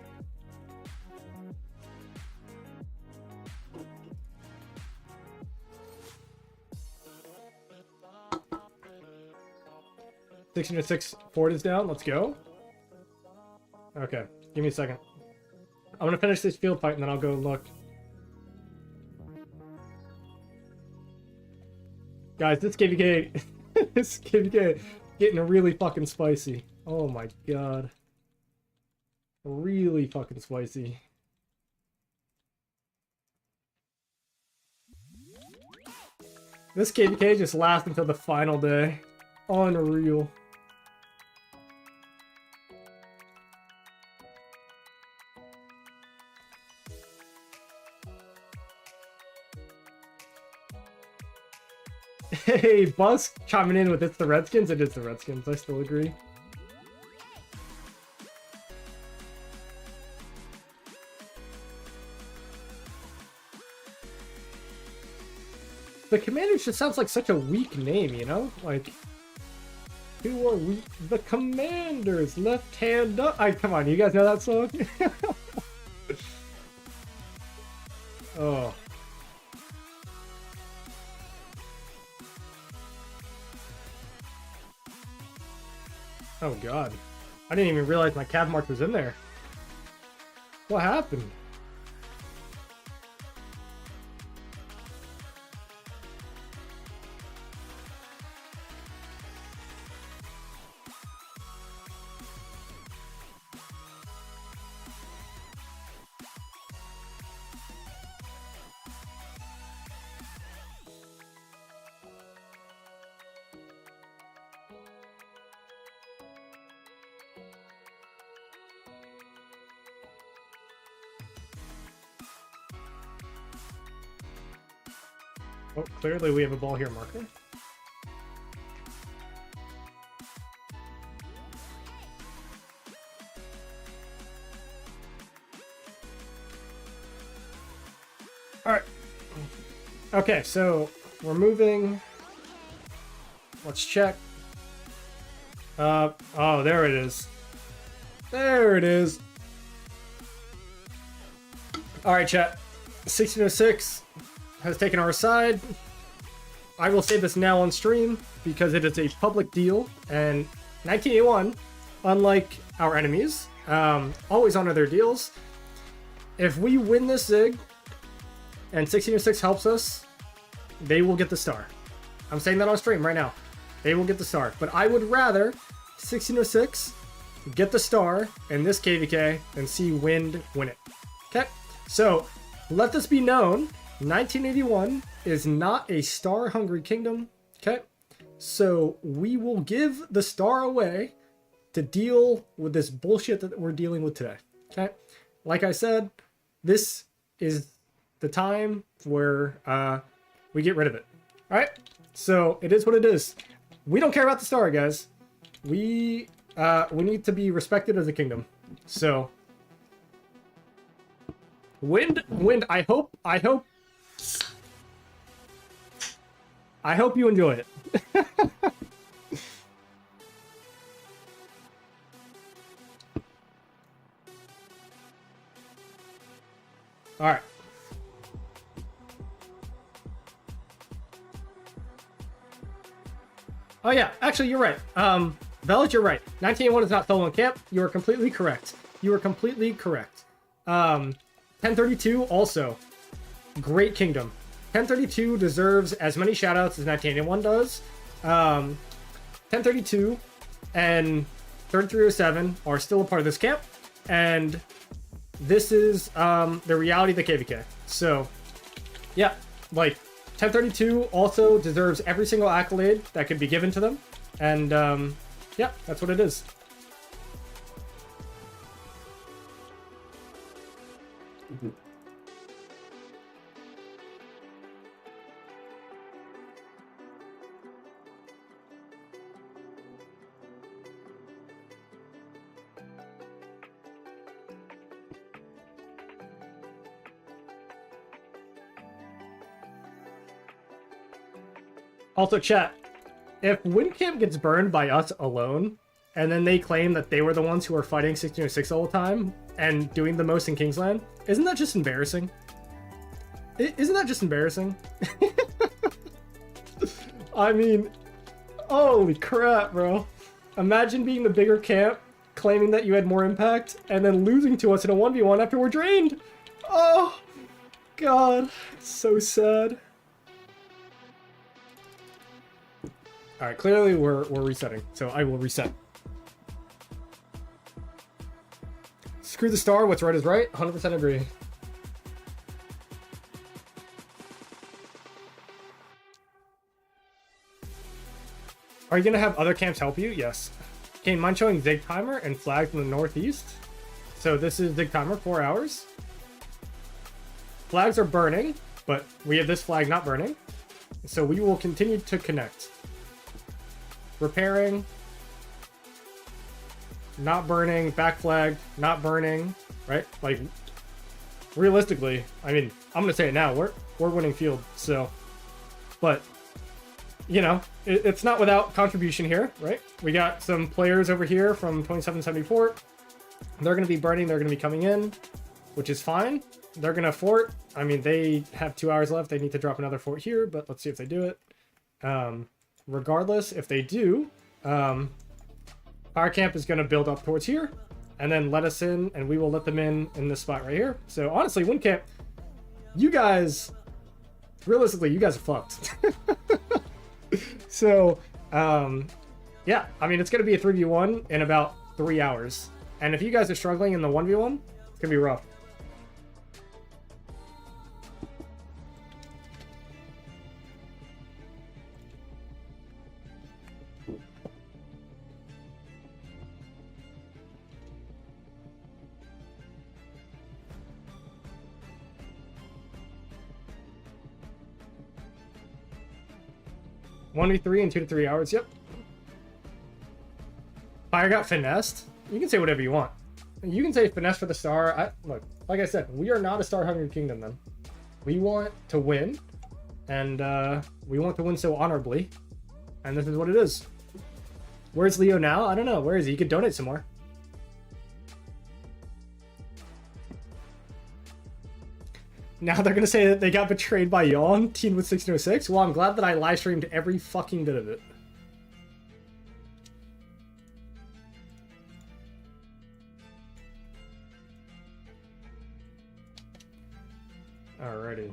Six fort is down. Let's go. Okay, give me a second. I'm gonna finish this field fight and then I'll go and look. Guys, this KVK, this KVK getting really fucking spicy. Oh my god, really fucking spicy. This KVK just lasts until the final day. Unreal. Hey, Buzz chiming in with it's the Redskins. It is the Redskins. I still agree. The Commanders just sounds like such a weak name, you know? Like, who are we? The Commanders, left hand up. Come on, you guys know that song? Oh. Oh god. I didn't even realize my cav mark was in there. What happened? Oh, clearly we have a ball here marker. All right. Okay, so we're moving. Let's check. Oh, there it is. There it is. All right, chat. 1606 has taken our side. I will say this now on stream because it is a public deal, and 1981, unlike our enemies, always honor their deals. If we win this Zig, and 1606 helps us, they will get the star. I'm saying that on stream right now. They will get the star. But I would rather 1606 get the star in this KVK than see Wind win it. Okay? So, let this be known, 1981 is not a star-hungry kingdom. Okay? So, we will give the star away to deal with this bullshit that we're dealing with today. Okay? Like I said, this is the time where we get rid of it. All right, so it is what it is. We don't care about the star, guys. We need to be respected as a kingdom. So, Wind. I hope you enjoy it. All right. Oh yeah, actually you're right. Velich, you're right. 1981 is not solo in camp. You are completely correct. You are completely correct. 1032 also. Great kingdom. 1032 deserves as many shoutouts as 1981 does. 1032 and 3307 are still a part of this camp. And this is the reality of the KVK. So, yeah, like 1032 also deserves every single accolade that could be given to them. And yeah, that's what it is. Also, chat, if Windcamp gets burned by us alone, and then they claim that they were the ones who were fighting 1606 all the time and doing the most in Kingsland, isn't that just embarrassing? Isn't that just embarrassing? I mean, holy crap, bro. Imagine being the bigger camp, claiming that you had more impact, and then losing to us in a 1v1 after we're drained. Oh, God. It's so sad. Alright, clearly we're resetting, so I will reset. Screw the star, what's right is right. 100% agree. Are you going to have other camps help you? Yes. Okay, mind showing Zig Timer and flag from the northeast. So this is Zig Timer, 4 hours. Flags are burning, but we have this flag not burning. So we will continue to connect. Repairing. Not burning. Back flag. Not burning. Right? Like, realistically, I mean, I'm going to say it now. We're winning field, so. But, you know, it's not without contribution here, right? We got some players over here from 2774. They're going to be burning. They're going to be coming in, which is fine. They're going to fort. I mean, they have 2 hours left. They need to drop another fort here, but let's see if they do it. Regardless, if they do, Power Camp is going to build up towards here and then let us in, and we will let them in this spot right here. So honestly, Wind Camp, you guys, realistically, you guys are fucked. So, yeah, I mean, it's going to be a 3v1 in about 3 hours. And if you guys are struggling in the 1v1, it's going to be rough. 1v3 in 2 to 3 hours. Yep. Fire got finessed. You can say whatever you want. You can say finesse for the star. Look, like I said, we are not a star-hungry kingdom, then. We want to win, and we want to win so honorably, and this is what it is. Where's Leo now? I don't know. Where is he? He could donate some more. Now they're gonna say that they got betrayed by y'all on Teen with 1606. Well, I'm glad that I live streamed every fucking bit of it. Alrighty.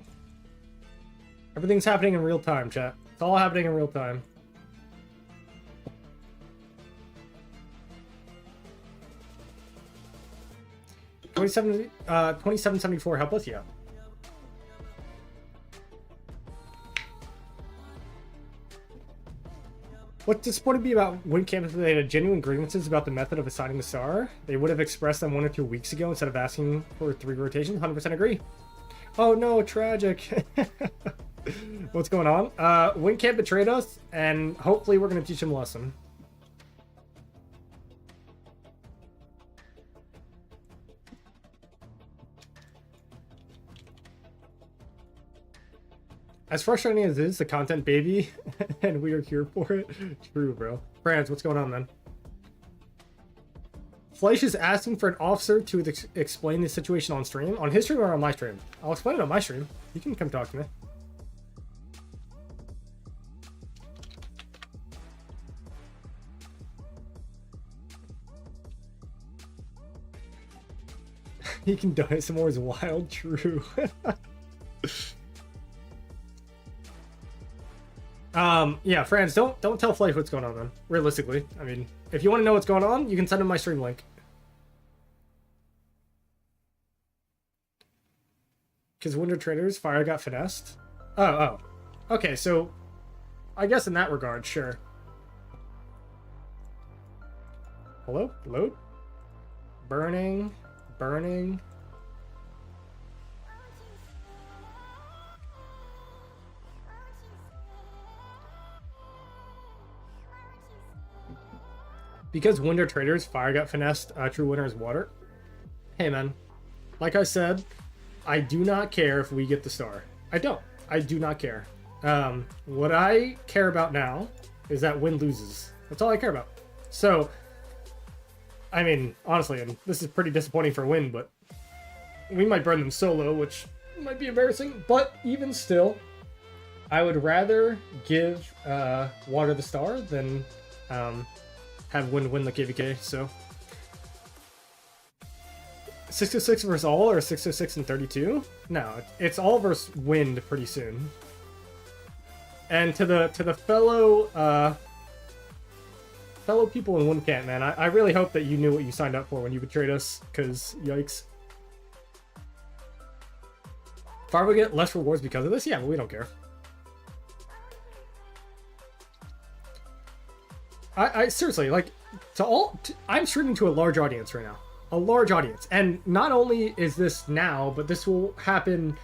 Everything's happening in real time, chat. It's all happening in real time. $27.74 help us? Yeah. What disappointed me about WinCamp is that they had genuine grievances about the method of assigning the star. They would have expressed them 1 or 2 weeks ago instead of asking for 3 rotations. 100% agree. Oh no, tragic. What's going on? WinCamp betrayed us, and hopefully we're going to teach him a lesson. As frustrating as it is, the content, baby, and we are here for it. True, bro. Franz, what's going on, man? Fleisch is asking for an officer to explain the situation on stream. On his stream or on my stream? I'll explain it on my stream. You can come talk to me. He can donate some more is wild. True. Yeah, Franz, don't tell Fleisch what's going on, then. Realistically. I mean, if you want to know what's going on, you can send him my stream link. Because Winter Traders, Fire got finessed? Oh. Okay, so I guess in that regard, sure. Hello? Load? Burning. Because Winter Traders, Fire got finessed, true winner is water. Hey, man. Like I said, I do not care if we get the star. I don't. I do not care. What I care about now is that Win loses. That's all I care about. So, I mean, honestly, and this is pretty disappointing for Win, but we might burn them solo, which might be embarrassing. But even still, I would rather give Water the star than have Win win the KVK, so 606 versus all, or 606 and 32? No, it's all versus Wind pretty soon. And to the fellow people in WinCamp, man, I really hope that you knew what you signed up for when you betrayed us, because yikes. Far will get less rewards because of this? Yeah, but we don't care. I seriously, like, I'm streaming to a large audience right now. A large audience. And not only is this now, but this will happen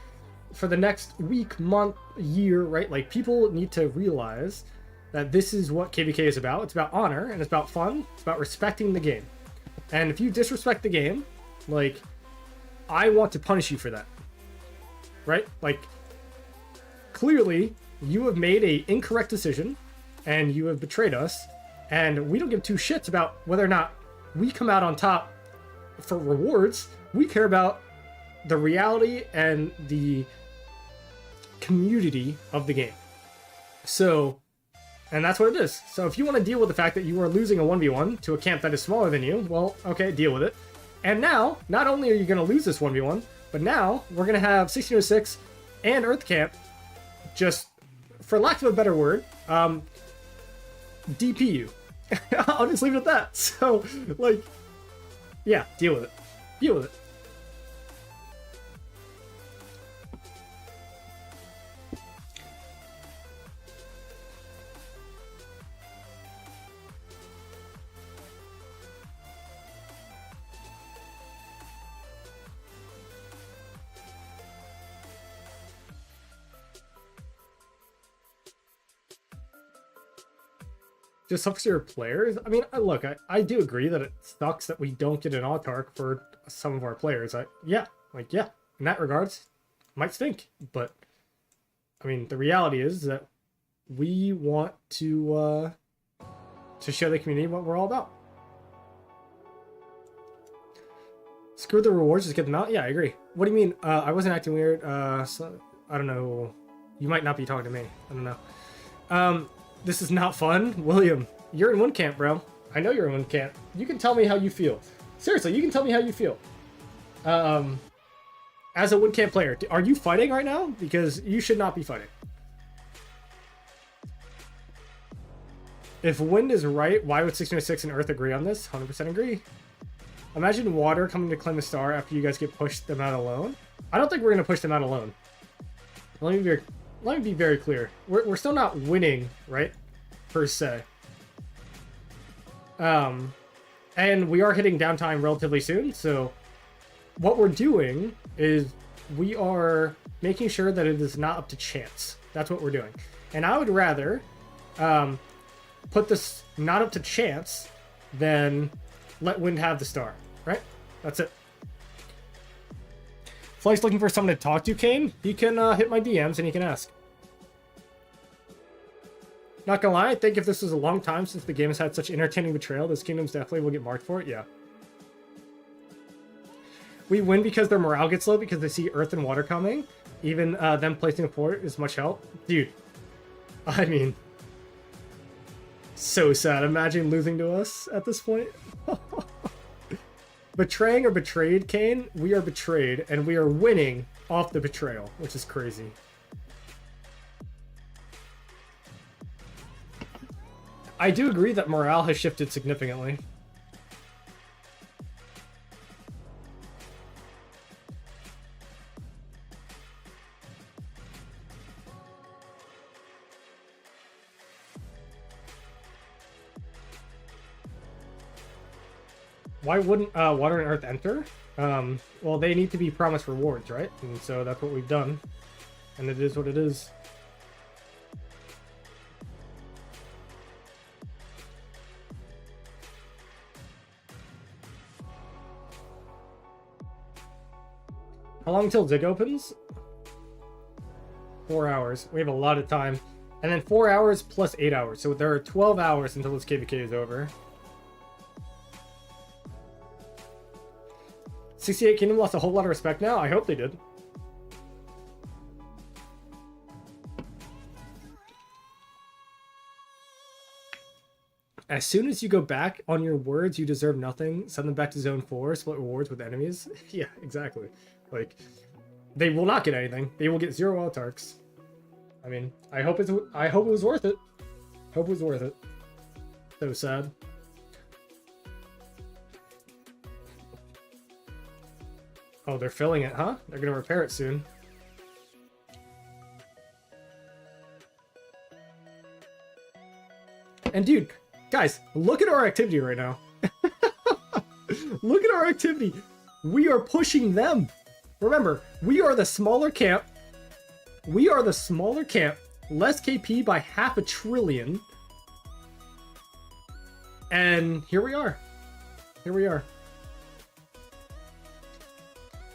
for the next week, month, year, right? Like, people need to realize that this is what KVK is about. It's about honor, and it's about fun. It's about respecting the game. And if you disrespect the game, like, I want to punish you for that. Right? Like, clearly, you have made an incorrect decision, and you have betrayed us, and we don't give 2 shits about whether or not we come out on top for rewards. We care about the reality and the community of the game. So, and that's what it is. So if you want to deal with the fact that you are losing a 1v1 to a camp that is smaller than you, well, okay, deal with it. And now, not only are you going to lose this 1v1, but now we're going to have 1606 and Earth Camp just, for lack of a better word, DP you. I'll just leave it at that. So, like, yeah, deal with it. Deal with it. just sucks for your players. I mean, look, I do agree that it sucks that we don't get an autark for some of our players. Yeah, in that regards, might stink. But I mean, the reality is that we want to show the community what we're all about. Screw the rewards, just get them out. Yeah, I agree. What do you mean? I wasn't acting weird. So I don't know. You might not be talking to me. I don't know. This is not fun. William, you're in one camp, bro. I know you're in one camp. You can tell me how you feel. Seriously, you can tell me how you feel. As a wood camp player, are you fighting right now? Because you should not be fighting. If wind is right, why would 606 and Earth agree on this? 100% agree. Imagine water coming to claim a star after you guys get pushed them out alone. I don't think we're going to push them out alone. Let me be very clear. We're still not winning, right? Per se. And we are hitting downtime relatively soon, so what we're doing is we are making sure that it is not up to chance. That's what we're doing. And I would rather put this not up to chance than let wind have the star, right? That's it. Fly's looking for someone to talk to, Kane. He can hit my DMs and he can ask. Not gonna lie, I think if this was a long time since the game has had such entertaining betrayal, this kingdoms definitely will get marked for it, yeah. We win because their morale gets low because they see earth and water coming. Even them placing a fort is much help. Dude, I mean, so sad. Imagine losing to us at this point. Betraying or betrayed, Kane? We are betrayed, and we are winning off the betrayal, which is crazy. I do agree that morale has shifted significantly. Why wouldn't Water and Earth enter? Well, they need to be promised rewards, right? And so that's what we've done. And it is what it is. How long until Zig opens? 4 hours. We have a lot of time. And then 4 hours plus 8 hours. So there are 12 hours until this KVK is over. 68 Kingdom lost a whole lot of respect now? I hope they did. As soon as you go back on your words, you deserve nothing. Send them back to Zone 4. Split rewards with enemies. Yeah, exactly. Like, they will not get anything. They will get 0 autarks. I mean, I hope it was worth it. Hope it was worth it. So sad. Oh, they're filling it, huh? They're gonna repair it soon. And dude, guys, look at our activity right now. Look at our activity. We are pushing them. Remember, we are the smaller camp. We are the smaller camp. Less KP by 500 billion. And here we are. Here we are.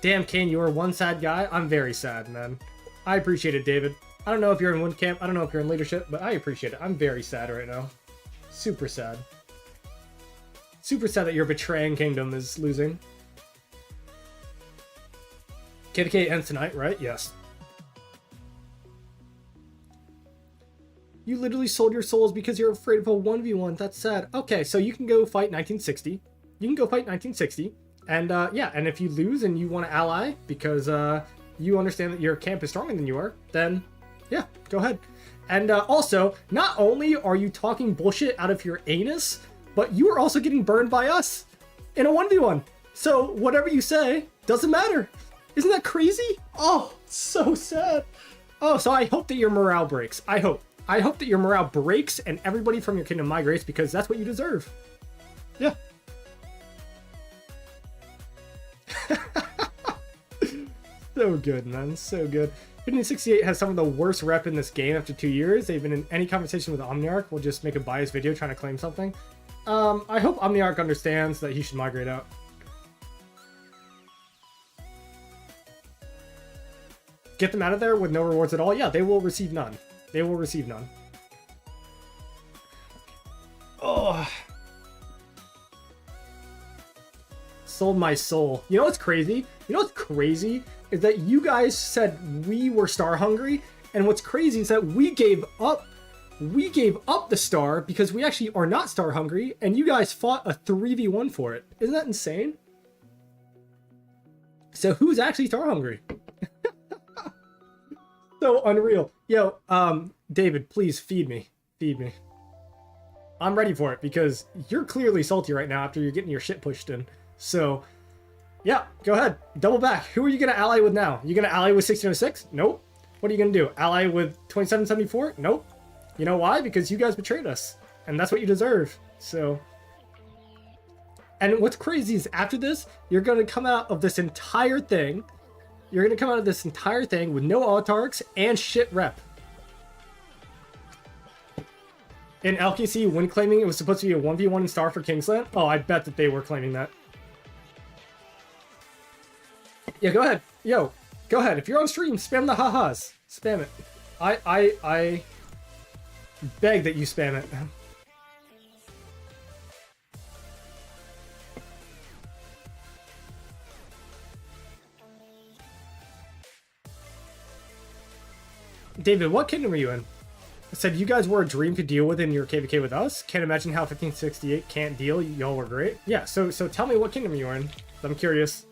Damn, Kane, you are one sad guy. I'm very sad, man. I appreciate it, David. I don't know if you're in wind camp. I don't know if you're in leadership, but I appreciate it. I'm very sad right now. Super sad. Super sad that your betraying kingdom is losing. KDK ends tonight, right? Yes. You literally sold your souls because you're afraid of a 1v1. That's sad. Okay, so you can go fight 1960. You can go fight 1960. And yeah, and if you lose and you want to ally because you understand that your camp is stronger than you are, then yeah, go ahead. And also, not only are you talking bullshit out of your anus, but you are also getting burned by us in a 1v1. So whatever you say doesn't matter. Isn't that crazy? Oh, so sad. Oh, so I hope that your morale breaks. I hope that your morale breaks and everybody from your kingdom migrates because that's what you deserve. Yeah. So good, man. So good. 1568 has some of the worst rep in this game after 2 years. They've been in any conversation with Omniarch. We'll just make a biased video trying to claim something. I hope Omniarch understands that he should migrate out. Get them out of there with no rewards at all? Yeah, they will receive none. They will receive none. Oh. Sold my soul. You know what's crazy? You know what's crazy? Is that you guys said we were star hungry, and what's crazy is that we gave up the star because we actually are not star hungry, and you guys fought a 3v1 for it. Isn't that insane? So who's actually star hungry? So unreal. Yo, David, please feed me. Feed me. I'm ready for it because you're clearly salty right now after you're getting your shit pushed in. So, yeah, go ahead. Double back. Who are you going to ally with now? You going to ally with 1606? Nope. What are you going to do? Ally with 2774? Nope. You know why? Because you guys betrayed us. And that's what you deserve. So, and what's crazy is after this, you're going to come out of this entire thing. You're going to come out of this entire thing with no autarchs and shit rep. In LKC, when claiming it was supposed to be a 1v1 in star for Kingsland, oh, I bet that they were claiming that. Yeah, go ahead. Yo, go ahead. If you're on stream, spam the ha-has. Spam it. I beg that you spam it. David, what kingdom are you in? I said you guys were a dream to deal with in your KVK with us. Can't imagine how 1568 can't deal. Y'all were great. Yeah, so tell me what kingdom you're in. I'm curious.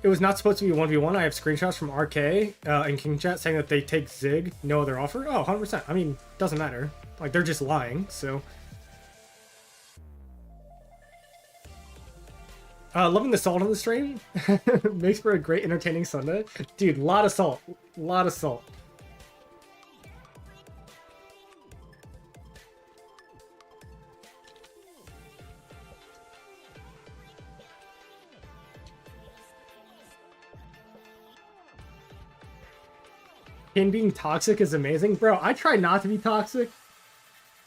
It was not supposed to be 1v1. I have screenshots from RK and King Chat saying that they take Zig, no other offer. Oh, 100%. I mean, doesn't matter. Like, they're just lying, so. Loving the salt on the stream. Makes for a great entertaining Sunday. Dude, a lot of salt. A lot of salt. Kin being toxic is amazing. Bro, I try not to be toxic.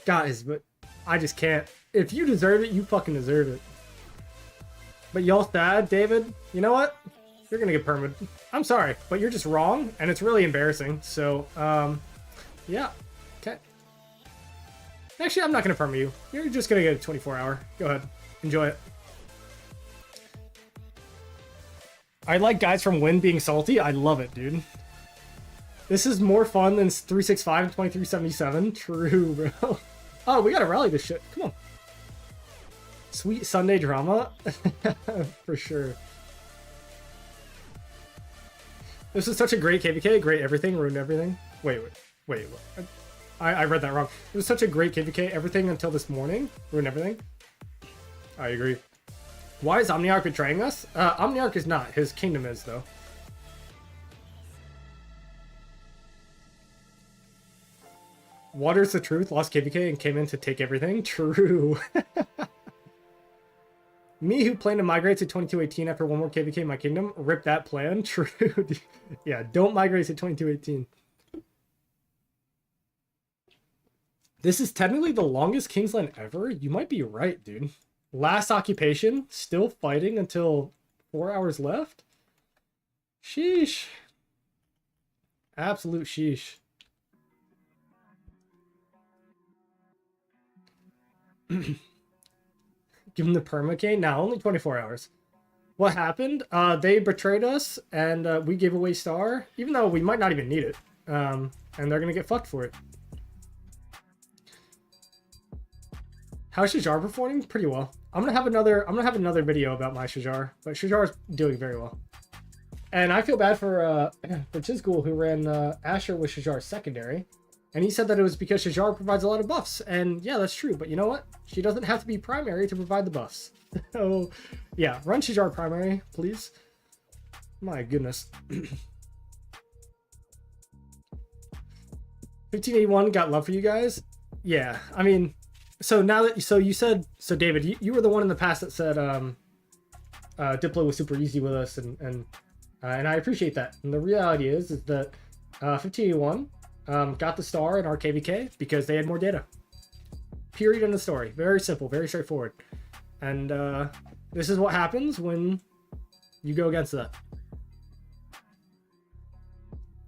Guys, but I just can't. If you deserve it, you fucking deserve it. But y'all sad, David? You know what? You're gonna get permed. I'm sorry, but you're just wrong, and it's really embarrassing. So, yeah. Okay. Actually, I'm not gonna perm you. You're just gonna get a 24-hour. Go ahead. Enjoy it. I like guys from Win being salty. I love it, dude. This is more fun than 365 and 2377. True, bro. Oh, we gotta rally this shit. Come on. Sweet Sunday drama. For sure. This was such a great KVK. Great everything. Ruined everything. Wait. I read that wrong. It was such a great KVK. Everything until this morning. Ruined everything. I agree. Why is Omniarch betraying us? Omniarch is not. His kingdom is, though. Water's the truth. Lost KVK and came in to take everything. True. Me who planned to migrate to 2218 after one more KVK in my kingdom. Rip that plan. True. Yeah, don't migrate to 2218. This is technically the longest Kingsland ever. You might be right, dude. Last occupation. Still fighting until 4 hours left. Sheesh. Absolute sheesh. Give them the perma-K? Nah, only 24 hours. What happened? They betrayed us, and we gave away Star, even though we might not even need it. And they're gonna get fucked for it. How's Shajar performing? Pretty well. I'm gonna have another video about my Shajar, but Shajar's doing very well. And I feel bad for Chizgul, who ran Asher with Shajar secondary. And he said that it was because Shajar provides a lot of buffs. And yeah, that's true. But you know what? She doesn't have to be primary to provide the buffs. So yeah, run Shajar primary, please. My goodness. 1581 got love for you guys. Yeah, I mean, so now that, so you said, so David, you were the one in the past that said Diplo was super easy with us and And I appreciate that. And the reality is that 1581 got the star in our KVK because they had more data. Period in the story. Very simple, very straightforward. And this is what happens when you go against that.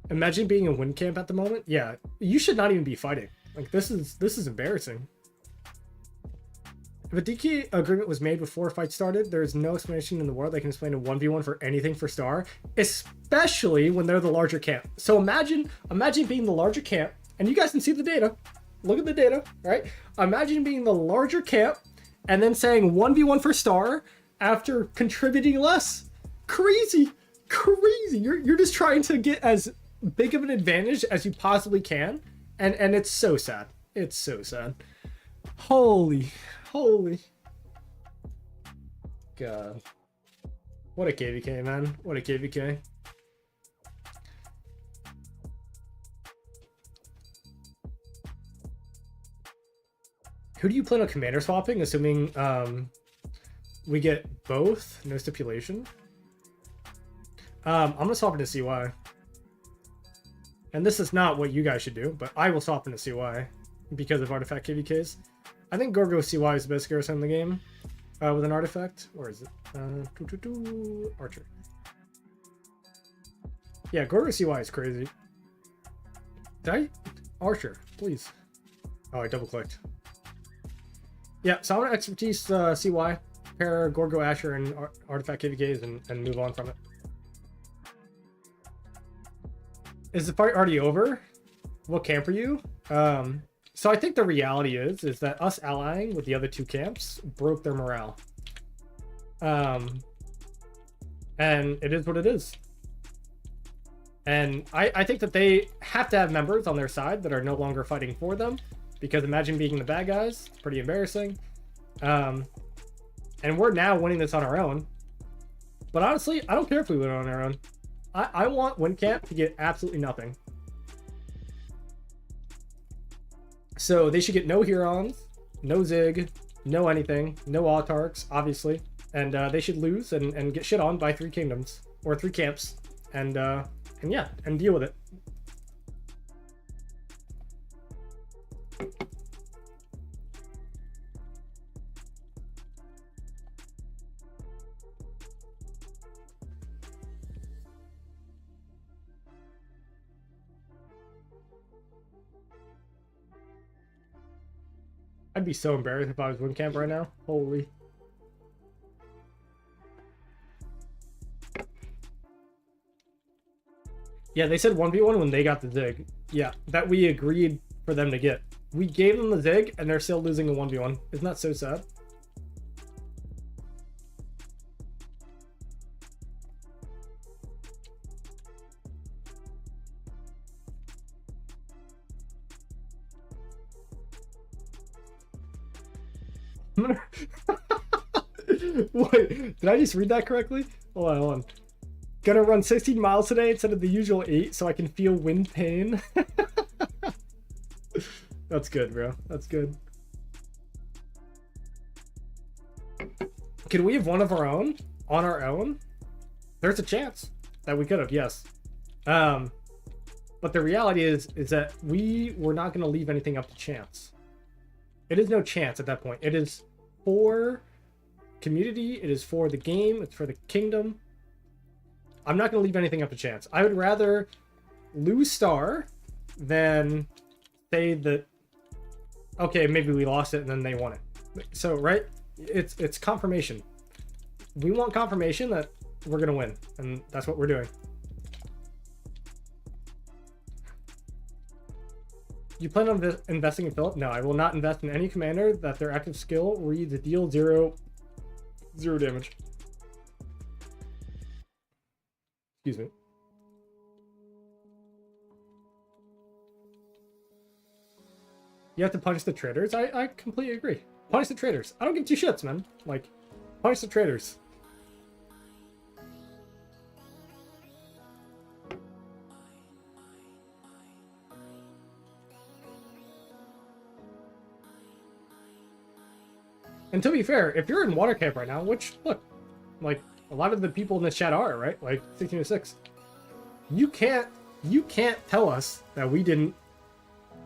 Imagine being in win camp at the moment. Yeah, you should not even be fighting. Like, this is embarrassing. If a DK agreement was made before a fight started, there is no explanation in the world that can explain a 1v1 for anything for star, especially when they're the larger camp. So imagine being the larger camp, and you guys can see the data. Look at the data, right? Imagine being the larger camp and then saying 1v1 for star after contributing less. Crazy. You're just trying to get as big of an advantage as you possibly can, and it's so sad. It's so sad. Holy God. What a KVK, man. What a KVK. Who do you plan on commander swapping, assuming we get both? No stipulation. I'm gonna swap into CY. And this is not what you guys should do, but I will swap into CY because of artifact KVKs. I think Gorgo CY is the best garrison in the game with an artifact. Or is it? Archer. Yeah, Gorgo CY is crazy. Did I? Archer, please. Oh, I double clicked. Yeah, so I'm gonna expertise CY, pair Gorgo Asher and artifact KVKs and move on from it. Is the fight already over? What camp are you? So I think the reality is that us allying with the other two camps broke their morale. And it is what it is. And I think that they have to have members on their side that are no longer fighting for them, because imagine being the bad guys. It's pretty embarrassing. And we're now winning this on our own. But honestly, I don't care if we win on our own. I want WinCamp to get absolutely nothing. So they should get no Hurons, no Zig, no anything, no Autarchs, obviously. And they should lose and get shit on by 3 kingdoms. Or 3 camps. And yeah, and deal with it. I'd be so embarrassed if I was WinCamp right now. Holy. Yeah, they said 1v1 when they got the Zig. Yeah, that we agreed for them to get. We gave them the Zig, and they're still losing a 1v1. Isn't that so sad? Wait, did I just read that correctly? Hold on. Gonna run 16 miles today instead of the usual 8 so I can feel wind pain. That's good, bro. That's good. Could we have one of our own on our own? There's a chance that we could have, yes. But the reality is that we were not going to leave anything up to chance. It is no chance at that point. It is for community. It is for the game. It's for the kingdom. I'm not going to leave anything up to chance. I would rather lose star than say that, okay, maybe we lost it and then they won it. So, right? It's confirmation. We want confirmation that we're going to win. And that's what we're doing. You plan on investing in Philip? No, I will not invest in any commander that their active skill reads a deal zero damage. Excuse me. You have to punish the traitors? I completely agree. Punish the traitors. I don't give 2 shits, man. Like, punish the traitors. And to be fair, if you're in water camp right now, which, look, like, A lot of the people in the chat are, right? Like 1606. You can't tell us that we didn't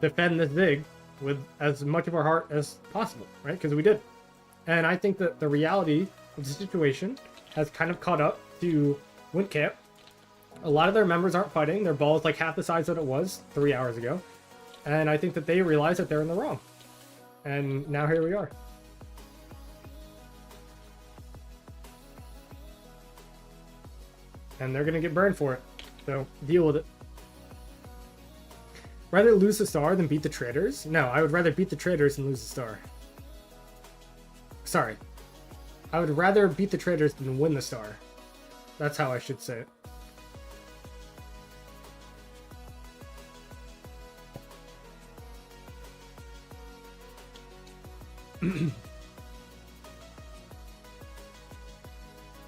defend this Zig with as much of our heart as possible, right? Because we did. And I think that the reality of the situation has kind of caught up to Windcamp. A lot of their members aren't fighting. Their ball is like half the size that it was 3 hours ago. And I think that they realize that they're in the wrong. And now here we are. And they're going to get burned for it. So deal with it. Rather lose the star than beat the traders? No, I would rather beat the traders than lose the star. Sorry. I would rather beat the traders than win the star. That's how I should say it.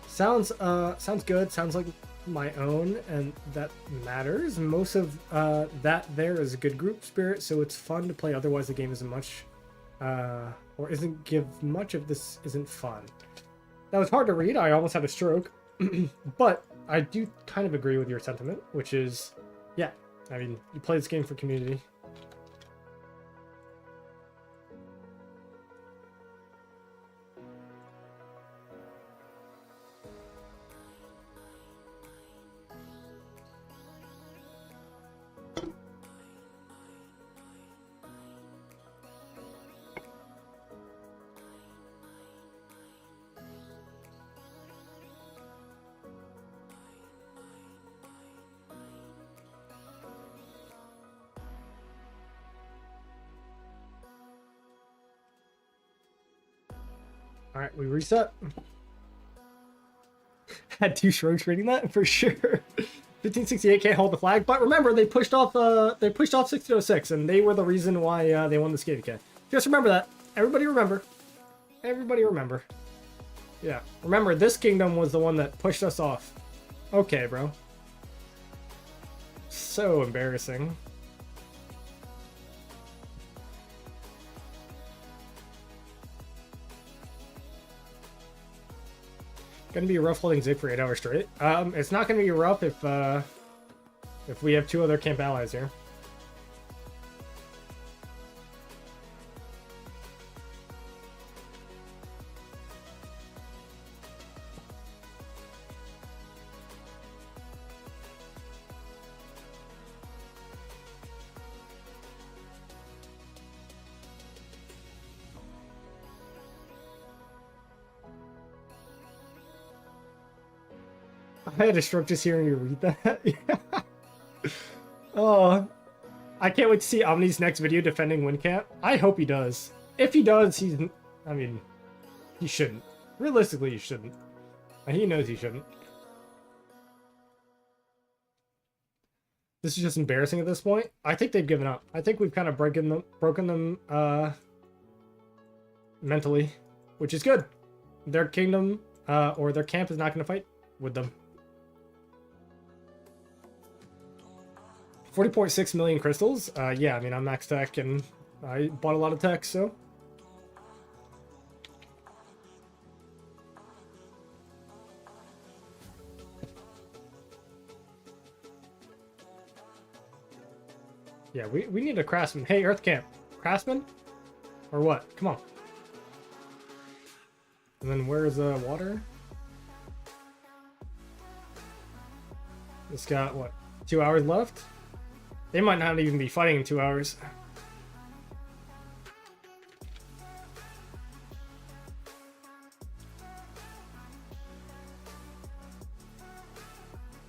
Sounds good. Sounds like my own, and that matters. Most of that there is a good group spirit, so it's fun to play. Otherwise, the game isn't much, or isn't give much of this isn't fun. That was hard to read. I almost had a stroke, but I do kind of agree with your sentiment, which is, yeah. I mean, you play this game for community. All right, we reset. Had 2 strokes reading that for sure. 1568 can't hold the flag, but remember they pushed off 1606, and they were the reason why they won this game. Okay, just remember that. Everybody remember. Everybody remember. Yeah, remember this kingdom was the one that pushed us off. Okay, bro. So embarrassing. Gonna be rough holding Zig for 8 hours straight. It's not gonna be rough if we have 2 other camp allies here. I had a stroke just hearing you read that. Oh, I can't wait to see Omni's next video defending Windcamp. I hope he does. If he does, I mean, he shouldn't. Realistically, he shouldn't. He knows he shouldn't. This is just embarrassing at this point. I think they've given up. I think we've kind of broken them mentally, which is good. Their kingdom or their camp is not going to fight with them. 40.6 million crystals. Yeah, I mean, I'm max tech and I bought a lot of tech, so. Yeah, we need a craftsman. Hey, Earth Camp. Craftsman? Or what? Come on. And then where's water? It's got, what, 2 hours left? They might not even be fighting in 2 hours.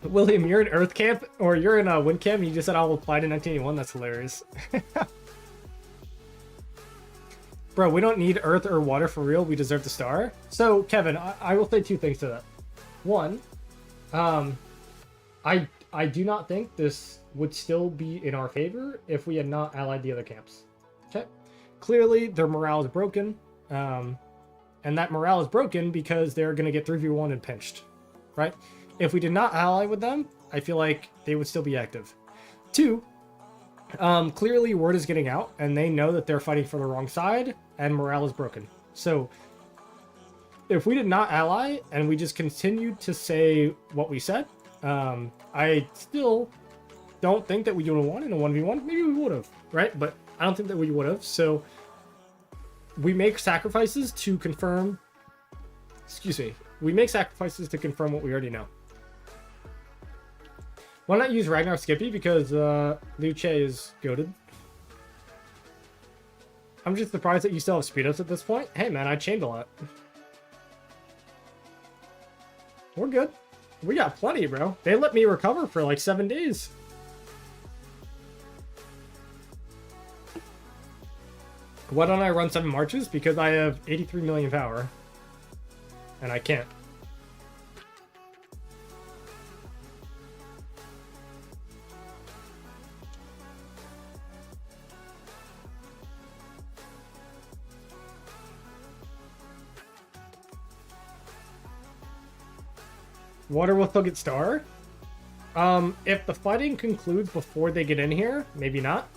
William, you're in Earth Camp, or you're in Wind Camp, and you just said I'll apply to 1981? That's hilarious. Bro, we don't need Earth or water for real. We deserve the star. So, Kevin, I will say 2 things to that. One, I do not think this would still be in our favor if we had not allied the other camps. Okay? Clearly, their morale is broken. And that morale is broken because they're going to get 3v1 and pinched. Right? If we did not ally with them, I feel like they would still be active. 2, clearly word is getting out, and they know that they're fighting for the wrong side, and morale is broken. So, if we did not ally and we just continued to say what we said, I still don't think that we would have won in a 1v1. Maybe we would have, right? But I don't think that we would have. So we make sacrifices to confirm. Excuse me. We make sacrifices to confirm what we already know. Why not use Ragnar Skippy? Because Luce is goated. I'm just surprised that you still have speed ups at this point. Hey man, I chained a lot. We're good. We got plenty, bro. They let me recover for like 7 days. Why don't I run 7 marches? Because I have 83 million power. And I can't. Water will still get star. If the fighting concludes before they get in here, maybe not.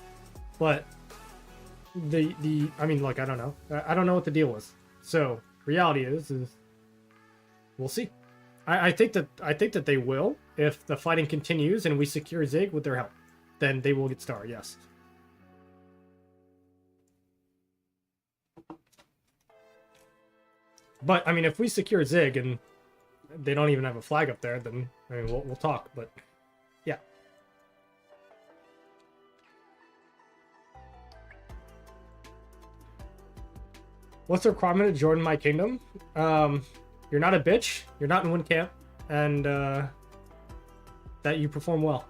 But I mean, like, I don't know. I don't know what the deal was. So reality is we'll see. I think that they will. If the fighting continues and we secure Zig with their help, then they will get star. Yes. But I mean, if we secure Zig and they don't even have a flag up there, then I mean we'll talk. But yeah. What's the requirement to join my kingdom? You're not a bitch, you're not in one camp, and that you perform well.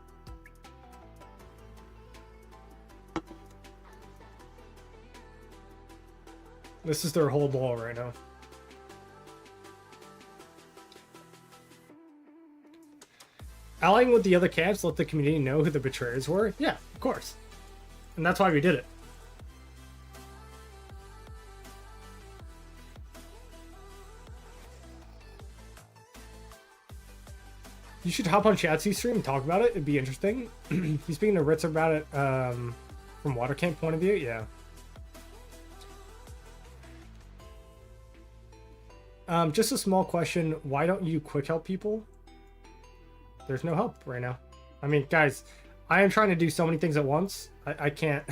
This is their whole ball right now. Allying with the other camps let the community know who the betrayers were? Yeah, of course. And that's why we did it. You should hop on Chatsy's stream and talk about it. It'd be interesting. He's speaking to Ritz about it from Water Camp point of view. Yeah. Just a small question. Why don't you quick help people? There's no help right now. I mean, guys, I am trying to do so many things at once. I can't.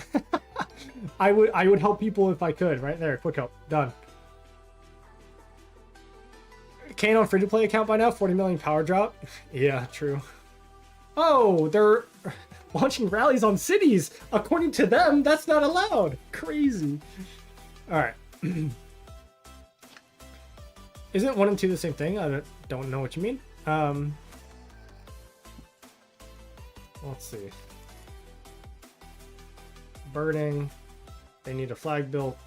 I would help people if I could. Right there, quick help. Done. Kane on free-to-play account by now. 40 million power drop. Yeah, true. Oh, they're launching rallies on cities. According to them, that's not allowed. Crazy. All right. Isn't 1 and 2 the same thing? I don't know what you mean. Let's see. Burning. They need a flag built.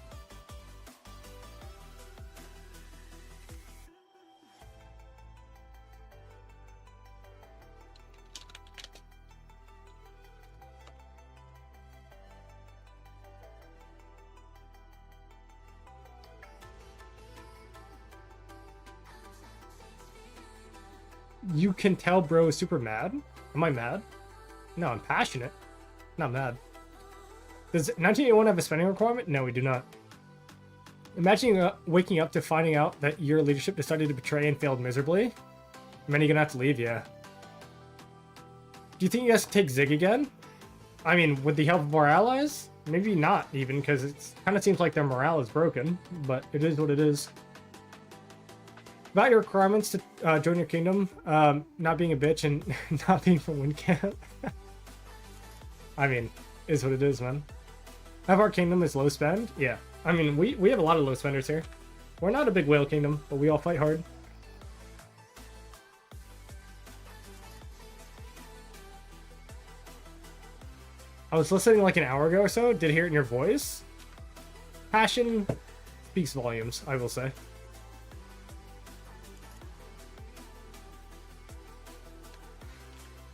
You can tell bro is super mad. Am I mad? No, I'm passionate. Not mad. Does 1981 have a spending requirement? No, we do not. Imagine waking up to finding out that your leadership decided to betray and failed miserably. Man, you're gonna have to leave, yeah. Do you think you guys can take Zig again? I mean, with the help of our allies? Maybe not even, because it kind of seems like their morale is broken, but it is what it is. About your requirements to join your kingdom, not being a bitch and not being from Wind Camp. I mean, is what it is, man. Have our kingdom is low spend? Yeah. I mean, we have a lot of low spenders here. We're not a big whale kingdom, but we all fight hard. I was listening like an hour ago or so. Did hear it in your voice. Passion speaks volumes, I will say.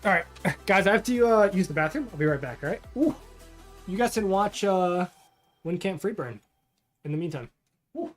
All right, guys, I have to use the bathroom. I'll be right back, all right? Ooh. You guys can watch Wind Camp Freeburn in the meantime. Ooh.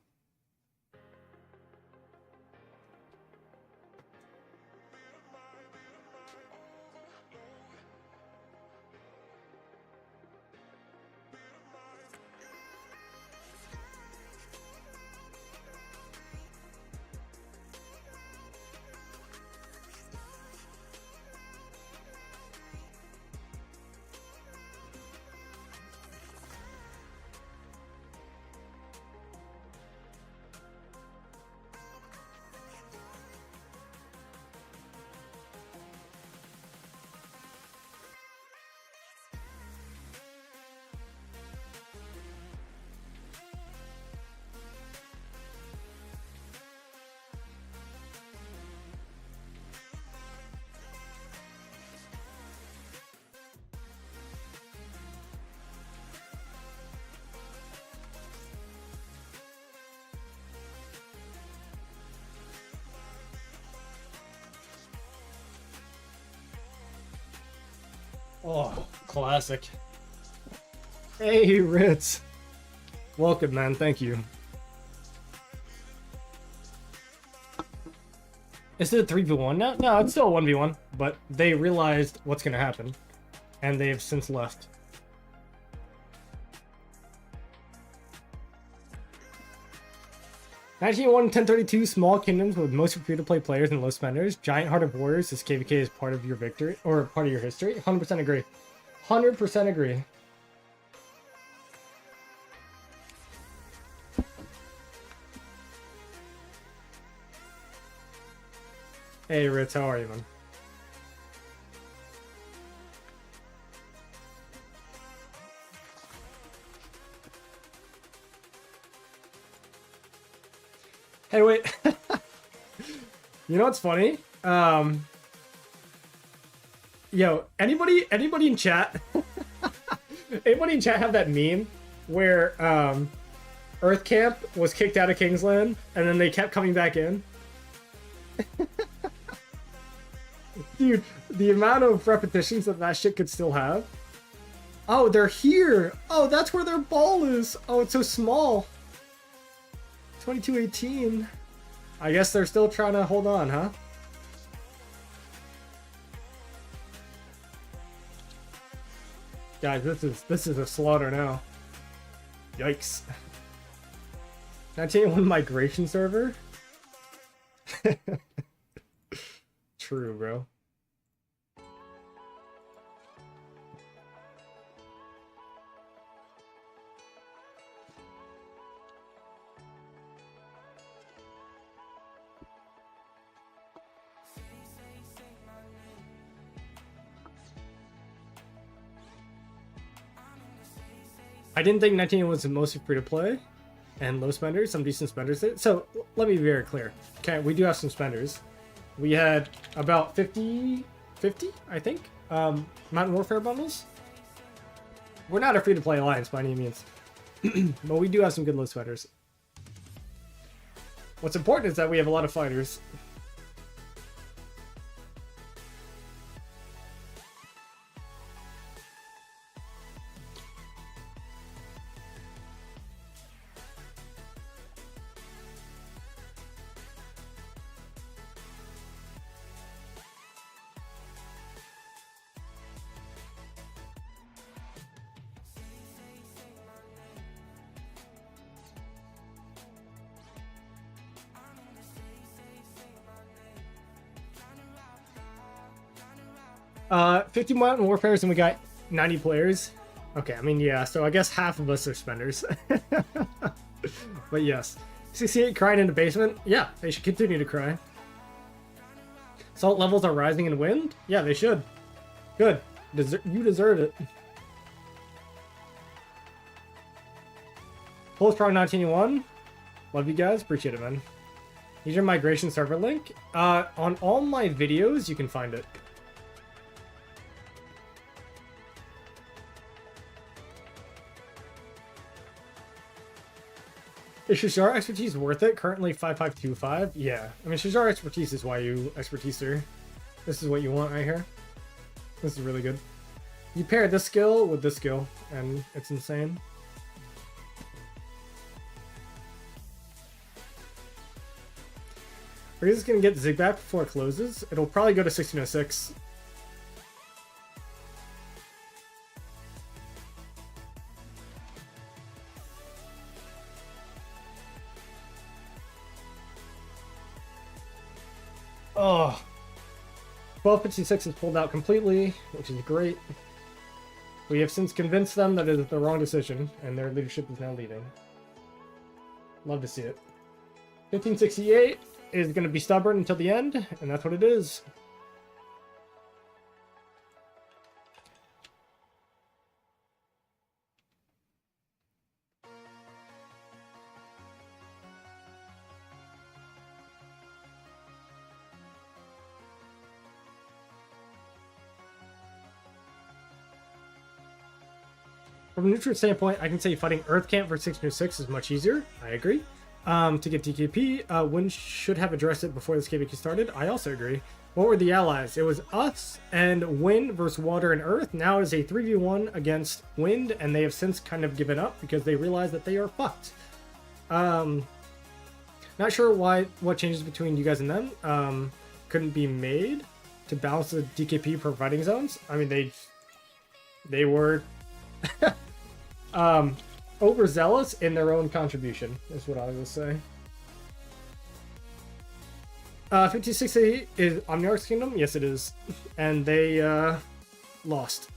Oh, classic. Hey, Ritz. Welcome, man. Thank you. Is it a 3v1 now? No, it's still a 1v1, but they realized what's going to happen, and they've since left. (1901) 1032 small kingdoms with mostly free-to-play players and low spenders. Giant Heart of Warriors. This KVK is part of your victory or part of your history. 100% agree. 100% agree. Hey Ritz, how are you, man? Hey, wait. You know what's funny? Yo, anybody in chat? Anybody in chat have that meme where Earth Camp was kicked out of Kingsland and then they kept coming back in? Dude, the amount of repetitions that shit could still have. Oh, they're here. Oh, that's where their ball is. Oh, it's so small. 2218. I guess they're still trying to hold on, huh? Guys, this is a slaughter now. Yikes. 1981 migration server? True, bro. I didn't think 19 was mostly free to play and low spenders, some decent spenders. So let me be very clear. Okay, we do have some spenders. We had about 50, I think, Mountain Warfare bundles. We're not a free to play alliance by any means, but we do have some good low spenders. What's important is that we have a lot of fighters. Uh, 50 Mountain Warfares and we got 90 players. Okay, I mean, yeah, so I guess half of us are spenders. But yes. 68 crying in the basement? Yeah, they should continue to cry. Salt levels are rising in wind? Yeah, they should. Good. You deserve it. Full strong 1981. Love you guys. Appreciate it, man. Here's your migration server link. On all my videos, you can find it. Is Shazar expertise worth it? Currently 5525. Yeah. I mean, Shazar expertise is why you expertise her. This is what you want right here. This is really good. You pair this skill with this skill, and it's insane. We're just gonna get Zig back before it closes. It'll probably go to 1606. Oh, 1256 is pulled out completely, which is great. We have since convinced them that it is the wrong decision, and their leadership is now leading. Love to see it. 1568 is going to be stubborn until the end, and that's what it is. From a neutral standpoint, I can say fighting Earth Camp for 1606 is much easier. I agree. To get DKP, Wind should have addressed it before this KVK started. I also agree. What were the allies? It was us and wind versus water and earth. Now it is a 3v1 against wind, and they have since kind of given up because they realize that they are fucked. Not sure what changes between you guys and them couldn't be made to balance the DKP providing zones. I mean, they were overzealous in their own contribution, is what I would say. 1560 is Omniarch's Kingdom? Yes, it is. And they lost.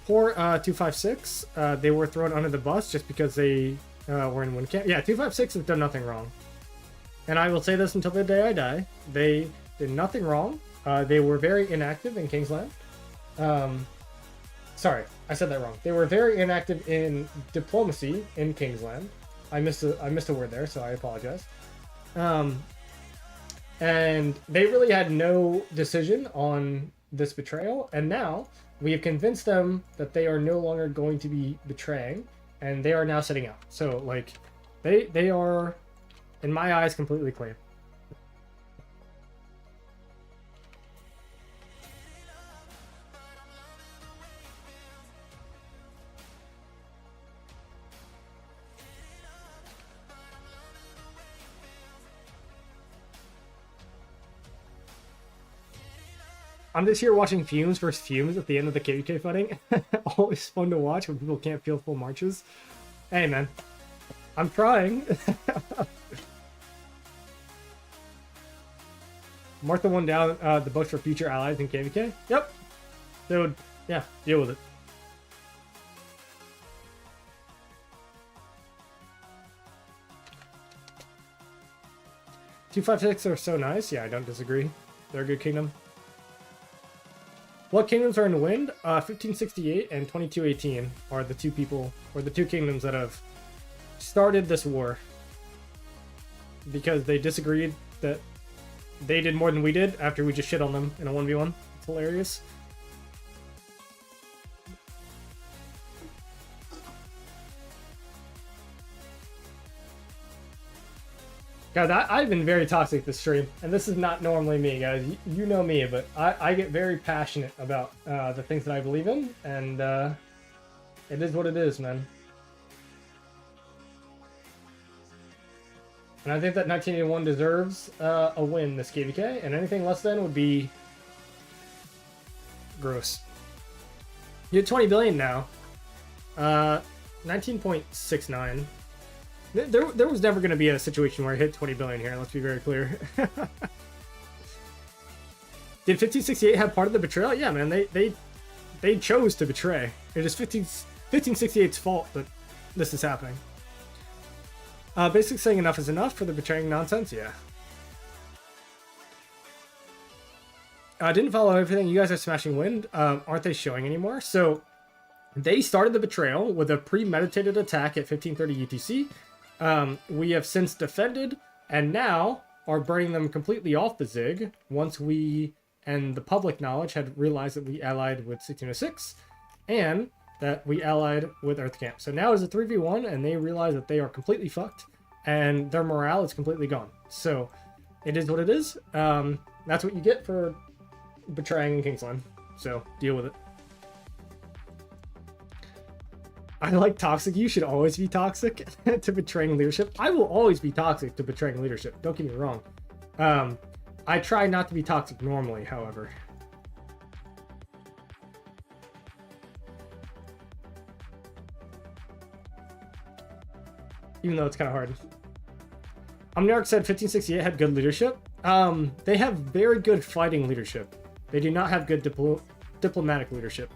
Poor 256, they were thrown under the bus just because they were in win camp. Yeah, 256 have done nothing wrong. And I will say this until the day I die. They did nothing wrong. They were very inactive in Kingsland. Sorry, I said that wrong. They were very inactive in diplomacy in Kingsland. I missed a word there, so I apologize. And they really had no decision on this betrayal, and now we have convinced them that they are no longer going to be betraying, and they are now sitting out. So, like, they are, in my eyes, completely clean. I'm just here watching Fumes versus Fumes at the end of the KVK fighting. Always fun to watch when people can't feel full marches. Hey, man. I'm trying. Mark the one down the books for future allies in KVK. Yep. Dude, yeah, deal with it. $256 are so nice. Yeah, I don't disagree. They're a good kingdom. What kingdoms are in the wind? 1568 and 2218 are the two people, or the two kingdoms that have started this war. Because they disagreed that they did more than we did after we just shit on them in a 1v1. It's hilarious. Guys, I've been very toxic this stream, and this is not normally me, guys. You know me, but I get very passionate about the things that I believe in, and it is what it is, man. And I think that 1981 deserves a win this KVK, and anything less than would be gross. You have 20 billion now. 19.69. There was never going to be a situation where I hit 20 billion here, let's be very clear. Did 1568 have part of the betrayal? Yeah, man, they chose to betray. It is 1568's fault that this is happening. Basically saying enough is enough for the betraying nonsense, yeah. I didn't follow everything. You guys are smashing wind. Aren't they showing anymore? So, they started the betrayal with a premeditated attack at 1530 UTC. We have since defended, and now are burning them completely off the Zig once we and the public knowledge had realized that we allied with 1606 and that we allied with Earth Camp. So now it's a 3v1, and they realize that they are completely fucked and their morale is completely gone. So it is what it is. That's what you get for betraying in Kingsland. So deal with it. I like toxic. You should always be toxic to betraying leadership. I will always be toxic to betraying leadership. Don't get me wrong. I try not to be toxic normally, however. Even though it's kind of hard. Omniarch said 1568 had good leadership. They have very good fighting leadership. They do not have good diplomatic leadership.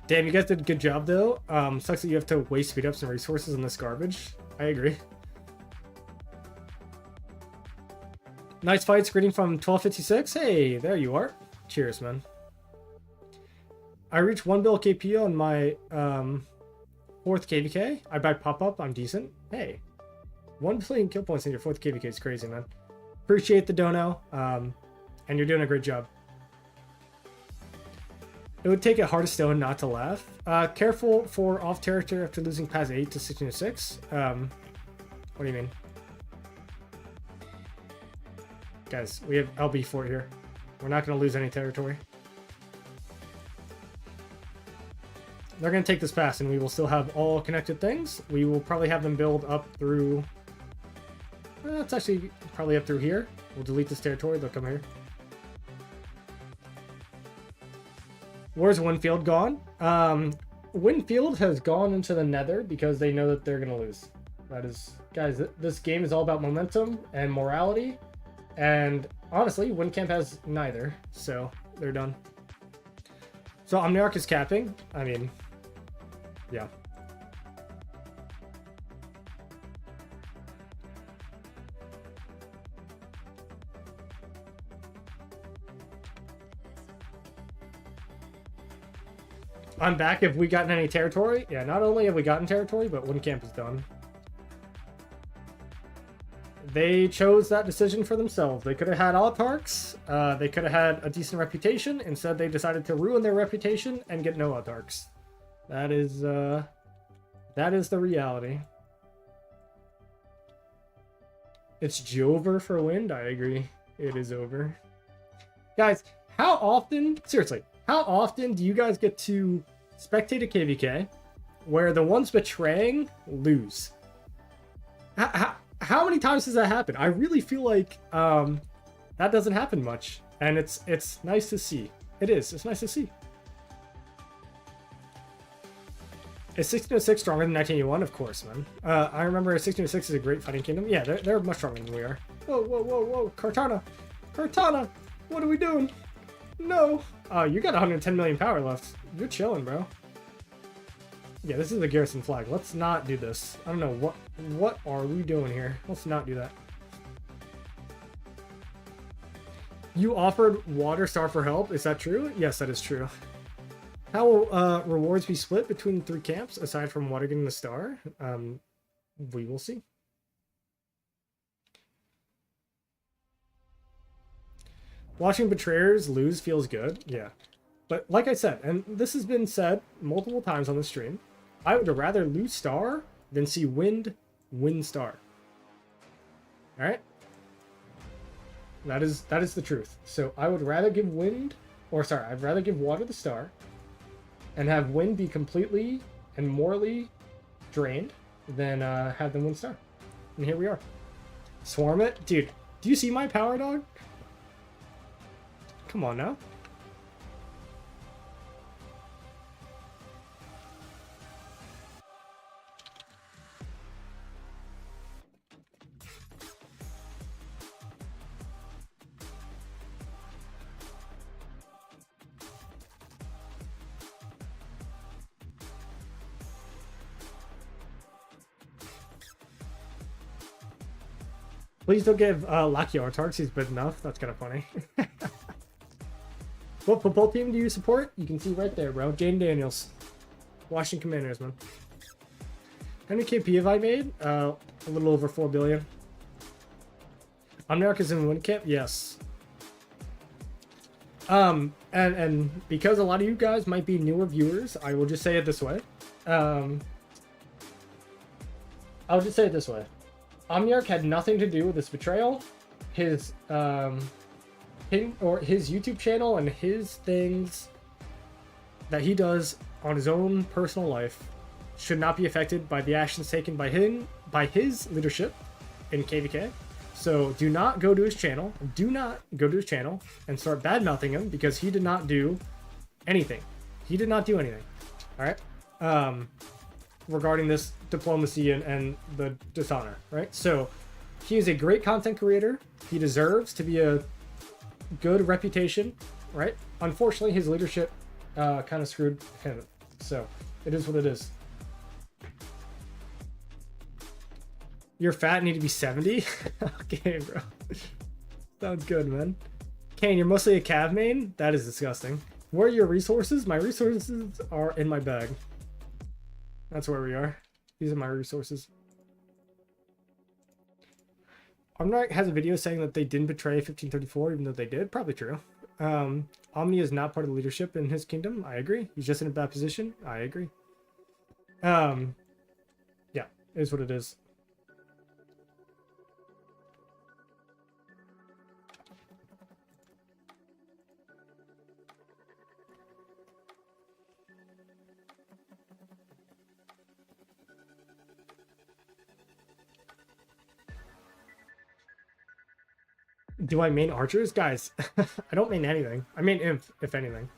Damn, you guys did a good job, though. Sucks that you have to waste speed ups and resources on this garbage. I agree. Nice fight, screening from 1256. Hey, there you are. Cheers, man. I reached 1 bill KP on my 4th KVK. I buy pop-up. I'm decent. Hey, 1 billion kill points in your 4th KVK is crazy, man. Appreciate the dono, and you're doing a great job. It would take a heart of stone not to laugh. Careful for off territory after losing Paz 8 to 1606. What do you mean? Guys, we have LB Fort here. We're not going to lose any territory. They're going to take this pass, and we will still have all connected things. We will probably have them build up through... it's actually probably up through here. We'll delete this territory. They'll come here. Where's Winfield gone? Winfield has gone into the Nether because they know that they're going to lose. That is... Guys, this game is all about momentum and morality. And honestly, WinCamp has neither. So, they're done. So, Omniarch is capping. I mean, yeah. I'm back. Have we gotten any territory? Yeah, not only have we gotten territory, but WinCamp is done. They chose that decision for themselves. They could have had autarchs. They could have had a decent reputation. Instead, they decided to ruin their reputation and get no autarchs. That is the reality. It's Jover for wind. I agree. It is over. Guys, how often, seriously, how often do you guys get to spectate a KVK where the ones betraying lose? How many times does that happen? I really feel like that doesn't happen much, and it's nice to see. It is. It's nice to see. Is 1606 stronger than 1981? Of course, man. I remember 1606 is a great fighting kingdom. Yeah, they're much stronger than we are. Whoa, whoa, whoa, whoa! Cortana, Cortana, what are we doing? No. You got 110 million power left. You're chilling, bro. Yeah, this is the garrison flag. Let's not do this. I don't know what are we doing here. Let's not do that. You offered Water Star for help. Is that true? Yes, that is true. How will rewards be split between the 3 camps aside from Water getting the star? We will see. Watching betrayers lose feels good. Yeah. But like I said, and this has been said multiple times on the stream, I would rather lose star than see wind win star. All right? That is the truth. So I would rather give wind, or sorry, I'd rather give water the star and have wind be completely and morally drained than have them win star. And here we are. Swarm it. Dude, do you see my power, dog? Come on now. Please don't give Lucky autarchs. He's big enough. That's kind of funny. What football team do you support? You can see right there, bro. Jane Daniels. Washington Commanders, man. How many KP have I made? A little over 4 billion. Omniarch is in WinCamp? Yes. And because a lot of you guys might be newer viewers, I will just say it this way. I'll just say it this way. Omniarch had nothing to do with this betrayal. His his YouTube channel and his things that he does on his own personal life should not be affected by the actions taken by his leadership in KVK. So do not go to his channel. Do not go to his channel and start bad-mouthing him because he did not do anything. He did not do anything. All right? Regarding this diplomacy and the dishonor, right? So he is a great content creator. He deserves to be a good reputation, right? Unfortunately, his leadership kind of screwed him. So it is what it is. You're fat and need to be 70? Okay, bro. Sounds good, man. Kane, you're mostly a Cav main? That is disgusting. Where are your resources? My resources are in my bag. That's where we are. These are my resources. Omniarch has a video saying that they didn't betray 1534, even though they did. Probably true. Omni is not part of the leadership in his kingdom. I agree. He's just in a bad position. I agree. Yeah, it is what it is. Do I main archers? Guys, I don't main anything. I main imp, if anything.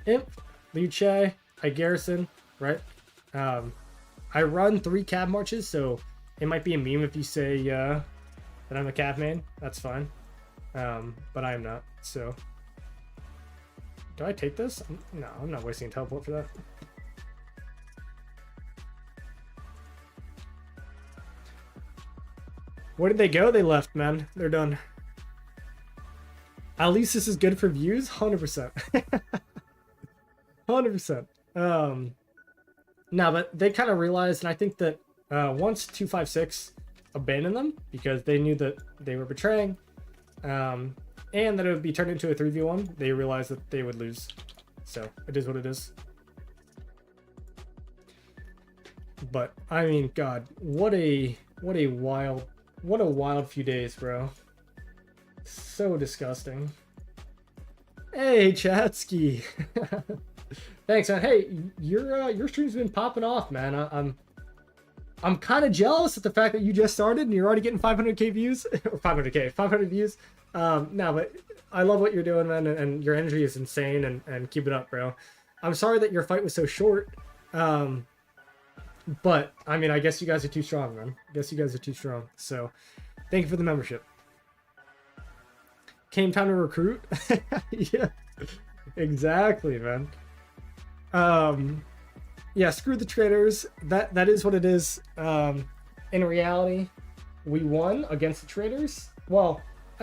Imp, Liu Che, I garrison, right? I run 3 cab marches, so it might be a meme if you say that I'm a cab main. That's fine. But I am not, so. Do I take this? No, I'm not wasting a teleport for that. Where did they go? They left, man. They're done. At least this is good for views? 100%. 100%. No, but they kind of realized, and I think that once 256 abandoned them, because they knew that they were betraying, and that it would be turned into a 3v1, they realized that they would lose. So, it is what it is. But, I mean, God, what a wild few days, bro. So disgusting. Hey, Chatsky. Thanks, man. Hey, your stream's been popping off, man. I'm kind of jealous at the fact that you just started and you're already getting 500k views or 500 views. No, but I love what you're doing, man, and your energy is insane, and keep it up, bro. I'm sorry that your fight was so short. But I mean, I guess you guys are too strong, man. I guess you guys are too strong. So, thank you for the membership. Came time to recruit. Yeah, exactly, man. Yeah, screw the traders. That is what it is. In reality, we won against the traders. Well,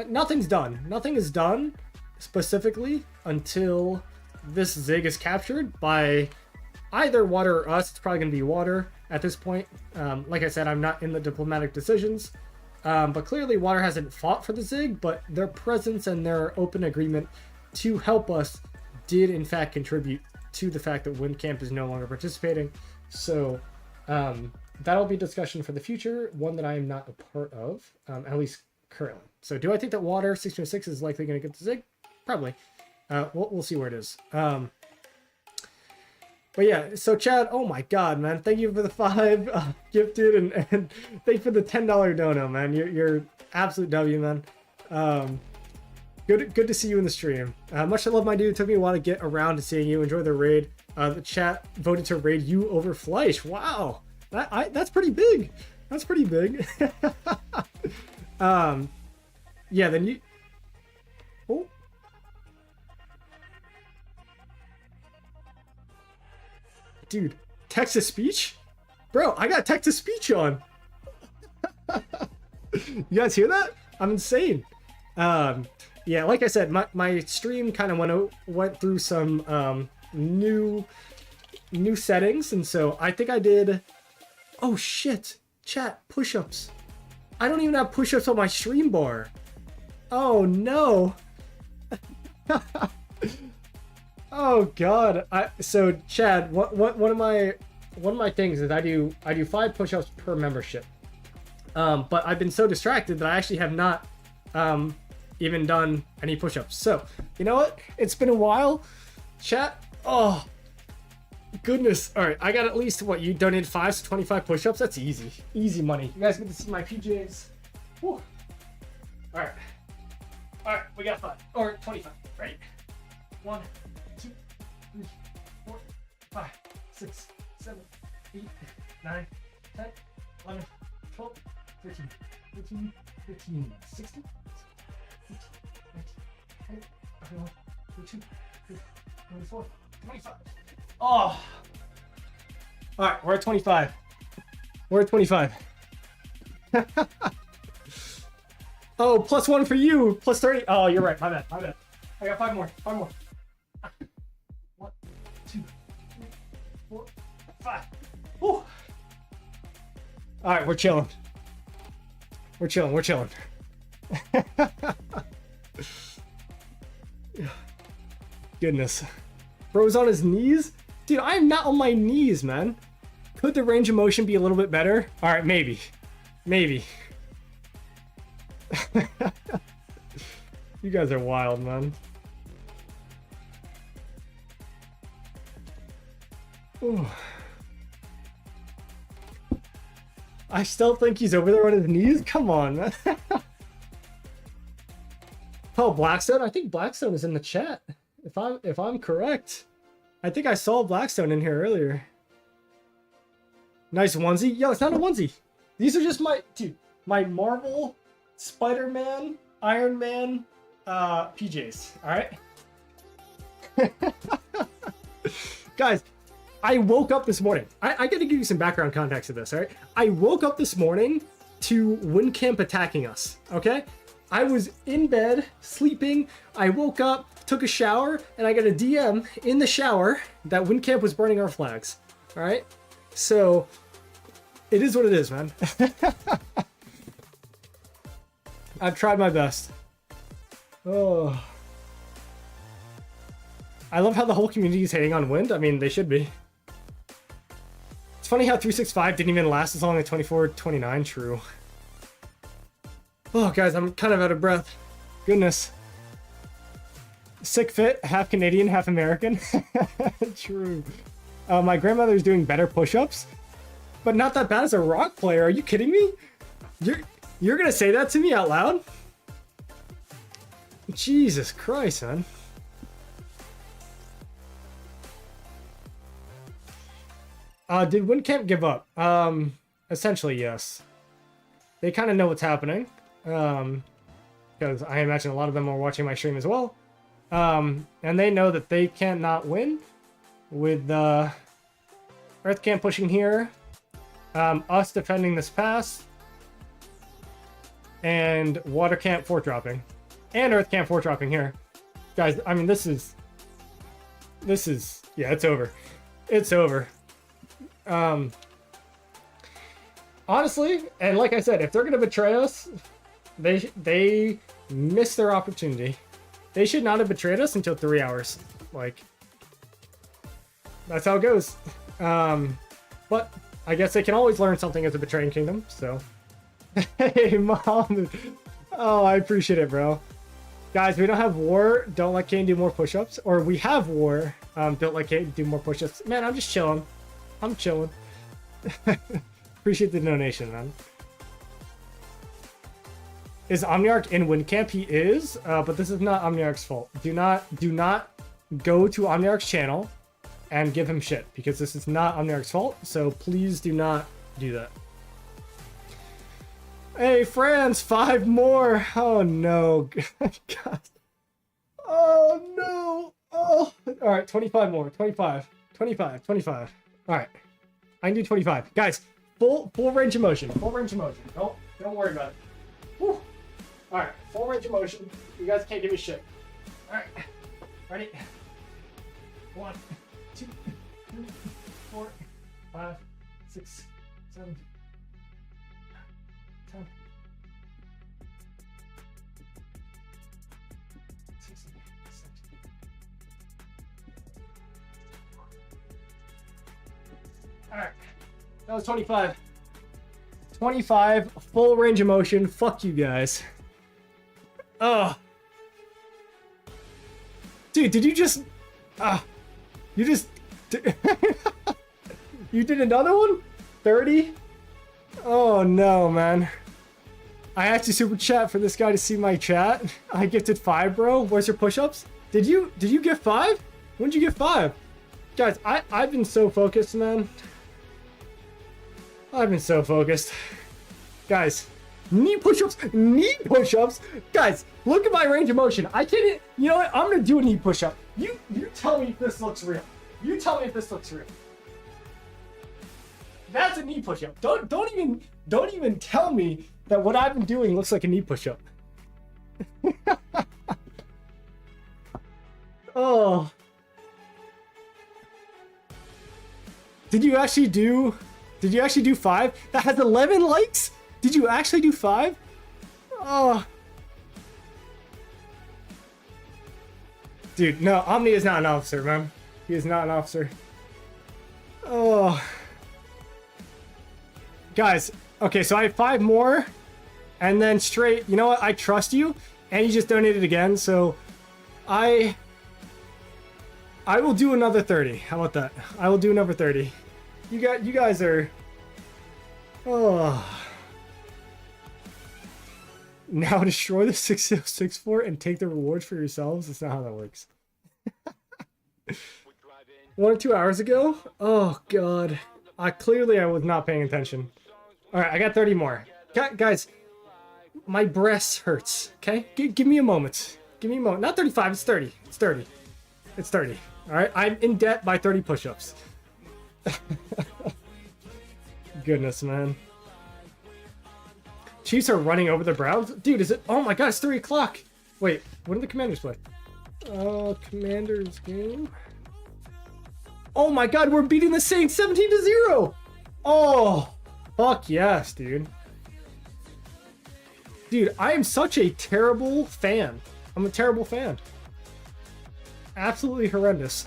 nothing's done. Nothing is done specifically until this Zig is captured by either water or us. It's probably going to be water at this point. Like I said, I'm not in the diplomatic decisions. But clearly water hasn't fought for the Zig, but their presence and their open agreement to help us did in fact contribute to the fact that WinCamp is no longer participating. So that'll be a discussion for the future, one that I am not a part of, at least currently. So do I think that water 606 is likely going to get the Zig? Probably. We'll see where it is. But yeah, so Chad, oh my god, man, thank you for the 5 gifted, and thank you for the $10 dono, man. You're absolute W, man. Good to see you in the stream. Much to love, my dude. It took me a while to get around to seeing you. Enjoy the raid. The chat voted to raid you over Fleisch. Wow, that's pretty big. That's pretty big. Yeah, then you. Oh. Dude, text-to-speech? Bro, I got text-to-speech on. You guys hear that? I'm insane. Yeah, like I said, my stream kind of went through some new settings, and so I think I did. Oh shit, chat, push-ups. I don't even have push-ups on my stream bar. Oh no. Oh god. So Chad, one of my things is I do 5 push-ups per membership. But I've been so distracted that I actually have not even done any push-ups. So, you know what? It's been a while. Chat. Oh, goodness. All right, I got at least, what, you donated 5 to 25 push-ups? That's easy. Easy money. You guys get to see my PJs. Whew. All right. All right, we got 5. Or 25, right? 1, 2, 3, 4, 5, 6, 7, 8, 9, 10, 11, 12, 13, 14, 15, 16, 19, 20, 22, 24, 25. Oh! Alright, we're at 25. We're at 25. Oh, +1 for you. +30. Oh, you're right. My bad. My bad. I got 5 more. 5 more. 1, 2, 3, 4, 5. Woo! Alright, we're chilling. We're chilling. We're chilling. Goodness. Bro's on his knees? Dude, I'm not on my knees, man. Could the range of motion be a little bit better? Alright, maybe. Maybe. You guys are wild, man. Ooh. I still think he's over there on his knees? Come on, man. saw Blackstone. I think Blackstone is in the chat. If I'm correct. I think I saw Blackstone in here earlier. Nice onesie. Yo, it's not a onesie. These are just my Marvel, Spider-Man, Iron Man, PJs. All right. Guys, I woke up this morning. I got to give you some background context to this, all right? I woke up this morning to WinCamp attacking us, okay? I was in bed, sleeping. I woke up, took a shower, and I got a DM in the shower that WinCamp was burning our flags, all right? So, it is what it is, man. I've tried my best. Oh. I love how the whole community is hating on Wind. I mean, they should be. It's funny how 365 didn't even last as long as 24-29. True. Oh, guys, I'm kind of out of breath. Goodness. Sick fit, half Canadian, half American. True. My grandmother's doing better push-ups, but not that bad as a rock player. Are you kidding me? You're gonna say that to me out loud? Jesus Christ, man. Did WinCamp give up? Essentially, yes. They kind of know what's happening. Because I imagine a lot of them are watching my stream as well. And they know that they can't not win with Earth Camp pushing here, us defending this pass, and Water Camp fort dropping, and Earth Camp fort dropping here. Guys, I mean, this is, yeah, it's over. It's over. Honestly, and like I said, if they're gonna betray us, they missed their opportunity. They should not have betrayed us until 3 hours. Like, that's how it goes. But I guess they can always learn something as a betraying kingdom. So, hey, Mom. Oh, I appreciate it, bro. Guys, we don't have war. Don't let Kane do more push-ups. Or we have war. Don't let Kane do more push-ups. Man, I'm just chilling. I'm chilling. Appreciate the donation, man. Is Omniarch in WinCamp? He is, but this is not Omniarch's fault. Do not go to Omniarch's channel and give him shit, because this is not Omniarch's fault. So please do not do that. Hey, Franz, 5 more. Oh no, God. Oh no. Oh, all right, 25 more. 25. All right, I can do 25, guys. Full range of motion. Full range of motion. Don't worry about it. Whew. All right, full range of motion. You guys can't give me shit. All right, ready? 1, 2, 3, 4, 5, 6, 7, 10. 16, 17. All right, that was 25. 25, full range of motion. Fuck you guys. Ugh. Dude, did you just... you just... You did another one? 30? Oh no, man. I asked you super chat for this guy to see my chat. I gifted 5, bro. Where's your push-ups? Did you gift 5? When did you get 5? Guys, I've been so focused, man. I've been so focused. Guys, knee push-ups. Guys, look at my range of motion. I can't, you know what? I'm gonna do a knee push-up. You tell me if this looks real. You tell me if this looks real. That's a knee push-up. Don't even tell me that what I've been doing looks like a knee push-up. Oh. Did you actually do 5? That has 11 likes? Did you actually do 5? Oh. Dude, no, Omni is not an officer, man. He is not an officer. Oh. Guys, okay, so I have 5 more. And then straight, you know what? I trust you. And you just donated again, so I will do another 30. How about that? I will do another 30. You guys are... Oh. Now destroy the 6064 fort and take the rewards for yourselves. That's not how that works. 1 or 2 hours ago? Oh, God. I was not paying attention. All right, I got 30 more. Guys, my breast hurts, okay? Give me a moment. Give me a moment. Not 35, it's 30. It's 30. It's 30. All right, I'm in debt by 30 push-ups. Goodness, man. Chiefs are running over the Browns? Dude, is it? Oh my God, it's 3 o'clock. Wait, when do the Commanders play? Commanders game. Oh my God, we're beating the Saints 17-0. Oh, fuck yes, dude. Dude, I am such a terrible fan. I'm a terrible fan. Absolutely horrendous.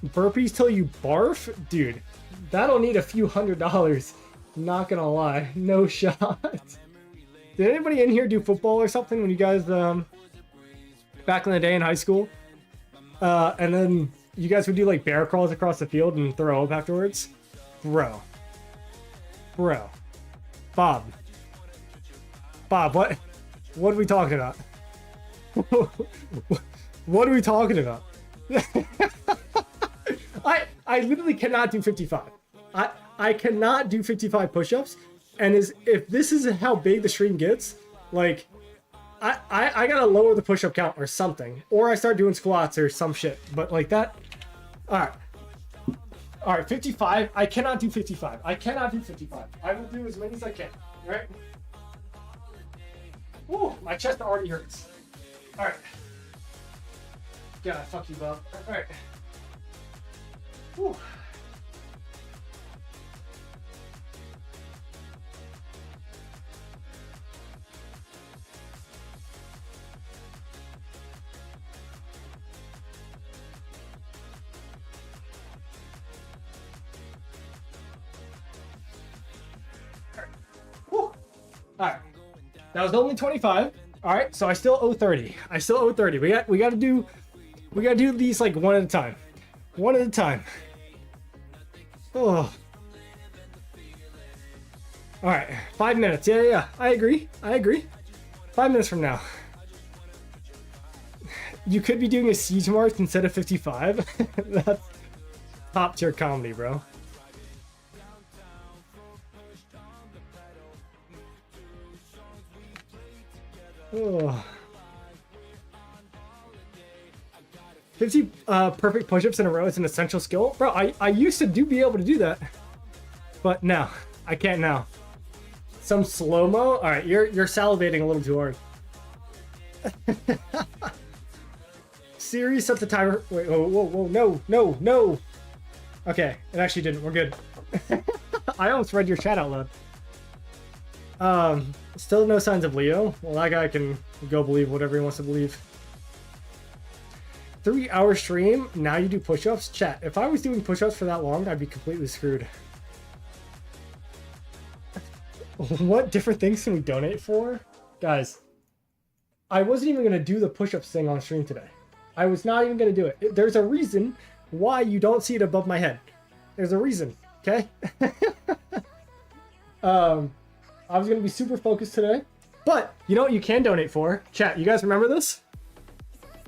Burpees till you barf? Dude, that'll need a few $100s. Not gonna lie. No shot. Did anybody in here do football or something when you guys, back in the day in high school? And then you guys would do like bear crawls across the field and throw up afterwards? Bro. Bob, what are we talking about? What are we talking about? I literally cannot do 55. I cannot do 55 push-ups, and if this is how big the stream gets, like I gotta lower the push-up count or something, or I start doing squats or some shit. But like that, all right, 55. I cannot do 55. I cannot do 55. I will do as many as I can. All right. Ooh, my chest already hurts. All right. God, fuck you, Bob. All right. Whew. Alright, that was only 25. Alright, so I still owe 30. We gotta do these like one at a time. One at a time. Oh. Alright, 5 minutes. Yeah. I agree. 5 minutes from now. You could be doing a siege march instead of 55. That's top tier comedy, bro. Oh. 50 perfect push-ups in a row is an essential skill. Bro, I used to be able to do that. But no, I can't now. Some slow-mo? Alright, you're salivating a little too hard. Siri, set the timer. Wait, whoa, no. Okay, it actually didn't. We're good. I almost read your chat out loud. Still no signs of Leo. Well, that guy can go believe whatever he wants to believe. 3-hour stream, now you do push-ups? Chat, if I was doing push-ups for that long, I'd be completely screwed. What different things can we donate for? Guys, I wasn't even going to do the push-ups thing on stream today. I was not even going to do it. There's a reason why you don't see it above my head. There's a reason, okay? I was going to be super focused today. But, you know what you can donate for? Chat, you guys remember this?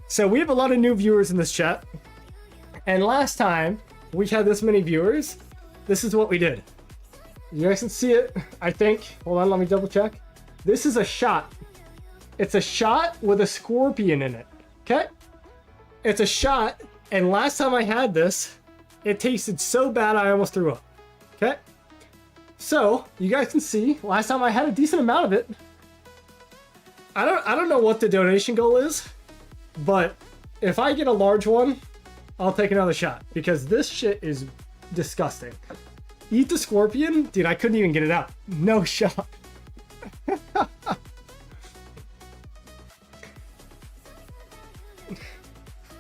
So we have a lot of new viewers in this chat. And last time we had this many viewers, this is what we did. You guys can see it, I think. Hold on, let me double check. This is a shot. It's a shot with a scorpion in it, okay? It's a shot, and last time I had this, it tasted so bad I almost threw up, okay? So, you guys can see, last time I had a decent amount of it. I don't know what the donation goal is, but if I get a large one, I'll take another shot, because this shit is disgusting. Eat the scorpion? Dude, I couldn't even get it out. No shot.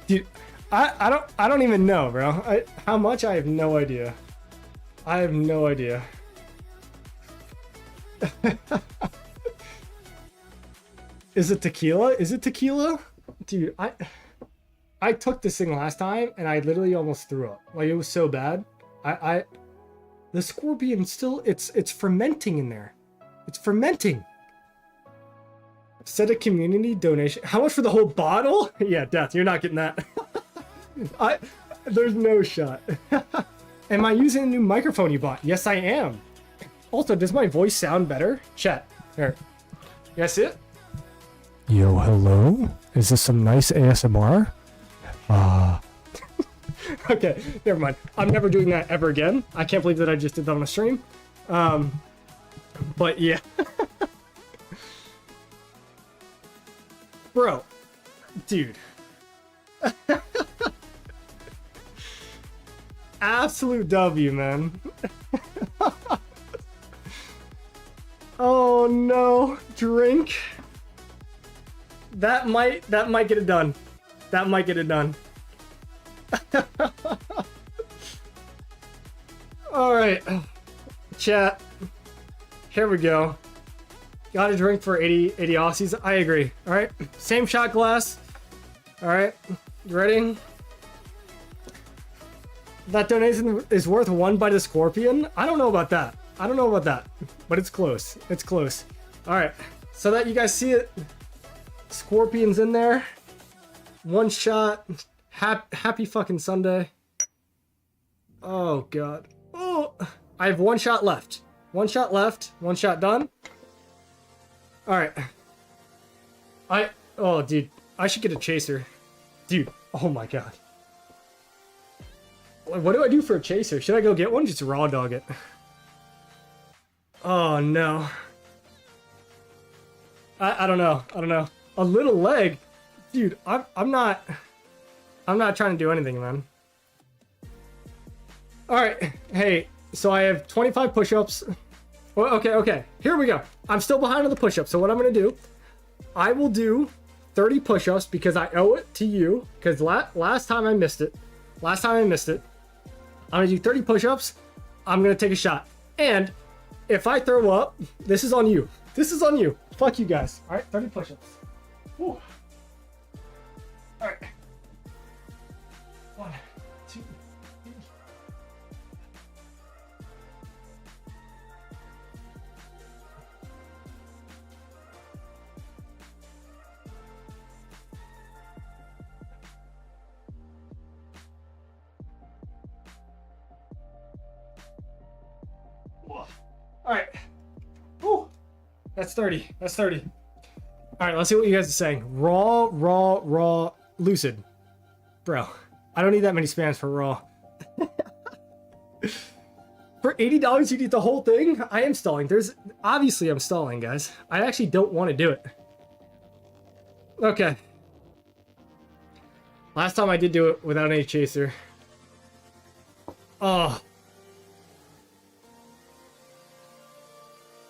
Dude, I don't even know, bro. How much? I have no idea. I have no idea. Is it tequila? Is it tequila? Dude, I took this thing last time and I literally almost threw up. Like, it was so bad. The scorpion still, it's fermenting in there. It's fermenting. Set a community donation. How much for the whole bottle? Yeah, Death, you're not getting that. There's no shot. Am I using a new microphone you bought? Yes, I am. Also, does my voice sound better? Chat. Here. You guys see it? Yo, hello? Is this some nice ASMR? Okay, never mind. I'm never doing that ever again. I can't believe that I just did that on a stream. But yeah. Bro. Dude. Absolute W, man. Oh no. Drink. That might get it done. That might get it done. All right, chat. Here we go. Got a drink for 80 Aussies. I agree. All right, same shot glass. All right, you ready? That donation is worth one bite of scorpion. I don't know about that. I don't know about that, but it's close. It's close. All right, so that you guys see it. Scorpion's in there. One shot. Happy fucking Sunday. Oh god. Oh, I have one shot left. One shot left. One shot done. All right. Oh dude, I should get a chaser. Dude, oh my god. What do I do for a chaser? Should I go get one? Just raw dog it. Oh no. I don't know. I don't know. A little leg? Dude, I'm not trying to do anything, man. Alright, hey, so I have 25 push-ups. Well, okay, here we go. I'm still behind on the push-ups, so what I'm gonna do, I will do 30 push-ups because I owe it to you, because last time I missed it. I'm gonna do 30 push-ups, I'm gonna take a shot. And if I throw up, this is on you. This is on you. Fuck you guys. Alright, 30 push-ups. Alright. 1, 2, 3. Alright. Woo. That's 30. That's 30. Alright, let's see what you guys are saying. Raw, lucid. Bro, I don't need that many spams for raw. For $80, you need the whole thing? I am stalling. Obviously I'm stalling, guys. I actually don't want to do it. Okay. Last time I did do it without any chaser. Oh.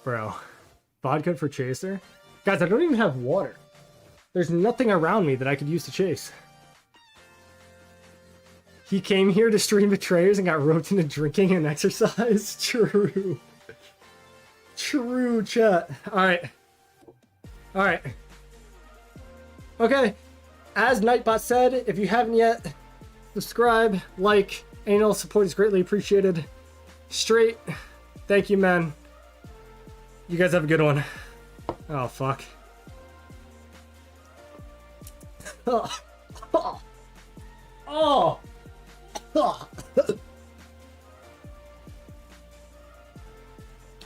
Bro. Vodka for chaser? Guys, I don't even have water. There's nothing around me that I could use to chase. He came here to stream Betrayers and got roped into drinking and exercise? True. True, chat. Alright. Alright. Okay. As Nightbot said, if you haven't yet, subscribe, like, any all support is greatly appreciated. Straight. Thank you, man. You guys have a good one. Oh, fuck. Oh. Oh. Oh. Oh.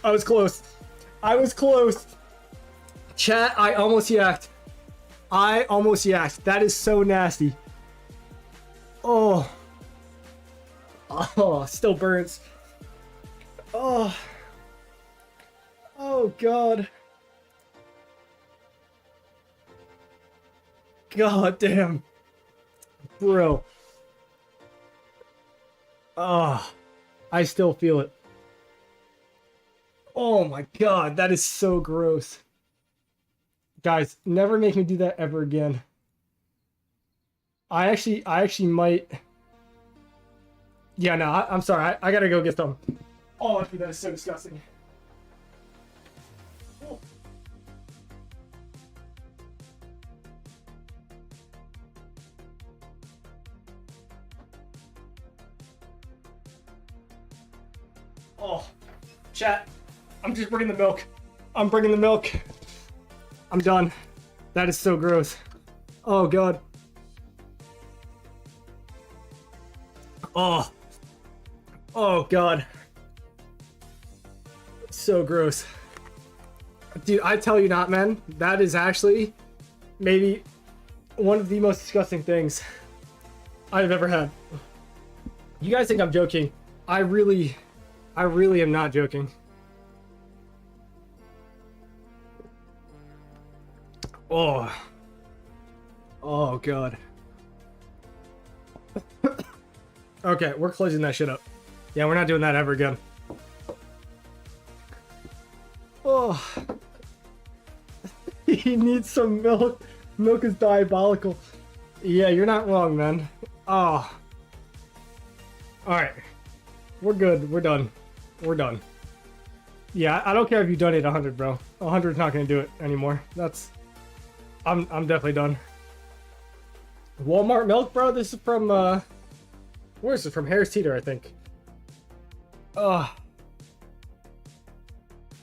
I was close. I was close. Chat, I almost yacked. I almost yacked. That is so nasty. Oh. Oh, still burns. Oh. Oh, God. God damn. Bro. Oh, I still feel it. Oh my God, that is so gross. Guys, never make me do that ever again. I actually might. Yeah, no, I'm sorry. I gotta go get some. Oh, that is so disgusting. Oh. Oh, chat, I'm just bringing the milk. I'm bringing the milk. I'm done. That is so gross. Oh god. Oh. Oh god. So gross. Dude, I tell you not, man. That is actually maybe one of the most disgusting things I've ever had. You guys think I'm joking. I really am not joking. Oh. Oh god. Okay, we're closing that shit up. Yeah, we're not doing that ever again. Oh. He needs some milk. Milk is diabolical. Yeah, you're not wrong, man. Oh. Alright. We're good. We're done. We're done. Yeah, I don't care if you donate 100, bro. 100 is not going to do it anymore. That's... I'm definitely done. Walmart milk, bro? This is from, where is it? From Harris Teeter, I think. Ugh.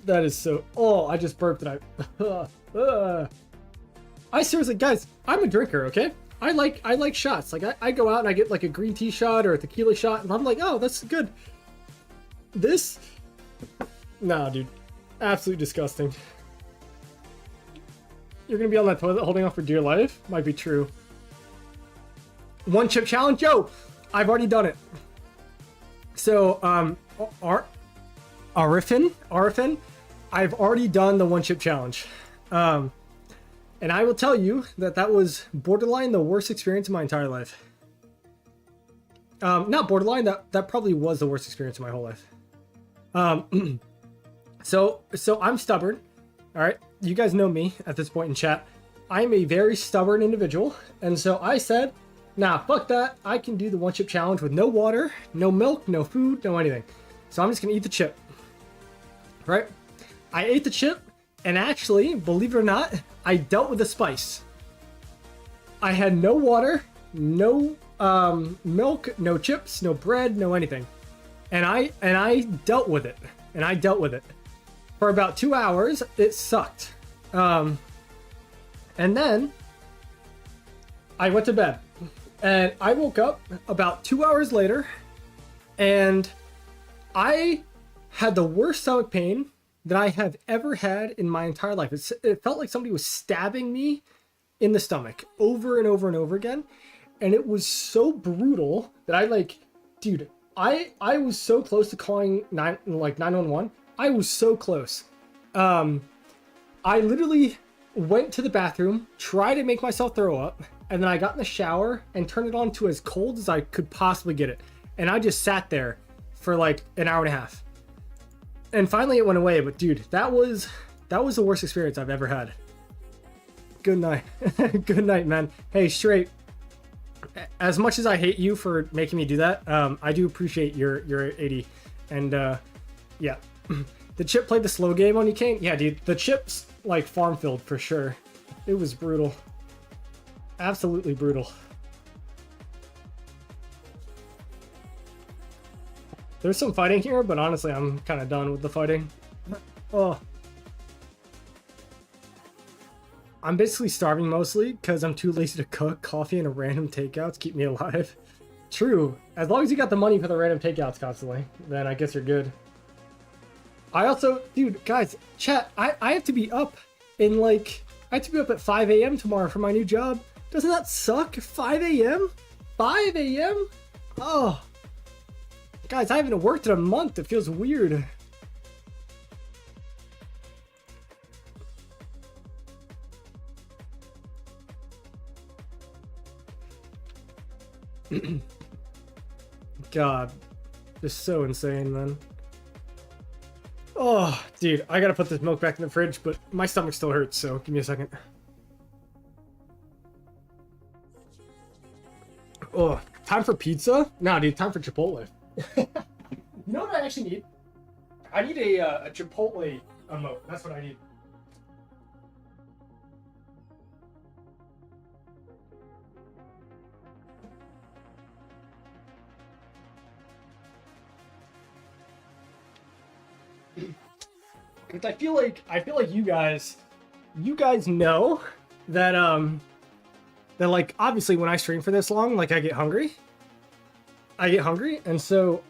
That is so... Oh, I just burped and I seriously, guys, I'm a drinker, okay? I like shots. Like, I go out and I get, like, a green tea shot or a tequila shot, and I'm like, oh, that's good. This... Nah, dude. Absolutely disgusting. You're gonna be on that toilet holding on for dear life? Might be true. One chip challenge? Yo! I've already done it. So, Arifin, I've already done the one chip challenge. And I will tell you that that was borderline the worst experience of my entire life. Not borderline, that probably was the worst experience of my whole life. So I'm stubborn. All right, you guys know me at this point in chat. I'm a very stubborn individual, and so I said, nah, fuck that. I can do the one chip challenge with no water, no milk, no food, no anything. So I'm just gonna eat the chip. Right? I ate the chip, and actually, believe it or not, I dealt with the spice. I had no water, no milk, no chips, no bread, no anything. And I dealt with it. And I dealt with it. For about 2 hours, it sucked. And then I went to bed. And I woke up about 2 hours later, and I had the worst stomach pain that I have ever had in my entire life. It felt like somebody was stabbing me in the stomach over and over and over again. And it was so brutal that I dude, I was so close to calling 911. I was so close. I literally went to the bathroom, tried to make myself throw up, and then I got in the shower and turned it on to as cold as I could possibly get it. And I just sat there for like an hour and a half. And finally it went away, but dude, that was the worst experience I've ever had. Good night. Good night, man. Hey, straight. As much as I hate you for making me do that, I do appreciate your 80. And yeah. The chip played the slow game on you, Kane? Yeah, dude. The chip's like farm field for sure. It was brutal. Absolutely brutal. There's some fighting here, but honestly, I'm kind of done with the fighting. Oh. I'm basically starving mostly because I'm too lazy to cook. Coffee and random takeouts keep me alive. True. As long as you got the money for the random takeouts constantly, then I guess you're good. I also, dude, guys, chat, I have to be up in I have to be up at 5 a.m. tomorrow for my new job. Doesn't that suck? 5 a.m.? 5 a.m.? Oh. Guys, I haven't worked in a month. It feels weird. God. Just so insane, man. Oh, dude, I gotta put this milk back in the fridge, but my stomach still hurts, so give me a second. Oh, time for pizza? Nah, dude, time for Chipotle. You know what I actually need? I need a Chipotle emote. That's what I need. Because I feel like you guys know that like obviously when I stream for this long, like I get hungry. And so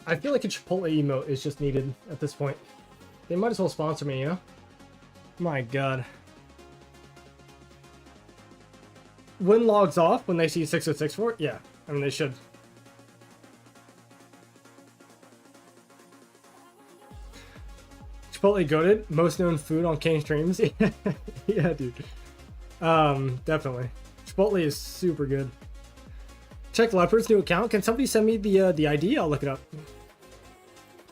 I feel like a Chipotle emote is just needed at this point. They might as well sponsor me, you know? My god. When logs off when they see 6064? Yeah, I mean they should. Chipotle goated, most known food on Kane streams. Yeah, dude. Definitely. Chipotle is super good. Check Leopard's new account. Can somebody send me the ID? I'll look it up.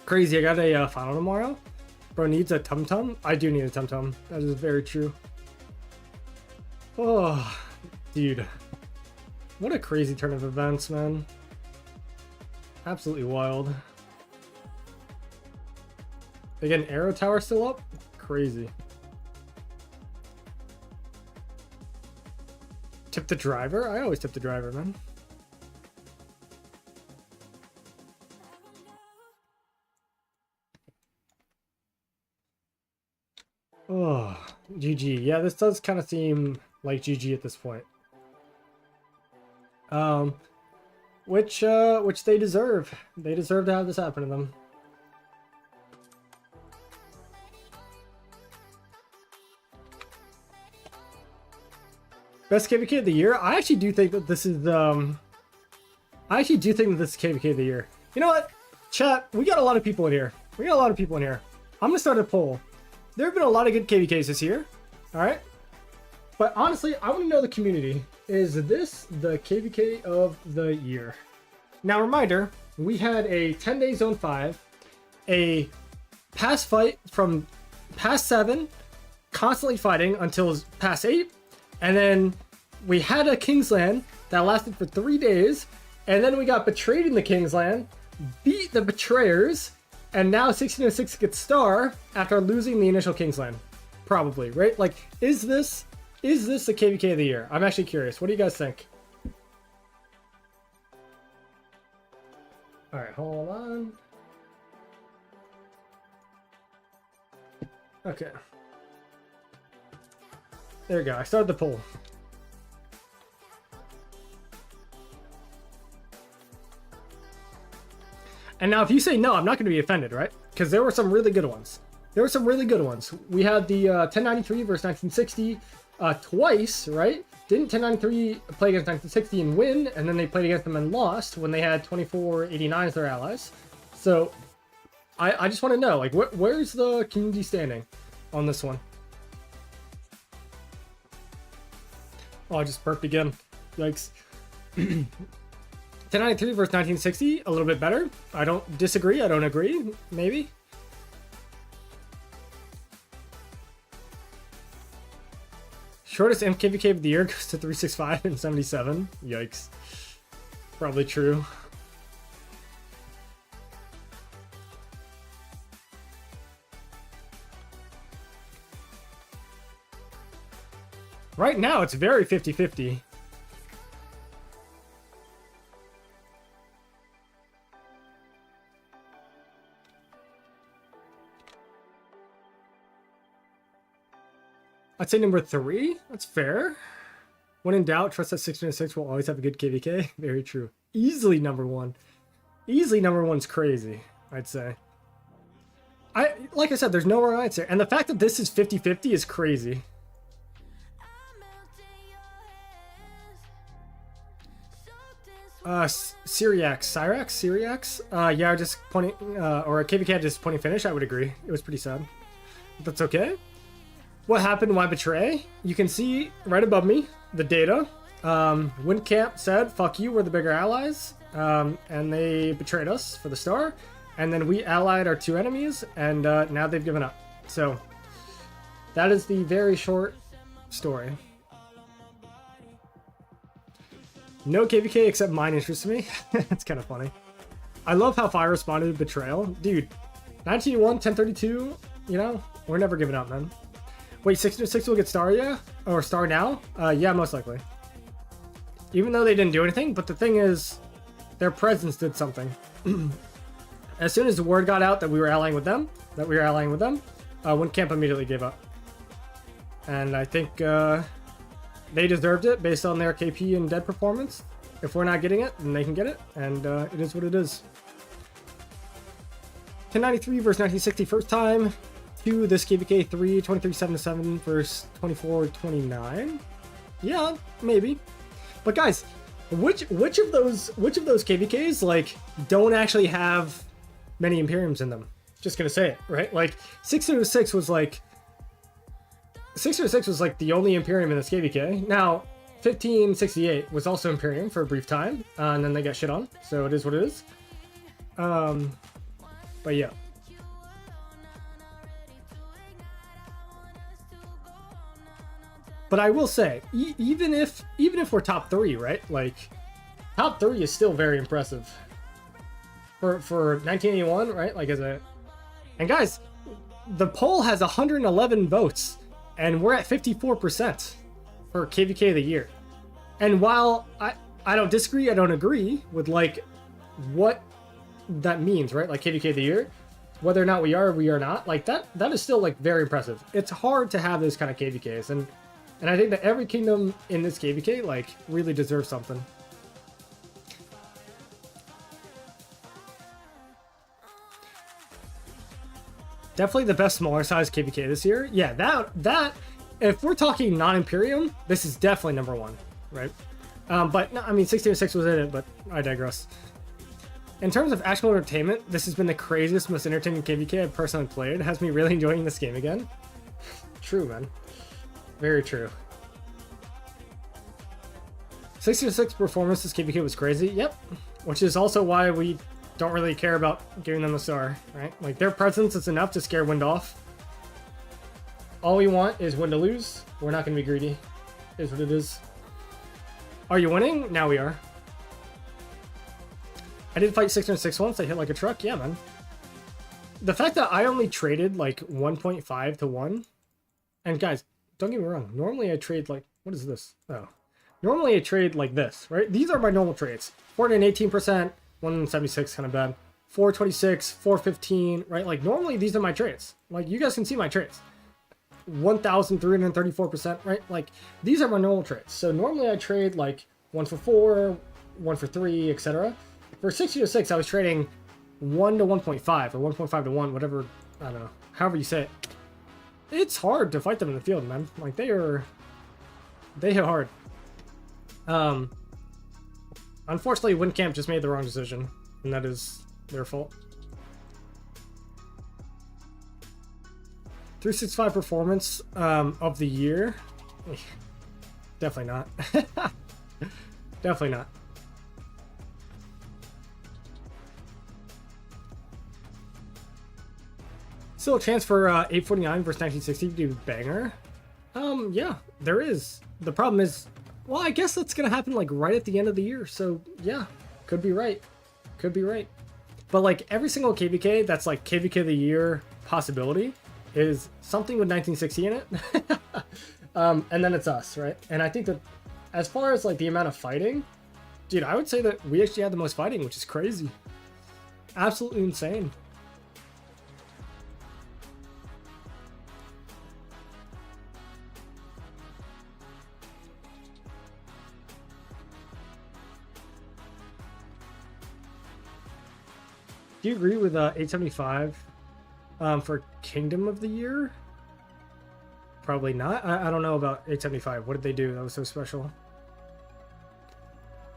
Crazy, I got a final tomorrow. Bro needs a tum-tum? I do need a tum-tum. That is very true. Oh, dude. What a crazy turn of events, man. Absolutely wild. Again, Arrow Tower still up? Crazy. Tip the driver? I always tip the driver, man. Oh, GG. Yeah, this does kind of seem like GG at this point. Which they deserve. They deserve to have this happen to them. Best KVK of the year? I actually do think that this is KVK of the year. You know what? Chat, we got a lot of people in here. I'm gonna start a poll. There have been a lot of good KVKs this year. Alright? But honestly, I want to know the community. Is this the KVK of the year? Now, reminder, we had a 10-day Zone 5, a pass fight from pass 7, constantly fighting until pass 8, and then we had a Kingsland that lasted for 3 days, and then we got betrayed in the Kingsland, beat the betrayers, and now 1606 gets star after losing the initial Kingsland. Probably, right? Like, is this the KVK of the year? I'm actually curious. What do you guys think? All right, hold on. Okay. There we go. I started the poll. And now if you say no, I'm not going to be offended, right? Because there were some really good ones. We had the 1093 versus 1960 twice, right? Didn't 1093 play against 1960 and win, and then they played against them and lost when they had 2489 as their allies. So I just want to know, like, where's the community standing on this one? Oh, I just burped again. Yikes. 1093 versus 1960, a little bit better. I don't disagree. I don't agree. Maybe. Shortest MKVK of the year goes to 365 and 77. Yikes. Probably true. Right now, it's very 50-50. I'd say number 3. That's fair. When in doubt, trust that 1606 will always have a good KVK. Very true. Easily number 1. Easily number 1's crazy, I'd say. Like I said, there's no wrong answer. And the fact that this is 50-50 is crazy. Syriax? Yeah, just pointing, or a KVK just pointing finish, I would agree. It was pretty sad. But that's okay. What happened? Why betray? You can see right above me the data. Windcamp said, fuck you, we're the bigger allies. And they betrayed us for the star. And then we allied our 2 enemies, and now they've given up. So that is the very short story. No KVK except mine interests me. That's kind of funny. I love how Fire responded to Betrayal. Dude, 1981, 1032, you know, we're never giving up, man. Wait, 606 will get star, yeah? Or star now? Yeah, most likely. Even though they didn't do anything, but the thing is, their presence did something. As soon as the word got out that we were allying with them, Windcamp immediately gave up. And I think they deserved it based on their KP and dead performance. If we're not getting it, then they can get it, and it is what it is. 1093 versus 1960 first time. 2 this KVK 3 2377 versus 2429. Yeah, maybe. But guys, which of those KVKs like don't actually have many Imperiums in them? Just gonna say it, right? Like 606 was like 606 was like the only Imperium in this KVK. Now 1568 was also Imperium for a brief time, and then they got shit on. So it is what it is. But yeah. But I will say, even if we're top 3, right? Like, top 3 is still very impressive for 1981, right? Like and guys, the poll has 111 votes, and we're at 54% for KVK of the year. And while I don't disagree, I don't agree with like what that means, right? Like KVK of the year, whether or not we are not, like that is still like very impressive. It's hard to have those kind of KVKs, and I think that every kingdom in this KVK like really deserves something. Definitely the best smaller size KVK this year. Yeah, that if we're talking non-Imperium, this is definitely number 1, right? But no, I mean 1606 was in it, but I digress. In terms of actual entertainment, this has been the craziest, most entertaining KVK I've personally played. It has me really enjoying this game again. True, man. Very true. 66 performance this KVK was crazy. Yep. Which is also why we don't really care about giving them a star, right? Like their presence is enough to scare Wind off. All we want is Wind to lose. We're not going to be greedy. Is what it is. Are you winning? Now we are. I did fight 606 once. I hit like a truck. Yeah, man. The fact that I only traded like 1.5 to 1. And guys, don't get me wrong. Normally I trade like, what is this? Oh. Normally I trade like this, right? These are my normal trades. 418%, 176, kind of bad. 426, 415, right? Like normally these are my trades. Like you guys can see my trades. 1,334%, right? Like these are my normal trades. So normally I trade like 1 for 4, 1 for 3, etc. For 60 to 6, I was trading 1 to 1.5 or 1.5 to 1, whatever, I don't know, however you say it. It's hard to fight them in the field, man. Like they hit hard. Unfortunately, Windcamp just made the wrong decision, and that is their fault. 365 performance of the year. Definitely not. Definitely not. Still a chance for 849 versus 1960 to do banger. Yeah, there is. The problem is, well, I guess that's gonna happen like right at the end of the year. So yeah, could be right. Could be right. But like every single KVK that's like KVK of the year possibility is something with 1960 in it. And then it's us, right? And I think that as far as like the amount of fighting, dude, I would say that we actually had the most fighting, which is crazy. Absolutely insane. Do you agree with 875 for Kingdom of the Year? Probably not. I don't know about 875. What did they do that was so special?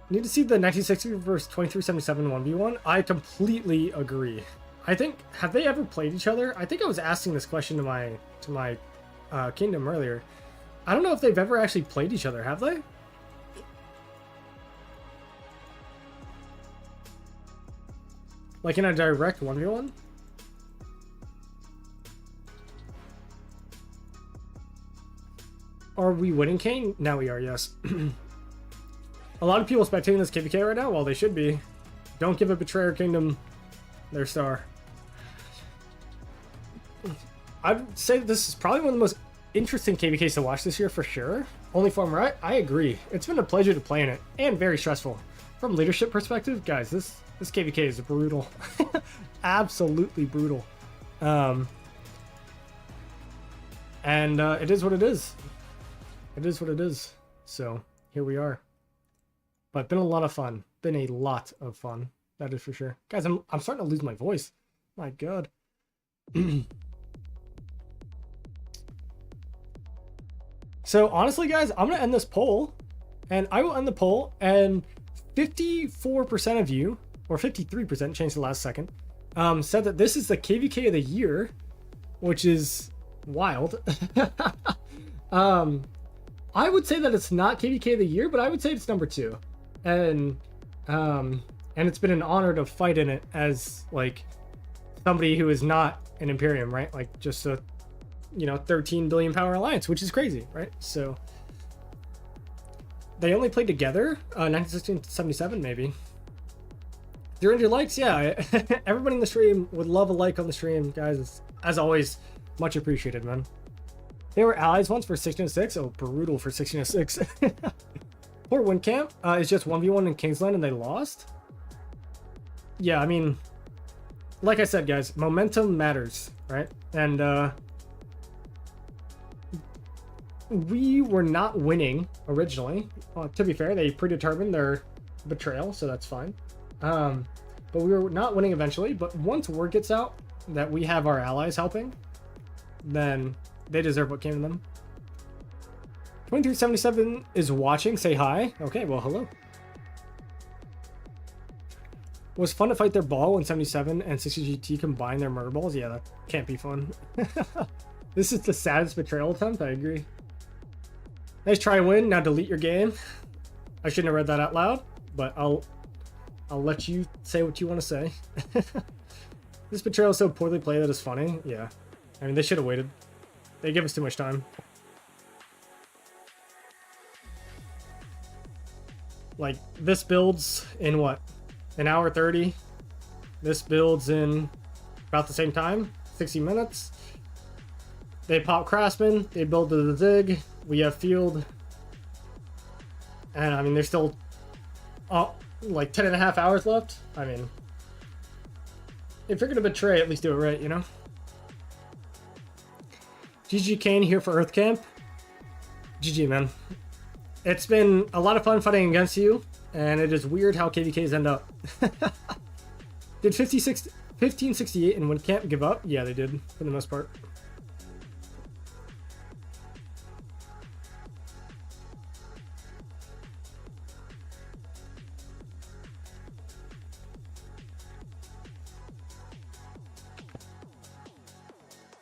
Need to see the 1960 versus 2377 1v1. I completely agree. I think, have they ever played each other? I think I was asking this question to my Kingdom earlier. I don't know if they've ever actually played each other. Have they? Like in a direct 1v1? Are we winning, Kane? Now we are, yes. A lot of people spectating this KVK right now. Well, they should be. Don't give a Betrayer Kingdom their star. I'd say that this is probably one of the most interesting KVKs to watch this year for sure. Only form, right? I agree. It's been a pleasure to play in it, and very stressful. From leadership perspective, guys, this KVK is brutal. Absolutely brutal. And it is what it is. It is what it is. So here we are. But been a lot of fun. Been a lot of fun. That is for sure. Guys, I'm starting to lose my voice. My God. So honestly, guys, I'm gonna end this poll, and I will end the poll, and 54% of you, or 53%, changed the last second, said that this is the KVK of the year, which is wild. I would say that it's not KVK of the year, but I would say it's number 2, and it's been an honor to fight in it as like somebody who is not an Imperium, right? Like just a 13 billion power alliance, which is crazy, right? So they only played together 1916 to 77, maybe. 300 likes, yeah. Everybody in the stream would love a like on the stream, guys. As always, much appreciated, man. They were allies once for 1606. Oh, brutal for 1606. Poor Windcamp is just 1v1 in Kingsland and they lost. Yeah, I mean, like I said, guys, momentum matters, right? And we were not winning originally. To be fair, they predetermined their betrayal, so that's fine. But we were not winning eventually. But once word gets out that we have our allies helping, then they deserve what came to them. 2377 is watching. Say hi. Okay, well, hello. Was fun to fight their ball when 77 and 60 GT combine their murder balls. Yeah, that can't be fun. This is the saddest betrayal attempt. I agree. Nice try, win. Now delete your game. I shouldn't have read that out loud, but I'll let you say what you want to say. This betrayal is so poorly played that it's funny. Yeah. I mean, they should have waited. They give us too much time. Like, this builds in what? An hour 30? This builds in about the same time. 60 minutes. They pop Craftsman. They build the Zig. We have Field. And, I mean, there's still like 10 and a half hours left. I mean, if you're going to betray, at least do it right, you know? GG Kane here for Earth Camp. GG, man. It's been a lot of fun fighting against you, and it is weird how KVKs end up. Did 1568 and Windcamp give up? Yeah, they did, for the most part.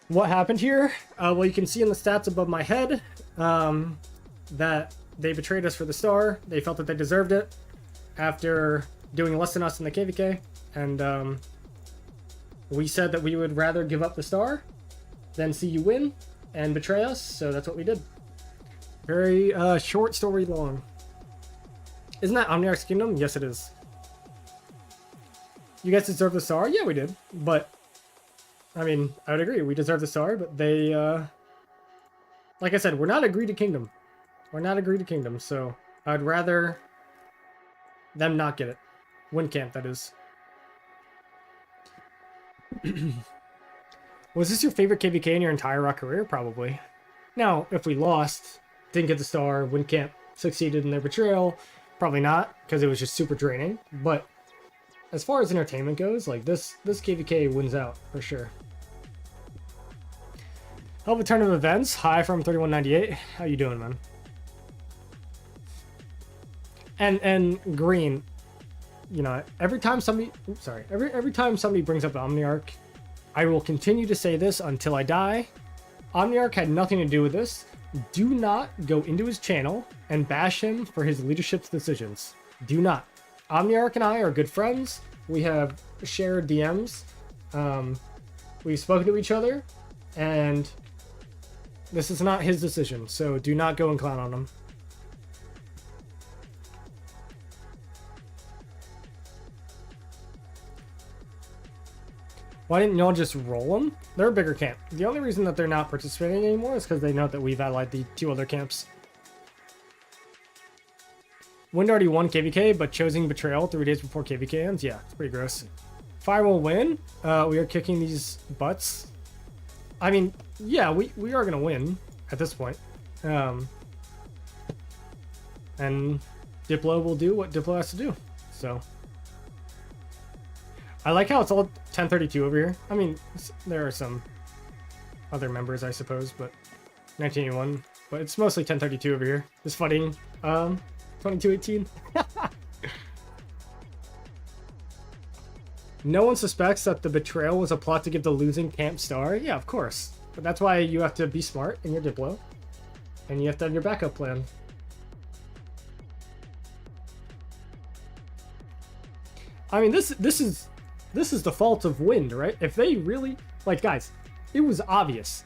What happened here? Well, you can see in the stats above my head that they betrayed us for the star. They felt that they deserved it after doing less than us in the KVK. And we said that we would rather give up the star than see you win and betray us. So that's what we did. Very short story long. Isn't that Omniarch's Kingdom? Yes, it is. You guys deserve the star? Yeah, we did. But I mean, I would agree. We deserve the star, but they, like I said, we're not agreed to kingdom. We're not agreed to kingdom, so I'd rather them not get it. Windcamp, that is. Was this your favorite KVK in your entire rock career? Probably. Now, if we lost, didn't get the star, Windcamp succeeded in their betrayal, probably not, because it was just super draining. But as far as entertainment goes, like this KVK wins out for sure. Hell of a turn of events. Hi from 3198. How you doing, man? And Green, you know, every time somebody brings up Omniarch, I will continue to say this until I die. Omniarch had nothing to do with this. Do not go into his channel and bash him for his leadership's decisions. Do not. Omniarch and I are good friends. We have shared DMs. We've spoken to each other, and this is not his decision, so do not go and clown on him. Why didn't y'all just roll them? They're a bigger camp. The only reason that they're not participating anymore is because they know that we've allied the 2 other camps. Wind already won KVK, but choosing Betrayal 3 days before KVK ends? Yeah, it's pretty gross. Fire will win. We are kicking these butts. I mean, yeah, we are going to win at this point. and Diplo will do what Diplo has to do. So I like how it's all 1032 over here. I mean, there are some other members, I suppose, but 1981, but it's mostly 1032 over here. Just fighting 2218. No one suspects that the betrayal was a plot to give the losing camp star. Yeah, of course. But that's why you have to be smart in your Diplo. And you have to have your backup plan. I mean, this is the fault of Wind, right? If they really, like, guys, it was obvious.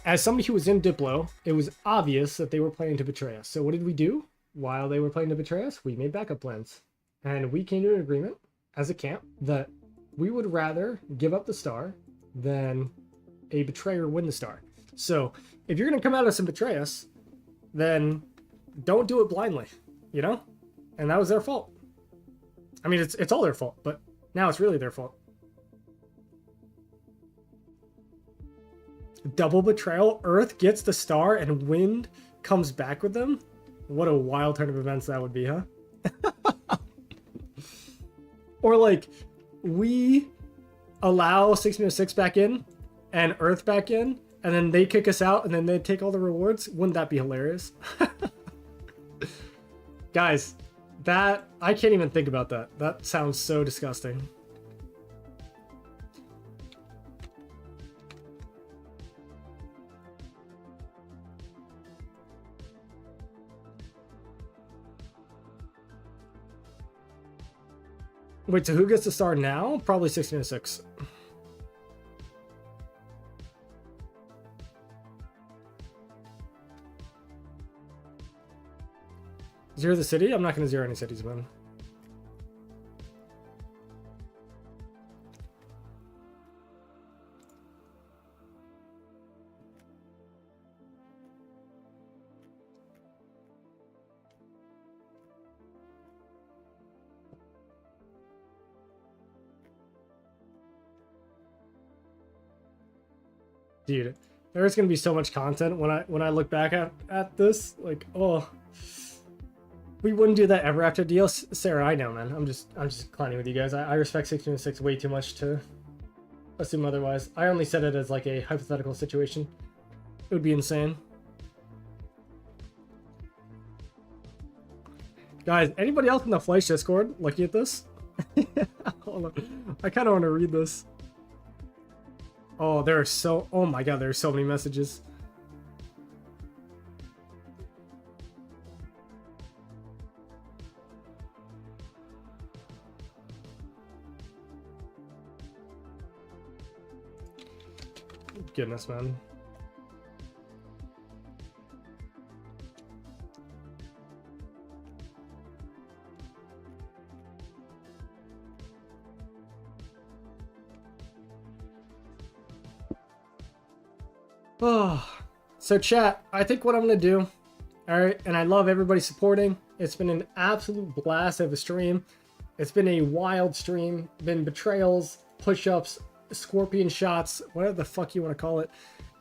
As somebody who was in Diplo, it was obvious that they were planning to betray us. So what did we do while they were planning to betray us? We made backup plans. And we came to an agreement as a camp that we would rather give up the star than a betrayer win the star. So if you're going to come at us and betray us, then don't do it blindly, you know? And that was their fault. I mean, it's all their fault, but now it's really their fault. Double betrayal. Earth gets the star and Wind comes back with them. What a wild turn of events that would be, huh? Or like, we allow 1606 back in and Earth back in, and then they kick us out and then they take all the rewards. Wouldn't that be hilarious? Guys, that, I can't even think about that. That sounds so disgusting. Wait, so who gets the star now? Probably 1606. Zero the city? I'm not going to zero any cities, man. Dude, there's gonna be so much content when I look back at this. Like, oh, we wouldn't do that ever after deal. Sarah, I know, man. I'm just clowning with you guys. I respect 1606 way too much to assume otherwise. I only said it as like a hypothetical situation. It would be insane. Guys, anybody else in the Fleisch Discord looking at this? Hold on. I kind of want to read this. Oh, there are so... Oh my god, there are so many messages. Goodness, man. Oh, so chat, I think what I'm going to do, all right, and I love everybody supporting. It's been an absolute blast of a stream. It's been a wild stream, been betrayals, push-ups, scorpion shots, whatever the fuck you want to call it.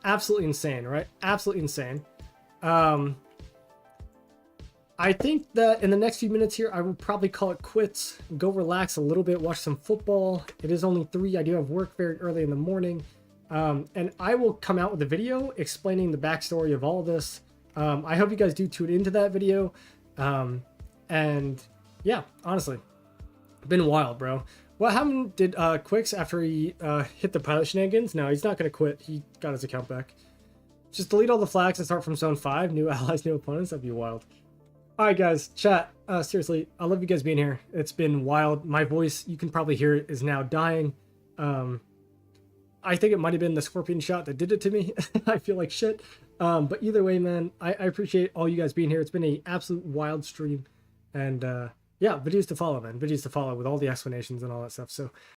Absolutely insane, right? Absolutely insane. I think that in the next few minutes here, I will probably call it quits, go relax a little bit, watch some football. It is only 3. I do have work very early in the morning. And I will come out with a video explaining the backstory of all this. I hope you guys do tune into that video. And yeah, honestly, been wild, bro. What happened did Quicks after he hit the pilot shenanigans? No, he's not going to quit. He got his account back. Just delete all the flags and start from zone 5. New allies, new opponents. That'd be wild. All right, guys, chat. Seriously, I love you guys being here. It's been wild. My voice, you can probably hear it, is now dying. I think it might have been the scorpion shot that did it to me. I feel like shit. But either way, man, I appreciate all you guys being here. It's been an absolute wild stream. And yeah, videos to follow, man. Videos to follow with all the explanations and all that stuff. So